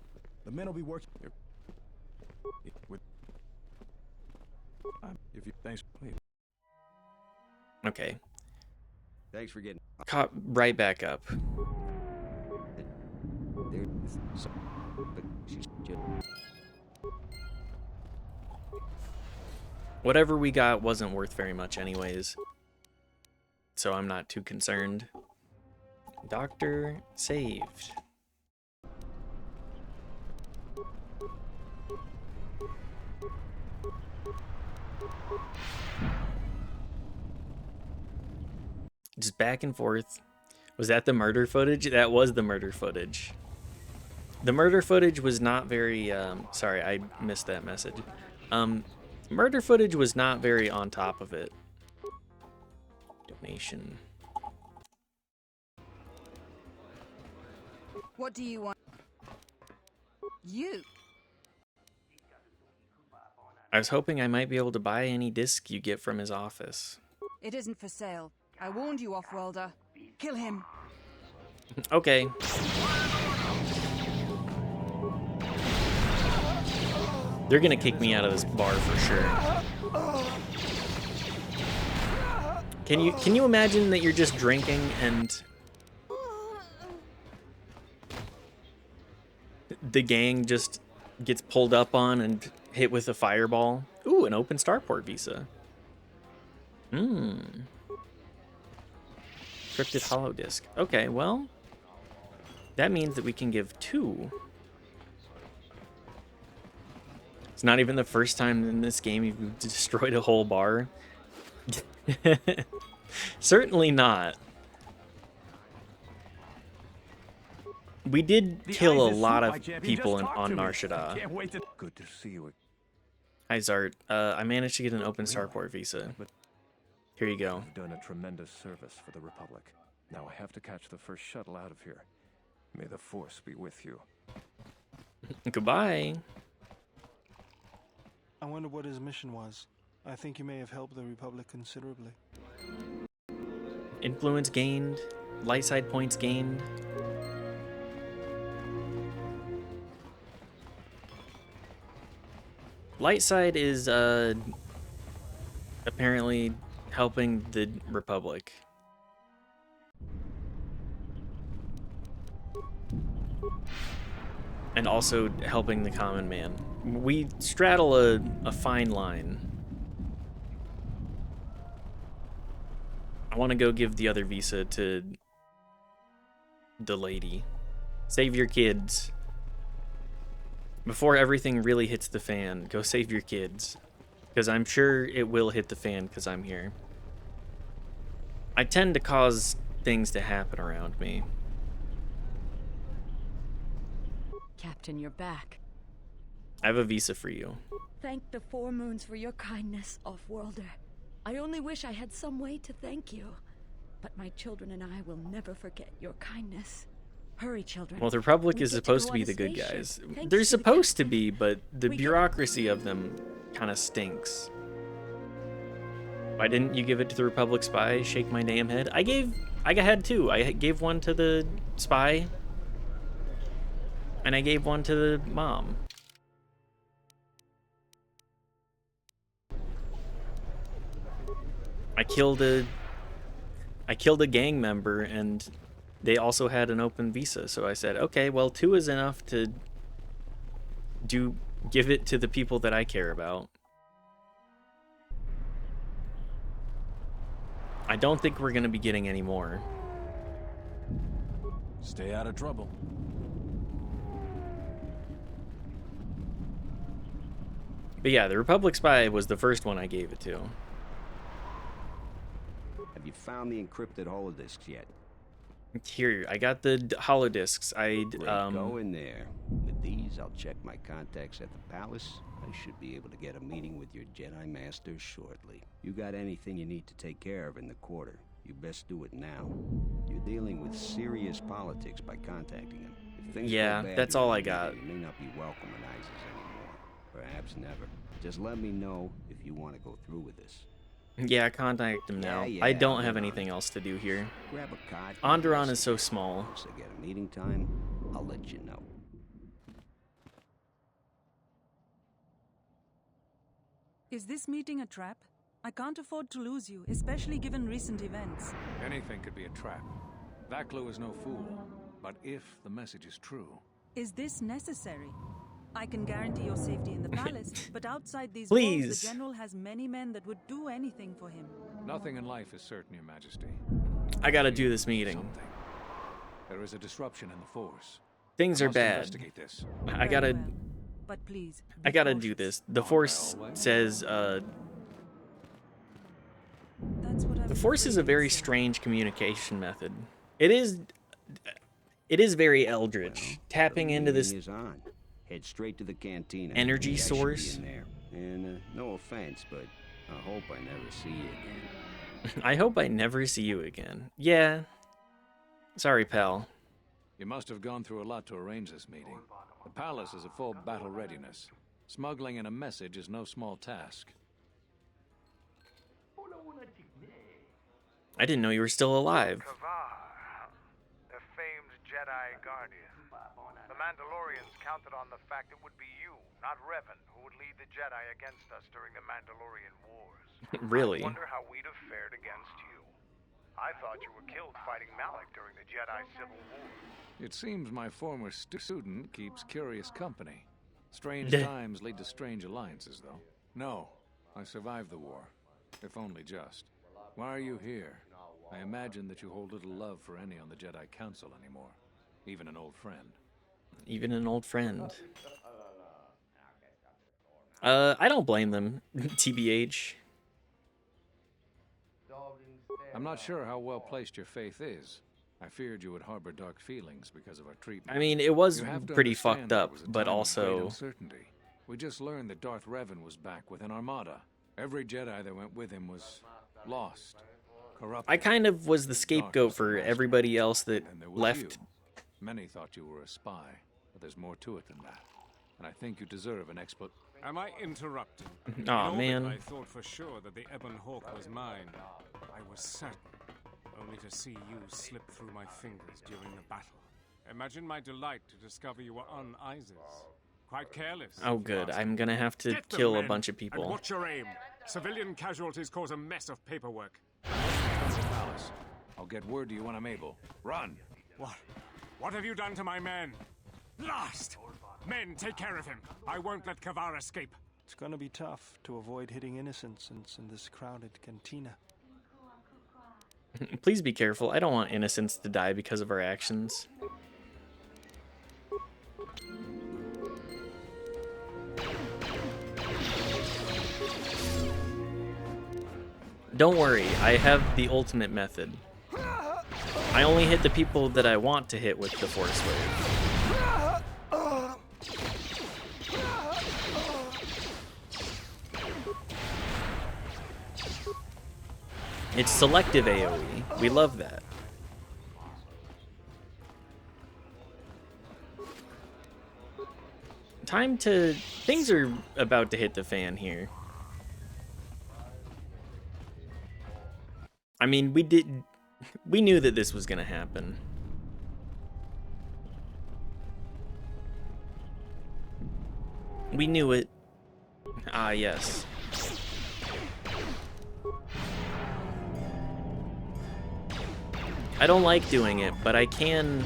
The men will be working with. If you thanks, please. Okay. Thanks for getting caught right back up. Whatever we got wasn't worth very much anyways, so I'm not too concerned. Doctor saved. Just back and forth. Was that the murder footage? That was the murder footage. The murder footage was not very, sorry, I missed that message. Murder footage was not very on top of it. Donation. What do you want? You. I was hoping I might be able to buy any disc you get from his office. It isn't for sale. I warned you, Offworlder. Kill him. Okay. They're gonna kick me out of this bar for sure. Can you imagine that you're just drinking and the gang just gets pulled up on and hit with a fireball? Ooh, an open starport visa. Cryptid hollow disc. Okay, well, that means that we can give 2. It's not even the first time in this game you've destroyed a whole bar. Certainly not. We did kill a lot of people on Nar Shaddaa. Good to see you. Hi, Zart. I managed to get an open starport visa. Here you go. You've done a tremendous service for the Republic. Now I have to catch the first shuttle out of here. May the Force be with you. Goodbye. I wonder what his mission was. I think you may have helped the Republic considerably. Influence gained. Light side points gained. Light side is apparently helping the Republic. And also helping the common man. We straddle a fine line. I want to go give the other visa to the lady. Save your kids. Before everything really hits the fan, go save your kids. Because I'm sure it will hit the fan because I'm here. I tend to cause things to happen around me. Captain, you're back. I have a visa for you. Thank the Four Moons for your kindness, Off-Worlder. I only wish I had some way to thank you. But my children and I will never forget your kindness. Hurry, children. Well, the Republic We is get to supposed go to be on a the good spaceship. guys. Thanks They're to the supposed to be, but the We bureaucracy of them kind of stinks. Why didn't you give it to the Republic spy? Shake my damn head. I had two. I gave one to the spy. And I gave one to the mom. I killed a gang member, and they also had an open visa. So I said, okay, well, 2 is enough to give it to the people that I care about. I don't think we're gonna be getting any more. Stay out of trouble. But yeah, the Republic spy was the first one I gave it to. Have you found the encrypted holodiscs yet? Here, I got the holodiscs. Go in there. With these, I'll check my contacts at the palace. I should be able to get a meeting with your Jedi Master shortly. You got anything you need to take care of in the quarter, you best do it now. You're dealing with serious politics by contacting them. If things go bad, that's all I got. You may not be welcome in ISIS anymore. Perhaps never. Just let me know if you want to go through with this. Yeah, contact him now. I don't have anything else to do here. Grab a card. Onderon is so small. Once I get a meeting time, I'll let you know. Is this meeting a trap? I can't afford to lose you, especially given recent events. Anything could be a trap. Vaklo is no fool. But if the message is true... Is this necessary? I can guarantee your safety in the palace, but outside these walls, the General has many men that would do anything for him. Nothing in life is certain, Your Majesty. I gotta do this meeting. Something. There is a disruption in the Force. Things are bad. Investigate this. I gotta... But please, I gotta do this. The Force says, The Force is a very strange communication method. It is very eldritch. Tapping into this Head straight to the cantina. energy source. In there. And no offense, but I hope I never see you again. I hope I never see you again. Yeah. Sorry, pal. You must have gone through a lot to arrange this meeting. The palace is at full battle readiness. Smuggling in a message is no small task. I didn't know you were still alive. Kavar, the famed Jedi Guardian. The Mandalorians counted on the fact it would be you, not Revan, who would lead the Jedi against us during the Mandalorian Wars. Really? I wonder how we'd have fared against you. I thought you were killed fighting Malik during the Jedi Civil War. It seems my former student keeps curious company. Strange times lead to strange alliances, though. No, I survived the war, if only just. Why are you here? I imagine that you hold little love for any on the Jedi Council anymore. Even an old friend. Even an old friend. I don't blame them, TBH. I'm not sure how well placed your faith is. I feared you would harbor dark feelings because of our treatment. I mean, it was You have to pretty understand fucked that up, it was a but time of also... great uncertainty. We just learned that Darth Revan was back with an armada. Every Jedi that went with him was lost, corrupt. I kind of was the scapegoat for everybody else that left. You. Many thought you were a spy, but there's more to it than that. And I think you deserve an explanation. Am I interrupting? Aw, man. I thought for sure that the Ebon Hawk was mine. I was certain, only to see you slip through my fingers during the battle. Imagine my delight to discover you were on Isis. Quite careless. Oh, good. I'm gonna have to kill a bunch of people. And watch your aim. Civilian casualties cause a mess of paperwork. Palace. I'll get word to you when I'm able. Run! What? What have you done to my man? Blast! Men, take care of him. I won't let Kavar escape. It's gonna be tough to avoid hitting innocents in this crowded cantina. Please be careful. I don't want innocents to die because of our actions. Don't worry, I have the ultimate method. I only hit the people that I want to hit with the Force Wave. It's selective AoE. We love that. Things are about to hit the fan here. I mean, we knew that this was gonna happen. We knew it. Ah, yes. I don't like doing it, but I can...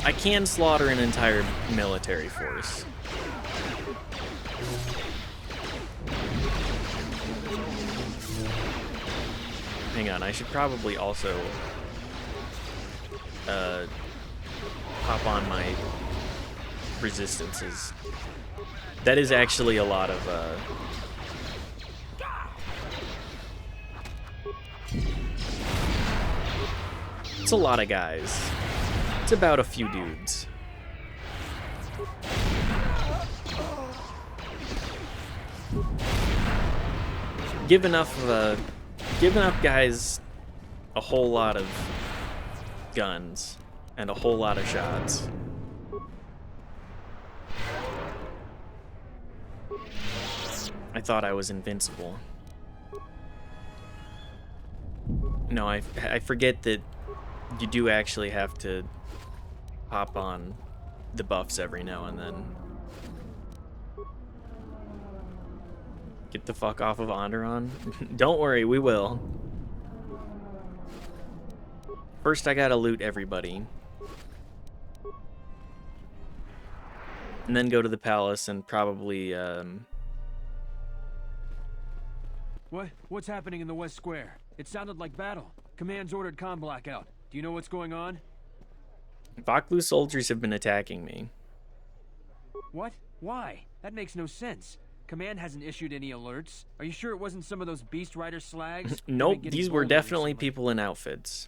I can slaughter an entire military force. Hang on, I should probably also hop on my resistances. That is actually a lot of it's a lot of guys. It's about a few dudes. Give enough guys a whole lot of guns and a whole lot of shots. I thought I was invincible. No, I forget that you do actually have to hop on the buffs every now and then. Get the fuck off of Onderon. Don't worry, we will. First, I gotta loot everybody. And then go to the palace and probably, What's happening in the West Square? It sounded like battle. Command's ordered comm blackout. Do you know what's going on? Vaklu soldiers have been attacking me. What? Why? That makes no sense. Command hasn't issued any alerts. Are you sure it wasn't some of those Beast Rider slags? Nope, these were definitely people in outfits.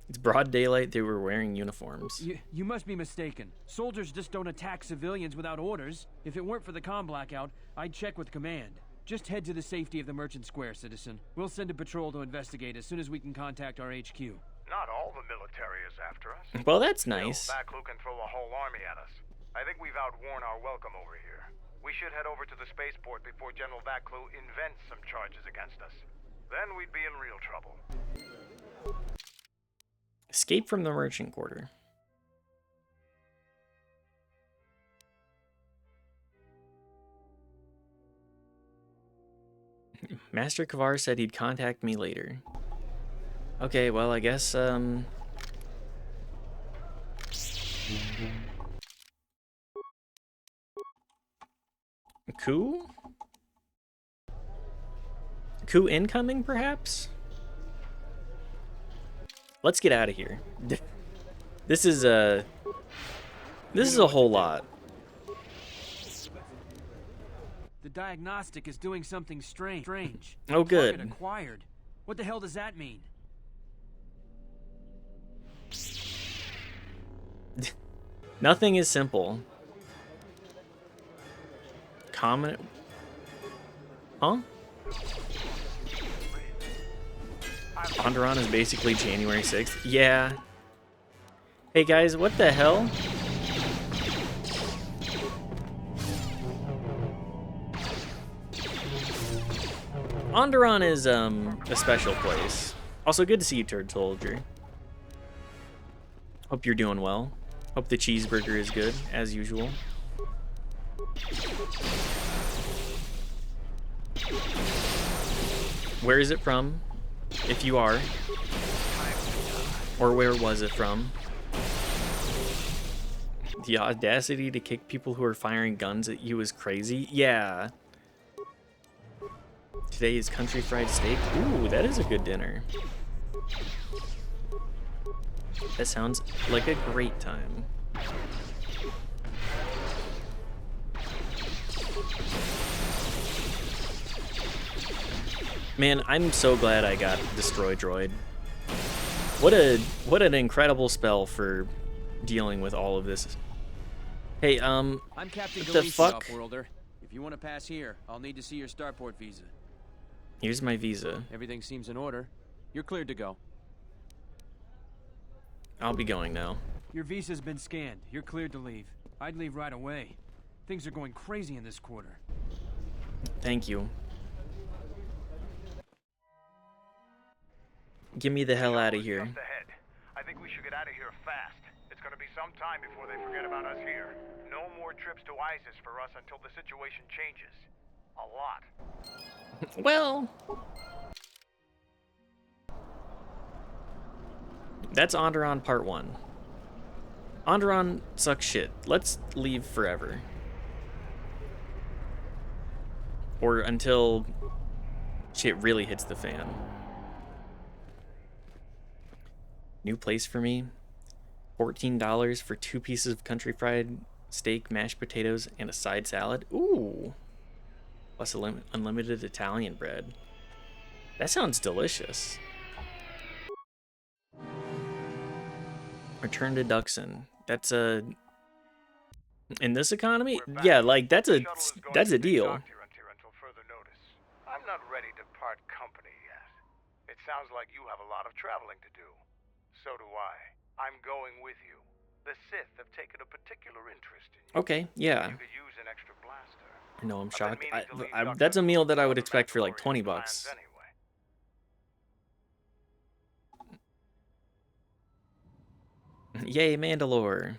It's broad daylight, they were wearing uniforms. You must be mistaken. Soldiers just don't attack civilians without orders. If it weren't for the comm blackout, I'd check with command. Just head to the safety of the Merchant Square, citizen. We'll send a patrol to investigate as soon as we can contact our HQ. Not all the military is after us. Well, that's nice. Vaklu can throw a whole army at us. I think we've outworn our welcome over here. We should head over to the spaceport before General Vaklu invents some charges against us. Then we'd be in real trouble. Escape from the Merchant Quarter. Master Kavar said he'd contact me later. Okay, well, I guess, Coup? Coup incoming, perhaps? Let's get out of here. This is a whole lot. The diagnostic is doing something strange. Oh, good. Target acquired. What the hell does that mean? Nothing is simple. Common. Huh? Onderon is basically January 6th. Yeah. Hey guys, what the hell? Onderon is a special place. Also, good to see you, Turd Soldier. Hope you're doing well. Hope the cheeseburger is good, as usual. Where is it from, if you are? Or where was it from? The audacity to kick people who are firing guns at you is crazy. Yeah. Today is country fried steak. Ooh, that is a good dinner. That sounds like a great time. Man, I'm so glad I got Destroy Droid. What an incredible spell for dealing with all of this. Hey, I'm Captain what the fuck? Offworlder. If you want to pass here, I'll need to see your starport visa. Here's my visa. Everything seems in order. You're cleared to go. I'll be going now. Your visa's been scanned. You're cleared to leave. I'd leave right away. Things are going crazy in this quarter. Thank you. Get me the hell out of here. Just ahead. I think we should get out of here fast. It's gonna be some time before they forget about us here. No more trips to ISIS for us until the situation changes. A lot. Well, that's Onderon Part 1. Onderon sucks shit. Let's leave forever. Or until shit really hits the fan. New place for me. $14 for 2 pieces of country fried steak, mashed potatoes, and a side salad. Ooh. Plus unlimited Italian bread. That sounds delicious. Return to Duxon. That's a... In this economy? Yeah, like, that's a deal. I'm not ready to part company yet. It sounds like you have a lot of traveling to do. So do I. I'm going with you. The Sith have taken a particular interest in you. Okay, yeah. You could use an extra blaster. No, I'm shocked. That's a meal that I would expect for like 20 bucks. Yay, Mandalore.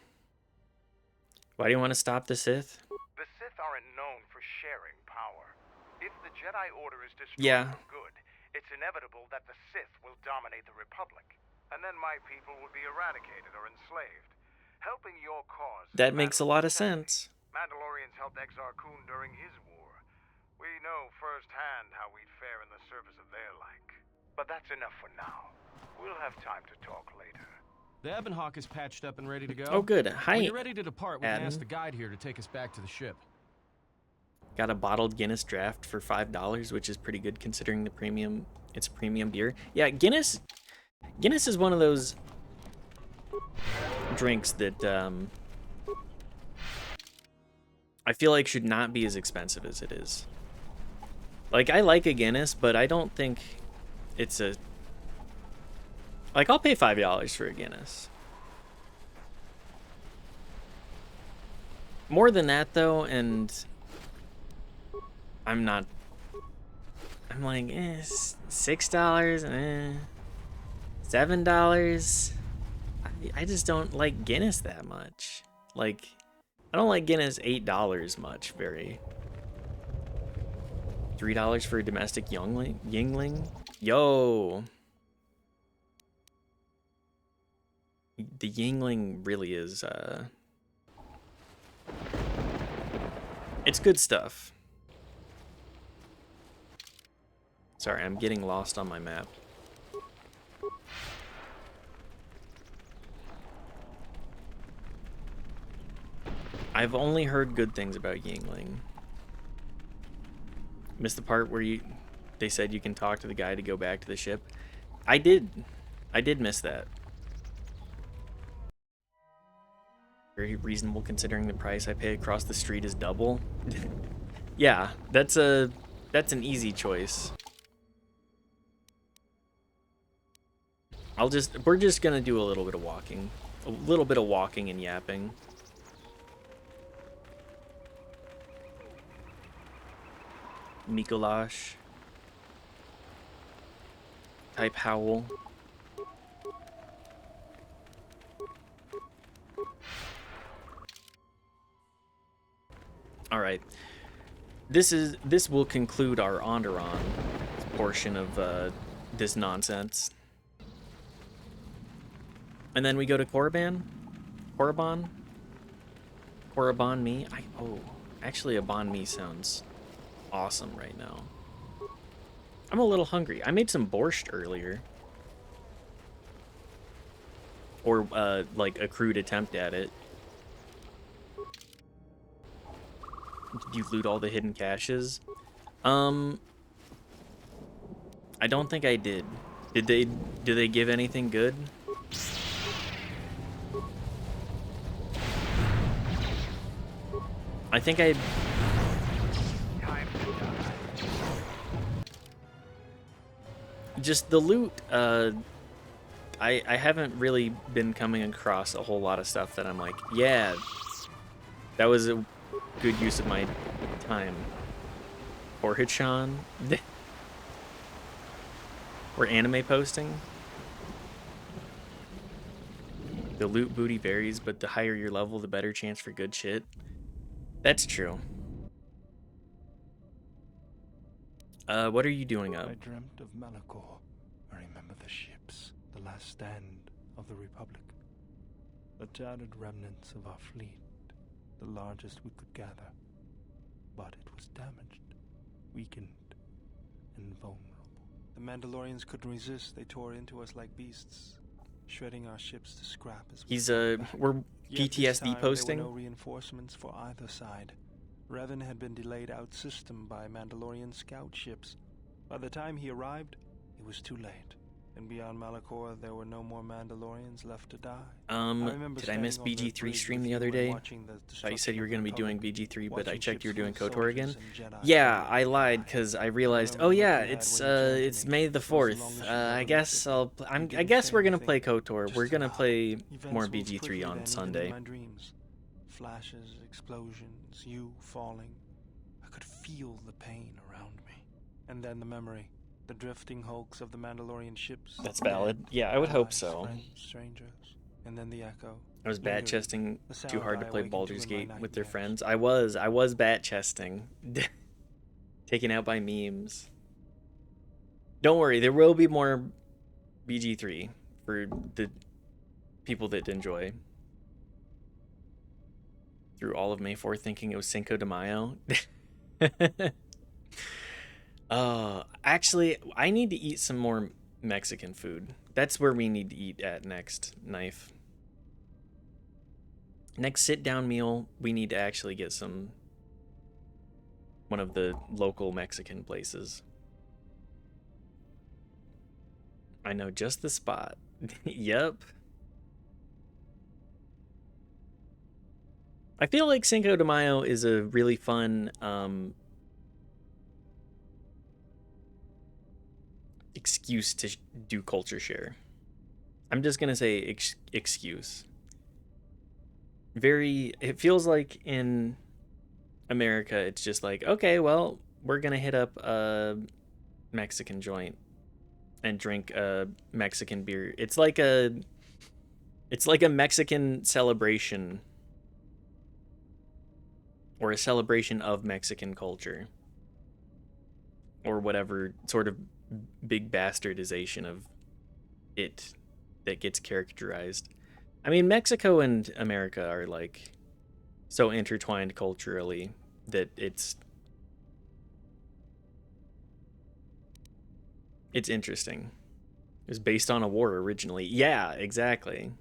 Why do you want to stop the Sith? The Sith aren't known for sharing power. If the Jedi Order is destroyed for good, it's inevitable that the Sith will dominate the Republic. And then my people would be eradicated or enslaved. Helping your cause... That makes a lot of sense. Mandalorians helped Exar Kun during his war. We know firsthand how we'd fare in the service of their like. But that's enough for now. We'll have time to talk later. The Ebon Hawk is patched up and ready to go. Oh, good. Hi, when you're ready to depart, we can Adam. ask the guide here to take us back to the ship. Got a bottled Guinness draft for $5, which is pretty good considering the premium. It's premium beer. Yeah, Guinness is one of those drinks that I feel like should not be as expensive as it is. Like, I like a Guinness, but I don't think it's a... Like, I'll pay $5 for a Guinness. More than that, though, and I'm not... I'm like, $6, $7. I just don't like Guinness that much. Like, I don't like Guinness $8 much, very. $3 for a domestic Yingling? Yo! The Yingling really is, it's good stuff. Sorry, I'm getting lost on my map. I've only heard good things about Yingling. Missed the part where they said you can talk to the guy to go back to the ship. I did miss that. Very reasonable considering the price I pay across the street is double. Yeah, that's an easy choice. We're just gonna do a little bit of walking. A little bit of walking and yapping. Mikolash. Type howl. All right. This will conclude our Onderon portion of this nonsense. And then we go to Korriban? Korriban me? Actually a banh mi sounds awesome right now. I'm a little hungry. I made some borscht earlier. Or like a crude attempt at it. Did you loot all the hidden caches? I don't think I did. Did they give anything good? I think I... Just the loot, I haven't really been coming across a whole lot of stuff that I'm like, yeah, that was a good use of my time. Or Hitchan. Or anime posting. The loot booty varies, but the higher your level, the better chance for good shit. That's true. What are you doing up? I dreamt of Malachor. I remember the ships, the last stand of the Republic. The tattered remnants of our fleet, the largest we could gather. But it was damaged, weakened, and vulnerable. The Mandalorians couldn't resist. They tore into us like beasts, shredding our ships to scrap as we're PTSD posting. There were no reinforcements for either side. Revan had been delayed out-system by Mandalorian scout ships. By the time he arrived, it was too late. And beyond Malachor, there were no more Mandalorians left to die. Did I miss BG3 stream the other day? Thought you said you were going to be doing BG3, but I checked you were doing KOTOR again. Yeah, I lied because I realized. Oh yeah, it's May the 4th. I guess I guess we're gonna play KOTOR. We're gonna play more BG3 on Sunday. Flashes, explosions, you falling. I could feel the pain around me. And then the memory. The drifting hulks of the Mandalorian ships. That's valid. Yeah, I would hope so. Friends, strangers, and then the echo. I was bat chesting too hard to play Baldur's Gate with their friends. I was bat chesting. Taken out by memes. Don't worry, there will be more BG3 for the people that enjoy. Through all of May 4th thinking it was Cinco de Mayo. Actually, I need to eat some more Mexican food. That's where we need to eat at next, Knife. Next sit-down meal, we need to actually get one of the local Mexican places. I know just the spot. Yep. I feel like Cinco de Mayo is a really fun excuse to do culture share. I'm just gonna say excuse. It feels like in America, it's just like, okay, well, we're gonna hit up a Mexican joint and drink a Mexican beer. It's like a Mexican celebration. Or a celebration of Mexican culture. Or whatever sort of big bastardization of it that gets characterized. I mean, Mexico and America are like so intertwined culturally that it's interesting. It was based on a war originally. Yeah, exactly.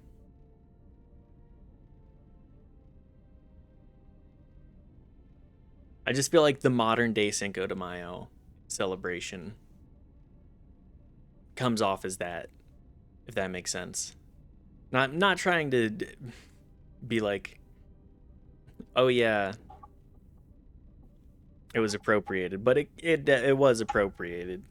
I just feel like the modern day Cinco de Mayo celebration comes off as that, if that makes sense. Not trying to be like, oh yeah, it was appropriated, but it was appropriated.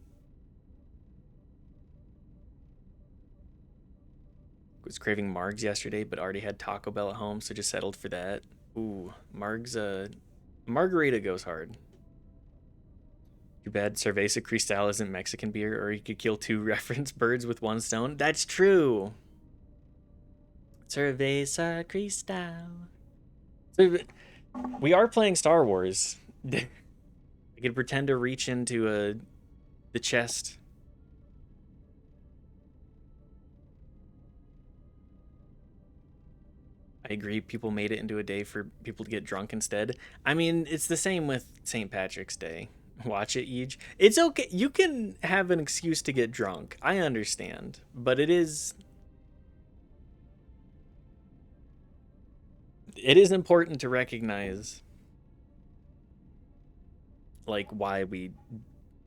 Was craving Margs yesterday, but already had Taco Bell at home, so just settled for that. Ooh, Margs, margarita goes hard. Too bad Cerveza Cristal isn't Mexican beer, or you could kill 2 reference birds with 1 stone. That's true. Cerveza Cristal. So, we are playing Star Wars. I could pretend to reach into the chest. I agree, people made it into a day for people to get drunk instead. I mean, it's the same with St. Patrick's Day. Watch it, Yeej. It's okay. You can have an excuse to get drunk. I understand. But it is important to recognize, like, why we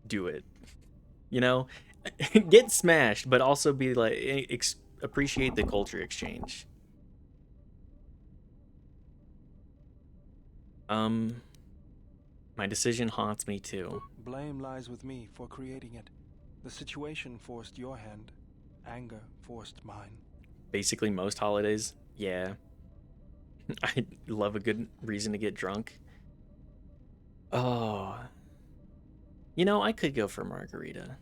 do it. You know? Get smashed, but also be like, appreciate the culture exchange. My decision haunts me too. Blame lies with me for creating it. The situation forced your hand. Anger forced mine. Basically most holidays, yeah. I love a good reason to get drunk. Oh. You know, I could go for margarita.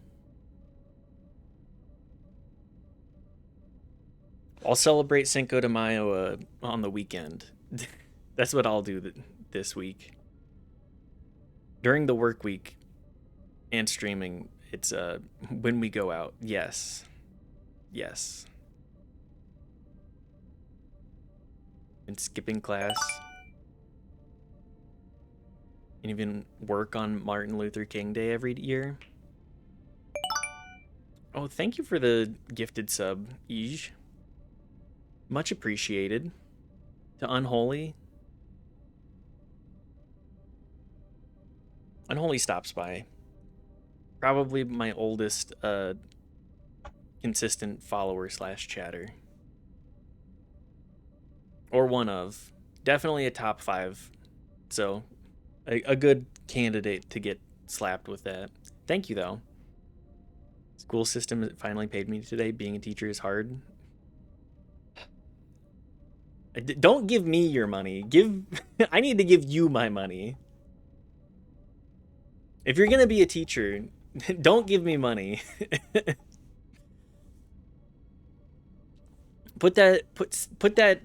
I'll celebrate Cinco de Mayo on the weekend. That's what I'll do this week. During the work week and streaming, it's when we go out. Yes. Yes. And skipping class. And even work on Martin Luther King Day every year. Oh, thank you for the gifted sub, Ij. Much appreciated. To Unholy. Unholy stops by. Probably my oldest consistent follower / chatter. Or one of. Definitely a top 5. So, a good candidate to get slapped with that. Thank you, though. School system finally paid me today. Being a teacher is hard. Don't give me your money. I need to give you my money. If you're gonna be a teacher, don't give me money. Put that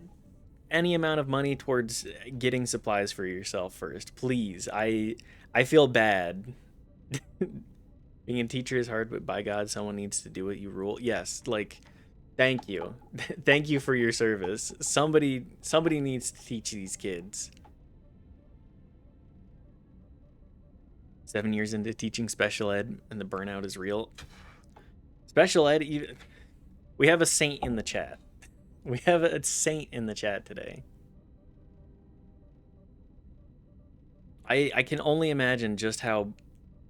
any amount of money towards getting supplies for yourself first, please. I feel bad. Being a teacher is hard, but by God, someone needs to do it. You rule. Yes, like, thank you. Thank you for your service. Somebody needs to teach these kids. 7 years into teaching special ed, and the burnout is real. Special ed, we have a saint in the chat. We have a saint in the chat today. I can only imagine just how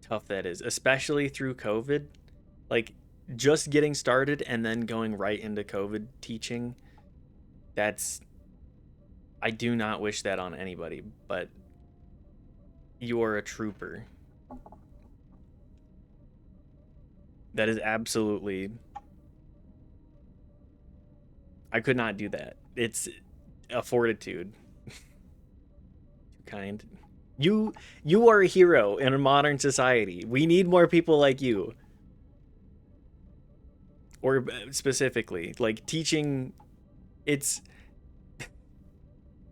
tough that is, especially through COVID. Like, just getting started and then going right into COVID teaching. I do not wish that on anybody, but you are a trooper. That is absolutely... I could not do that. It's a fortitude. Too kind. You are a hero in a modern society. We need more people like you. Or specifically, like, teaching, it's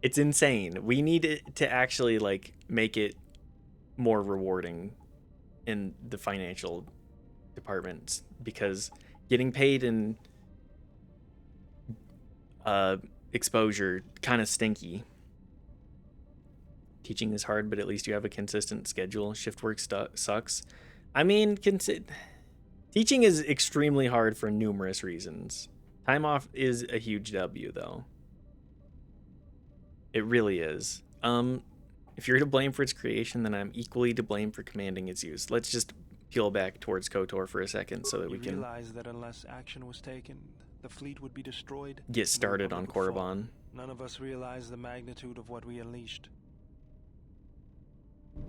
insane. We need it to actually, like, make it more rewarding in the financial departments, because getting paid in exposure kind of stinky. Teaching is hard, but at least you have a consistent schedule. Shift work sucks. I mean, teaching is extremely hard for numerous reasons. Time off is a huge W, though. It really is. If you're to blame for its creation, then I'm equally to blame for commanding its use. Let's just peel back towards KOTOR for a second so that we can realize that unless action was taken, the fleet would be destroyed. Get started on Korriban. None of us realize the magnitude of what we unleashed.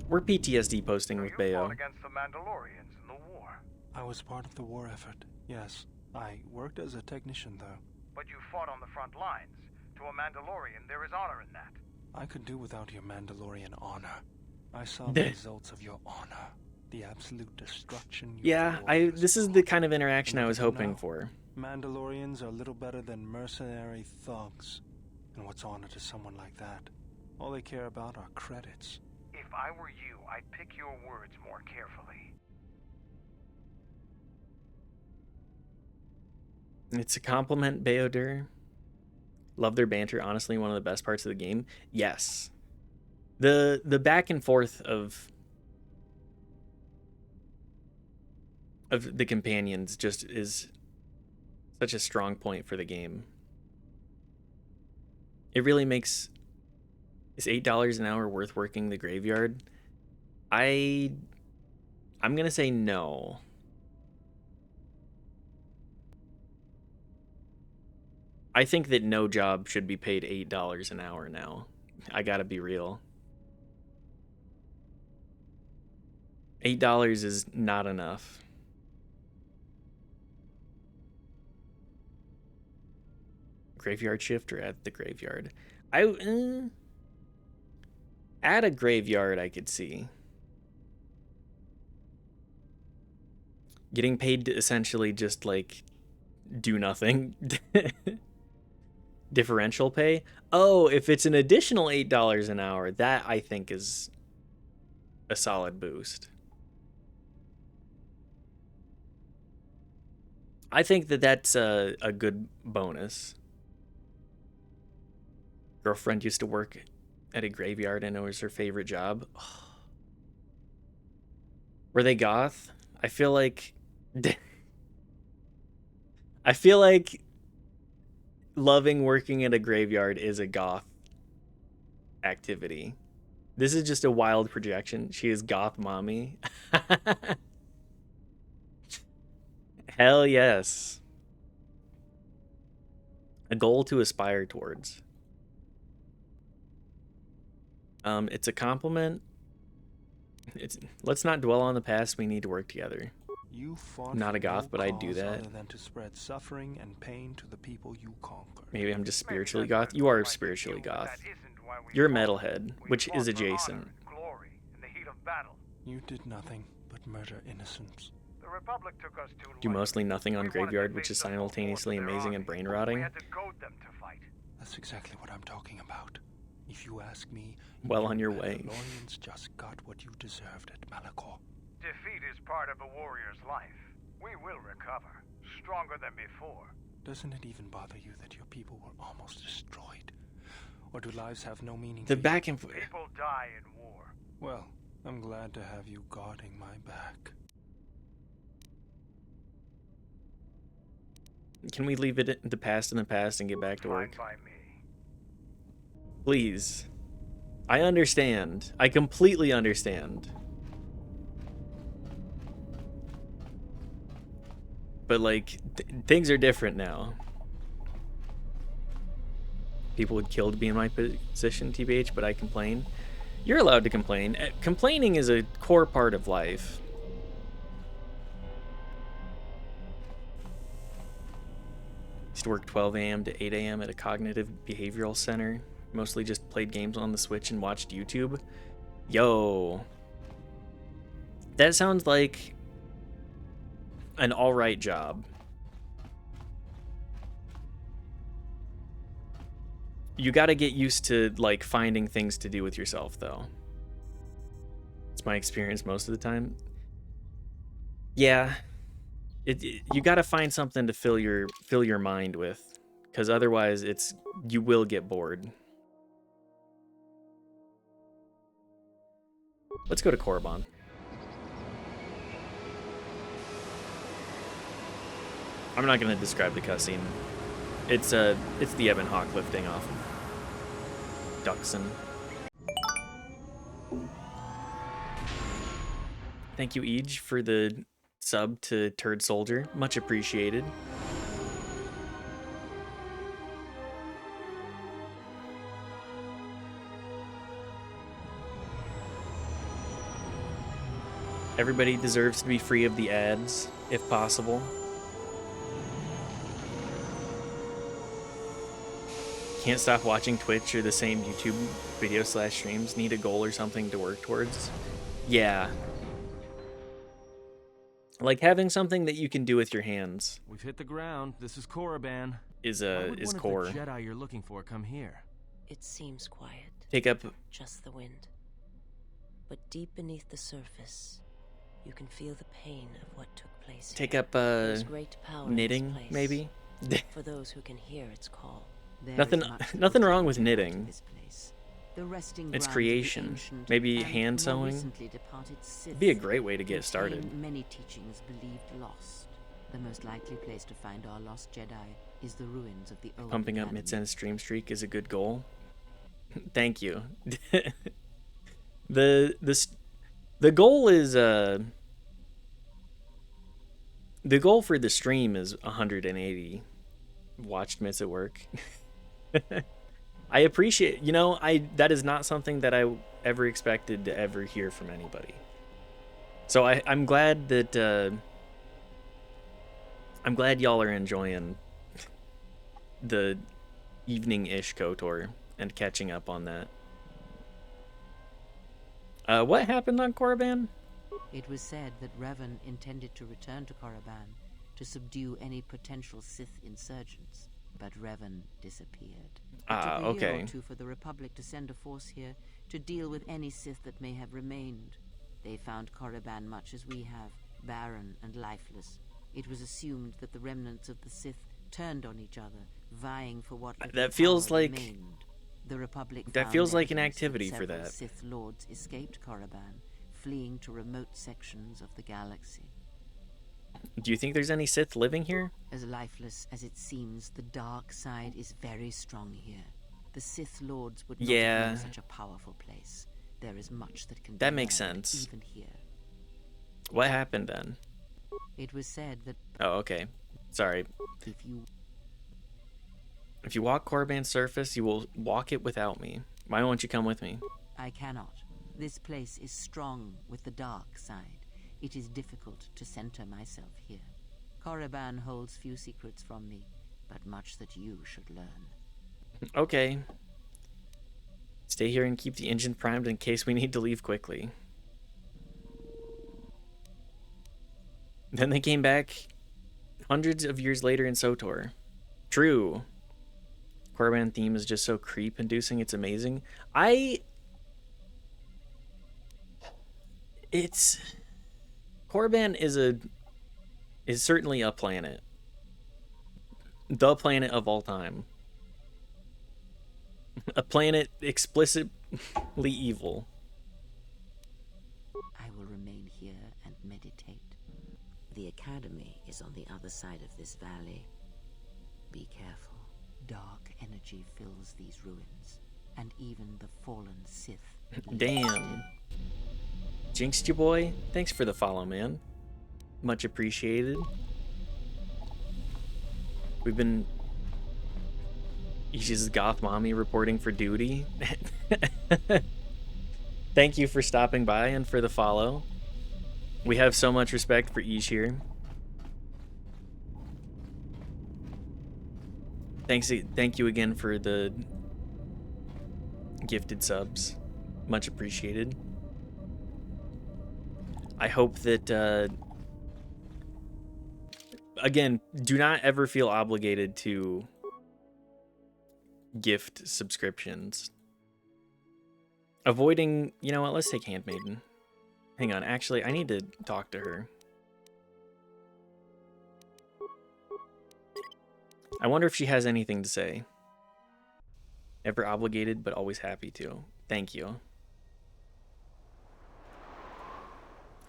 We're PTSD posting with Bayo. Fought against the Mandalorians in the war. I was part of the war effort, yes. I worked as a technician, though. But you fought on the front lines. To a Mandalorian, there is honor in that. I could do without your Mandalorian honor. I saw the results of your honor. The absolute destruction. This is the kind of interaction I was hoping for. Mandalorians are little better than mercenary thugs. And what's honor to someone like that? All they care about are credits. If I were you, I'd pick your words more carefully. It's a compliment, Bayodur. Love their banter. Honestly, one of the best parts of the game. Yes. The back and forth of the companions just is such a strong point for the game. It really makes... Is $8 an hour worth working the graveyard? I'm gonna say no. I think that no job should be paid $8 an hour now. I gotta be real. $8 is not enough. Graveyard shift or at the graveyard? At a graveyard, I could see. Getting paid to essentially just, like, do nothing. Differential pay? Oh, if it's an additional $8 an hour, that I think is a solid boost. I think that that's a good bonus. Girlfriend used to work at a graveyard and it was her favorite job. Were they goth? I feel like loving working at a graveyard is a goth activity. This is just a wild projection. She is goth mommy. Hell yes. A goal to aspire towards. It's a compliment. Let's not dwell on the past. We need to work together. You fought not a goth, but I'd do that. Other than to spread suffering and pain to the people you conquer. Maybe I'm just spiritually goth. You are spiritually goth. You're a metalhead, which is adjacent. You did nothing but murder innocents. The Republic took us to Do mostly nothing on Graveyard, which is simultaneously amazing and brain rotting. That's exactly what I'm talking about. If you ask me, well on your way. Mandalorians just got what you deserved at Malachor. Defeat is part of a warrior's life. We will recover, stronger than before. Doesn't it even bother you that your people were almost destroyed? Or do lives have no meaning? The back and forth. People die in war. Well, I'm glad to have you guarding my back. Can we leave it in the past and get back to work? By me. Please. I understand. I completely understand. But, like, things are different now. People would kill to be in my position, TBH, but I complain. You're allowed to complain. Complaining is a core part of life. Used to work 12 a.m. to 8 a.m. at a cognitive behavioral center. Mostly just played games on the Switch and watched YouTube. Yo. That sounds like an alright job. You gotta get used to, like, finding things to do with yourself, though. It's my experience most of the time. Yeah. You gotta find something to fill your mind with, because otherwise you will get bored. Let's go to Korriban. I'm not gonna describe the cutscene. It's the Ebon Hawk lifting off of Duxon. Thank you, Eej, for the sub to Turd Soldier. Much appreciated. Everybody deserves to be free of the ads, if possible. Can't stop watching Twitch or the same YouTube video / streams. Need a goal or something to work towards. Yeah. Like having something that you can do with your hands. We've hit the ground. This is Korriban. Is one core. Of the Jedi you're looking for come here? It seems quiet. Take up just the wind. But deep beneath the surface, you can feel the pain of what took place. Take here. up There's great power knitting, in this place, maybe. For those who can hear its call. Nothing wrong with knitting. The resting It's ground creation. ancient Maybe and hand more sewing. recently departed Sith It'd be a great way to get contain started. Many teachings believed lost. The most likely place to find our lost Jedi is the ruins of the old Pumping up academy. Mitzen's stream streak is a good goal. Thank you. the goal is the goal for the stream is 180 watched minutes at work. I appreciate, that is not something that I ever expected to ever hear from anybody. So I'm glad that I'm glad y'all are enjoying the evening-ish KOTOR and catching up on that. What happened on Korriban? It was said that Revan intended to return to Korriban to subdue any potential Sith insurgents, but Revan disappeared. It took a year or two for the Republic to send a force here to deal with any Sith that may have remained. They found Korriban much as we have, barren and lifeless. It was assumed that the remnants of the Sith turned on each other, vying for what That feels like remained. The Republic that found feels like an evidence activity for several that. Sith lords escaped Korriban, fleeing to remote sections of the galaxy. Do you think there's any Sith living here? As lifeless as it seems, the dark side is very strong here. The Sith lords would not Yeah. know such a powerful place. There is much that can That be makes learned sense. even here. What happened then? It was said that Oh, okay. Sorry. If you walk Korriban's surface, you will walk it without me. Why won't you come with me? I cannot. This place is strong with the dark side. It is difficult to center myself here. Korriban holds few secrets from me, but much that you should learn. Okay. Stay here and keep the engine primed in case we need to leave quickly. Then they came back hundreds of years later in SOTOR. True. Korriban theme is just so creep-inducing, it's amazing. Korriban is certainly a planet. The planet of all time. A planet explicitly evil. I will remain here and meditate. The academy is on the other side of this valley. Be careful. Dark energy fills these ruins, and even the fallen Sith. Damn. Jinxed you, boy. Thanks for the follow, man. Much appreciated. We've been Ishi's goth mommy reporting for duty. Thank you for stopping by and for the follow. We have so much respect for Ish here. Thank you again for the gifted subs. Much appreciated. I hope that again, do not ever feel obligated to gift subscriptions. Avoiding, you know what, let's take Handmaiden. Hang on, actually, I need to talk to her. I wonder if she has anything to say. Never obligated, but always happy to. Thank you.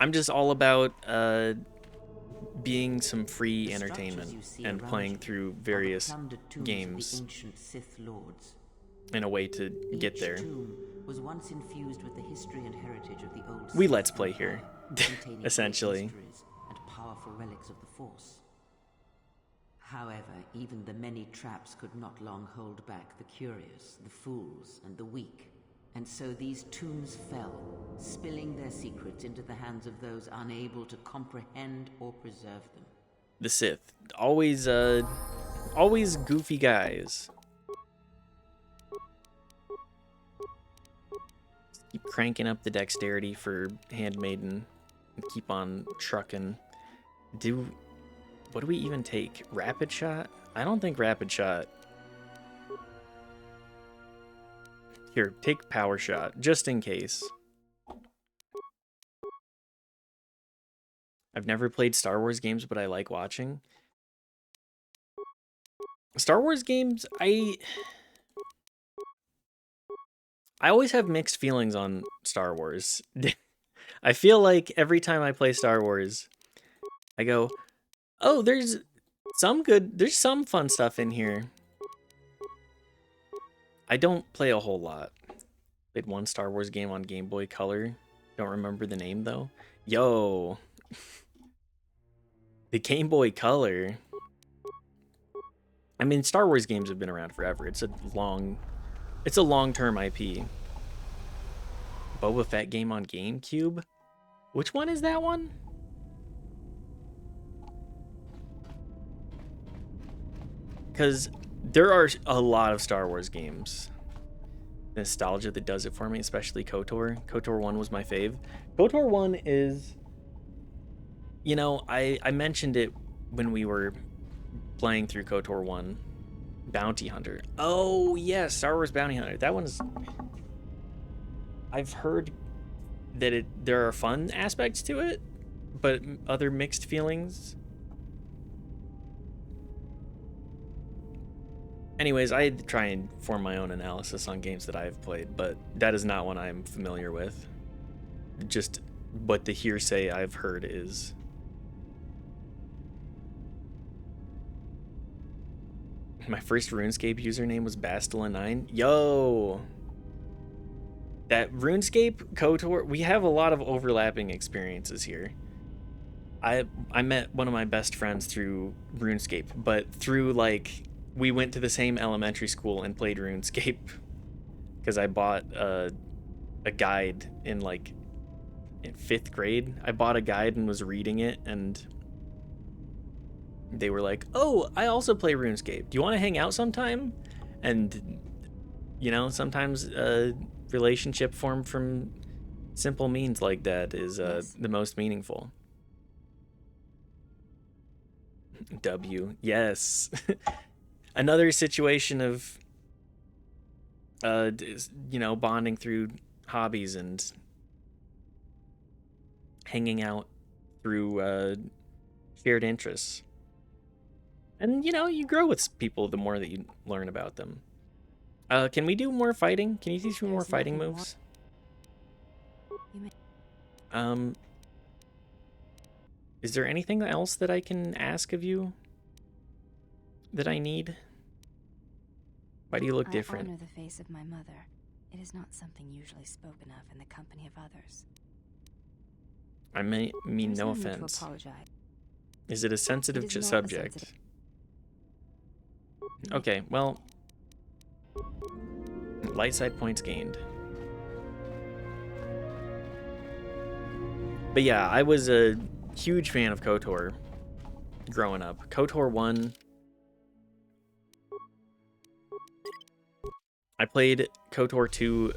I'm just all about being some free entertainment and playing through various games in a way to get there. was once infused with the history and heritage of the old We Sith let's play here, containing essentially. great mysteries and powerful relics of the Force. However, even the many traps could not long hold back the curious, the fools, and the weak. And so these tombs fell, spilling their secrets into the hands of those unable to comprehend or preserve them. The Sith, always goofy guys. Keep cranking up the dexterity for Handmaiden and keep on trucking. What do we even take? Rapid shot? I don't think rapid shot. Here, take power shot, just in case. I've never played Star Wars games, but I like watching. Star Wars games, I always have mixed feelings on Star Wars. I feel like every time I play Star Wars, I go, oh, there's some fun stuff in here. I don't play a whole lot. Played one Star Wars game on Game Boy Color. Don't remember the name though. Yo. The Game Boy Color. I mean, Star Wars games have been around forever. It's a long-term IP. Boba Fett game on GameCube? Which one is that one? Because there are a lot of Star Wars games. Nostalgia that does it for me, especially KOTOR. KOTOR 1 was my fave. KOTOR 1 is... You know, I mentioned it when we were playing through KOTOR 1. Bounty Hunter. Oh, yes, Star Wars Bounty Hunter. That one's... I've heard that there are fun aspects to it, but other mixed feelings. Anyways, I try and form my own analysis on games that I've played, but that is not one I'm familiar with. Just what the hearsay I've heard is. My first RuneScape username was Bastila9. Yo! That RuneScape, KOTOR, we have a lot of overlapping experiences here. I met one of my best friends through RuneScape, but through, like, we went to the same elementary school and played RuneScape. Because I bought a guide in 5th grade. I bought a guide and was reading it, and they were like, oh, I also play RuneScape. Do you want to hang out sometime? And, you know, sometimes relationship formed from simple means like that is the most meaningful. W, yes. Another situation of, you know, bonding through hobbies and hanging out through shared interests. And, you know, you grow with people the more that you learn about them. Can we do more fighting? Can you teach me more fighting moves? Is there anything else that I can ask of you that I need? Why do you look different? I honor the face of my mother. It is not something usually spoken of in the company of others. I mean no offense. Is it a sensitive subject? Okay, well, light side points gained. But yeah, I was a huge fan of KOTOR growing up. KOTOR 1. I played KOTOR 2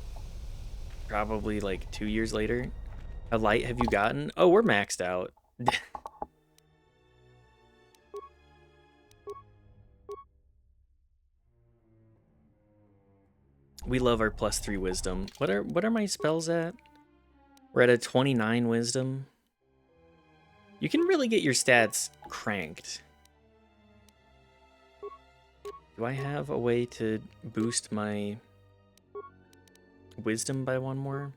probably like 2 years later. How light have you gotten? Oh, we're maxed out. We love our +3 wisdom. What are my spells at? We're at a 29 wisdom. You can really get your stats cranked. Do I have a way to boost my wisdom by one more?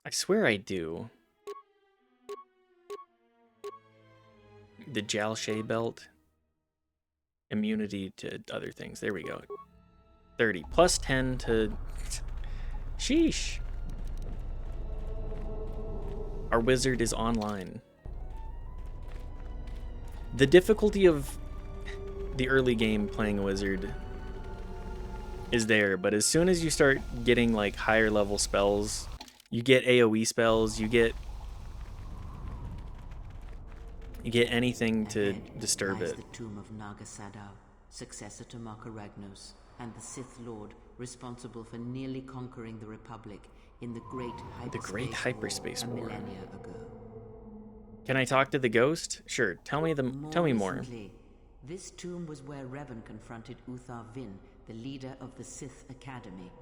I swear I do. The Jalshay belt. Immunity to other things. There we go. 30. Plus 10 to... Sheesh. Our wizard is online. The difficulty of the early game playing a wizard is there, but as soon as you start getting like higher level spells, you get AoE spells, you get anything to disturb it. The tomb of Naga Sadao, successor to Markaragnos, and the Sith Lord responsible for nearly conquering the Republic in the Great Hyperspace War. Millennia ago. Can I talk to the ghost? Sure. Tell me more. Recently, this tomb was where Revan confronted Uthar Vin, the leader of the Sith Academy.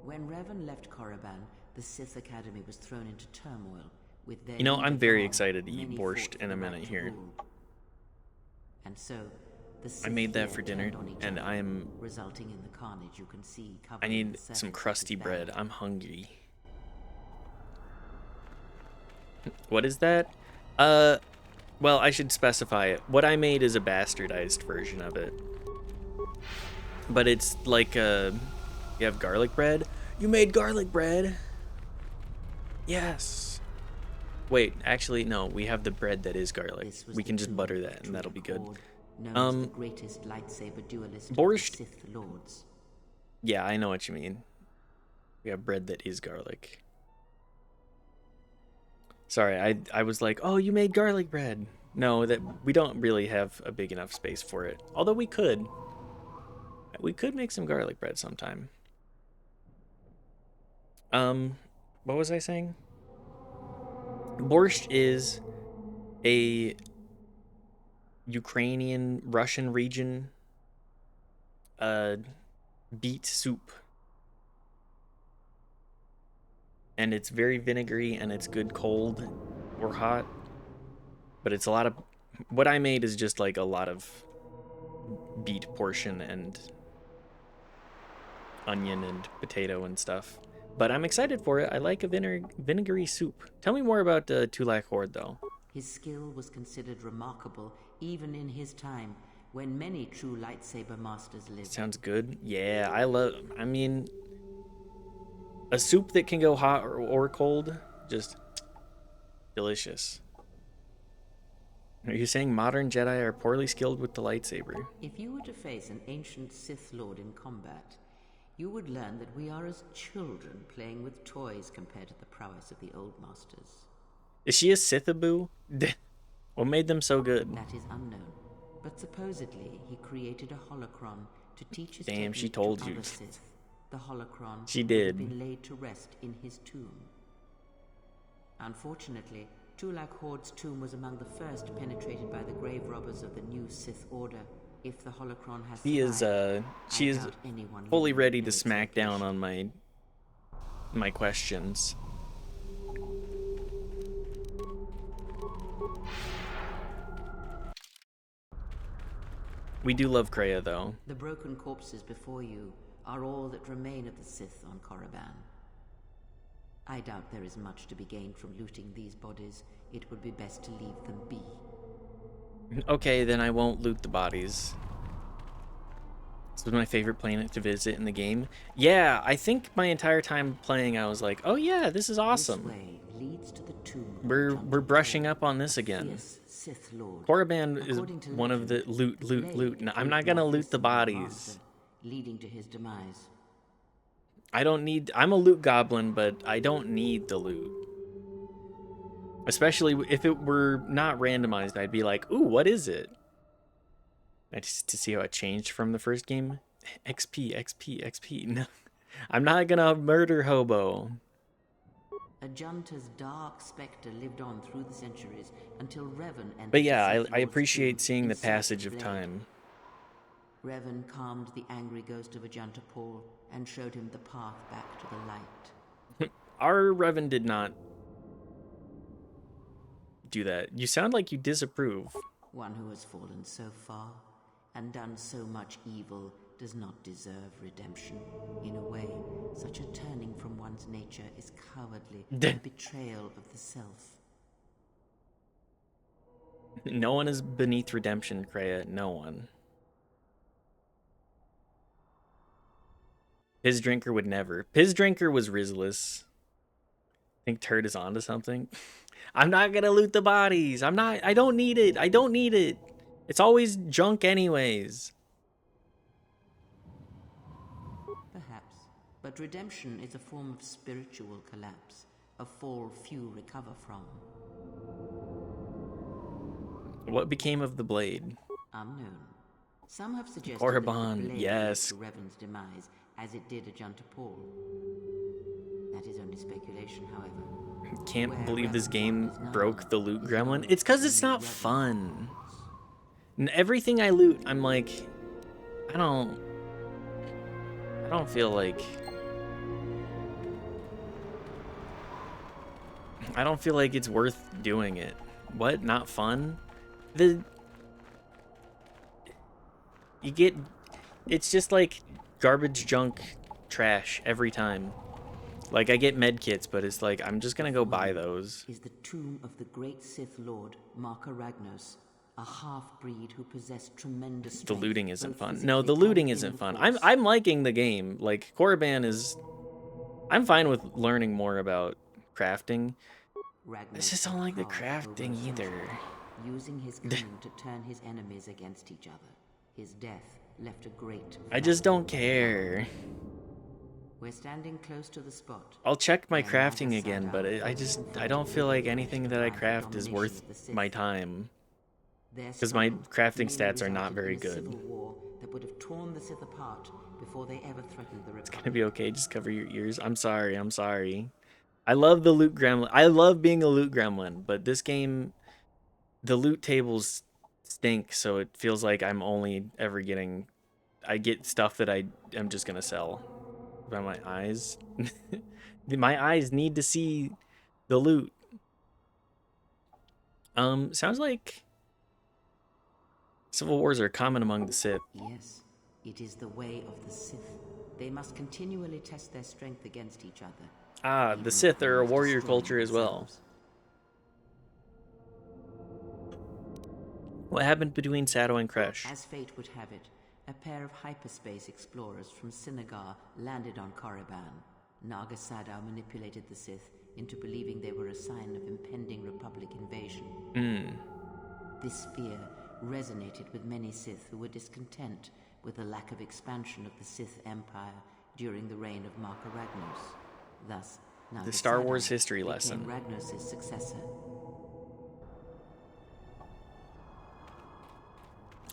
When Revan left Korriban, the Sith Academy was thrown into turmoil. With their I'm very excited to eat borscht in a minute here. And so, the Sith I made that for dinner, and I am... resulting in the carnage you can see. I need some crusty bread. I'm hungry. What is that? Well, I should specify it. What I made is a bastardized version of it. But it's like you have garlic bread? You made garlic bread? Yes. Wait, actually, no. We have the bread that is garlic. We can just butter that, and that'll be good. The greatest lightsaber duelist borscht. Sith Lords. Yeah, I know what you mean. We have bread that is garlic. Sorry, I was like, oh, you made garlic bread. No, that we don't really have a big enough space for it. Although we could. We could make some garlic bread sometime. What was I saying? Borscht is a Ukrainian, Russian region beet soup. And it's very vinegary, and it's good cold or hot. But it's a lot of... What I made is just like a lot of beet portion and onion and potato and stuff. But I'm excited for it. I like a vinegary soup. Tell me more about Tulak Horde, though. His skill was considered remarkable even in his time, when many true lightsaber masters lived. Sounds good. Yeah, I mean... A soup that can go hot or cold, just delicious. Are you saying modern Jedi are poorly skilled with the lightsaber? If you were to face an ancient Sith Lord in combat, you would learn that we are as children playing with toys compared to the prowess of the old masters. Is she a Sithaboo? What made them so good? That is unknown, but supposedly he created a holocron to teach his Damn, she told to you. other Sith. The holocron she did. Had been laid to rest in his tomb. Unfortunately, Tulak Horde's tomb was among the first penetrated by the grave robbers of the new Sith Order. If the holocron has she is fully ready to smack down on my questions. We do love Kreia, though. The broken corpses before you are all that remain of the Sith on Korriban. I doubt there is much to be gained from looting these bodies. It would be best to leave them be. Okay, then I won't loot the bodies. This was my favorite planet to visit in the game. Yeah, I think my entire time playing I was like, oh yeah, this is awesome. This way leads to the tomb. We're brushing up on this again. Korriban is one of the loot. No, I'm not gonna loot the bodies. Leading to his demise. I'm a loot goblin, but I don't need the loot. Especially if it were not randomized, I'd be like, ooh, what is it? Just to see how it changed from the first game. XP. No, I'm not gonna murder hobo. Ajunta's dark specter lived on through the centuries until Revan entered. But yeah, I appreciate seeing the passage of time. Revan calmed the angry ghost of Ajunta Paul and showed him the path back to the light. Our Revan did not do that. You sound like you disapprove. One who has fallen so far and done so much evil does not deserve redemption. In a way, such a turning from one's nature is cowardly, a betrayal of the self. No one is beneath redemption, Kreia. No one. Piz Drinker would never. Piz Drinker was Rizless. I think Turd is onto something. I'm not gonna loot the bodies. I don't need it. I don't need it. It's always junk anyways. Perhaps. But redemption is a form of spiritual collapse. A fall few recover from. What became of the blade? Unknown. Some have suggested Korriban, that the blade yes. led to Revan's demise, as it did Ajunta Paul. That is only speculation, however. Can't believe this game broke the loot gremlin. It's because it's not fun. And everything I loot, I'm like, I don't feel like it's worth doing it. What? Not fun? It's just like garbage, junk, trash every time. Like, I get med kits, but it's like, I'm just gonna go buy those. Is the tomb of the great Sith Lord, Marka Ragnos, a half-breed who possessed tremendous strength. The looting isn't fun. No, the looting isn't fun. I'm liking the game. Like, Korriban is... I'm fine with learning more about crafting. I just don't like the crafting either. Using his cunning to turn his enemies against each other. His death left a great... I just don't care. We're standing close to the spot. I'll check my crafting again, but I don't feel like anything that I craft is worth my time. Because my crafting stats are not very good. That would have torn the Sith apart before they ever threatened the Republic. It's gonna be okay, just cover your ears. I'm sorry. I love the loot gremlin. I love being a loot gremlin, but this game, the loot tables stink, so it feels like I'm only ever getting... I get stuff that I am just gonna sell. By my eyes. My eyes need to see the loot. Sounds like civil wars are common among the Sith. Yes, it is the way of the Sith. They must continually test their strength against each other. Ah, the Sith are a warrior culture as well. What happened between Sato and Kresh? As fate would have it, a pair of hyperspace explorers from Sinagar landed on Korriban. Naga Sadow manipulated the Sith into believing they were a sign of impending Republic invasion. This fear resonated with many Sith who were discontent with the lack of expansion of the Sith Empire during the reign of Marka Ragnos. Thus, Naga The Star Sadow Wars history lesson. became Ragnos' successor.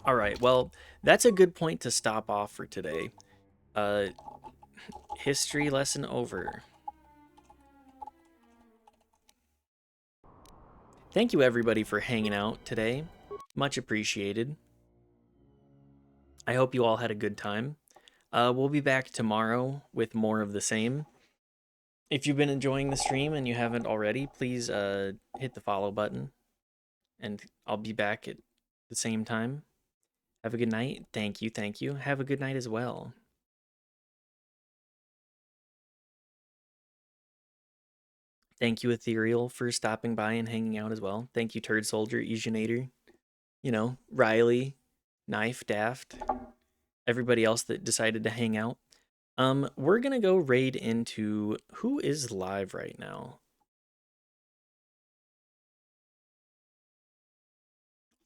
All right, well, that's a good point to stop off for today. History lesson over. Thank you, everybody, for hanging out today. Much appreciated. I hope you all had a good time. We'll be back tomorrow with more of the same. If you've been enjoying the stream and you haven't already, please hit the follow button. And I'll be back at the same time. Have a good night. Thank you, thank you. Have a good night as well. Thank you, Ethereal, for stopping by and hanging out as well. Thank you, Turd Soldier, Euginator, you know, Riley, Knife, Daft, everybody else that decided to hang out. We're gonna go raid into... Who is live right now?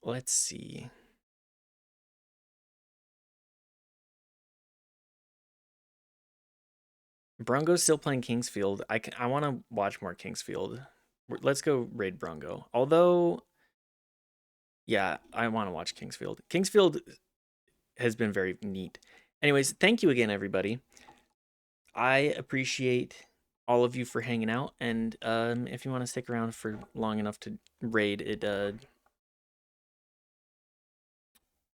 Let's see. Brongo's still playing Kingsfield. I want to watch more Kingsfield. Let's go raid Brongo. Although, yeah, I want to watch Kingsfield. Kingsfield has been very neat. Anyways, thank you again, everybody. I appreciate all of you for hanging out. And if you want to stick around for long enough to raid,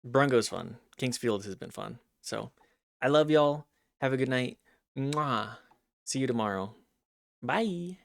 Brongo's fun. Kingsfield has been fun. So, I love y'all. Have a good night. Mwah. See you tomorrow. Bye.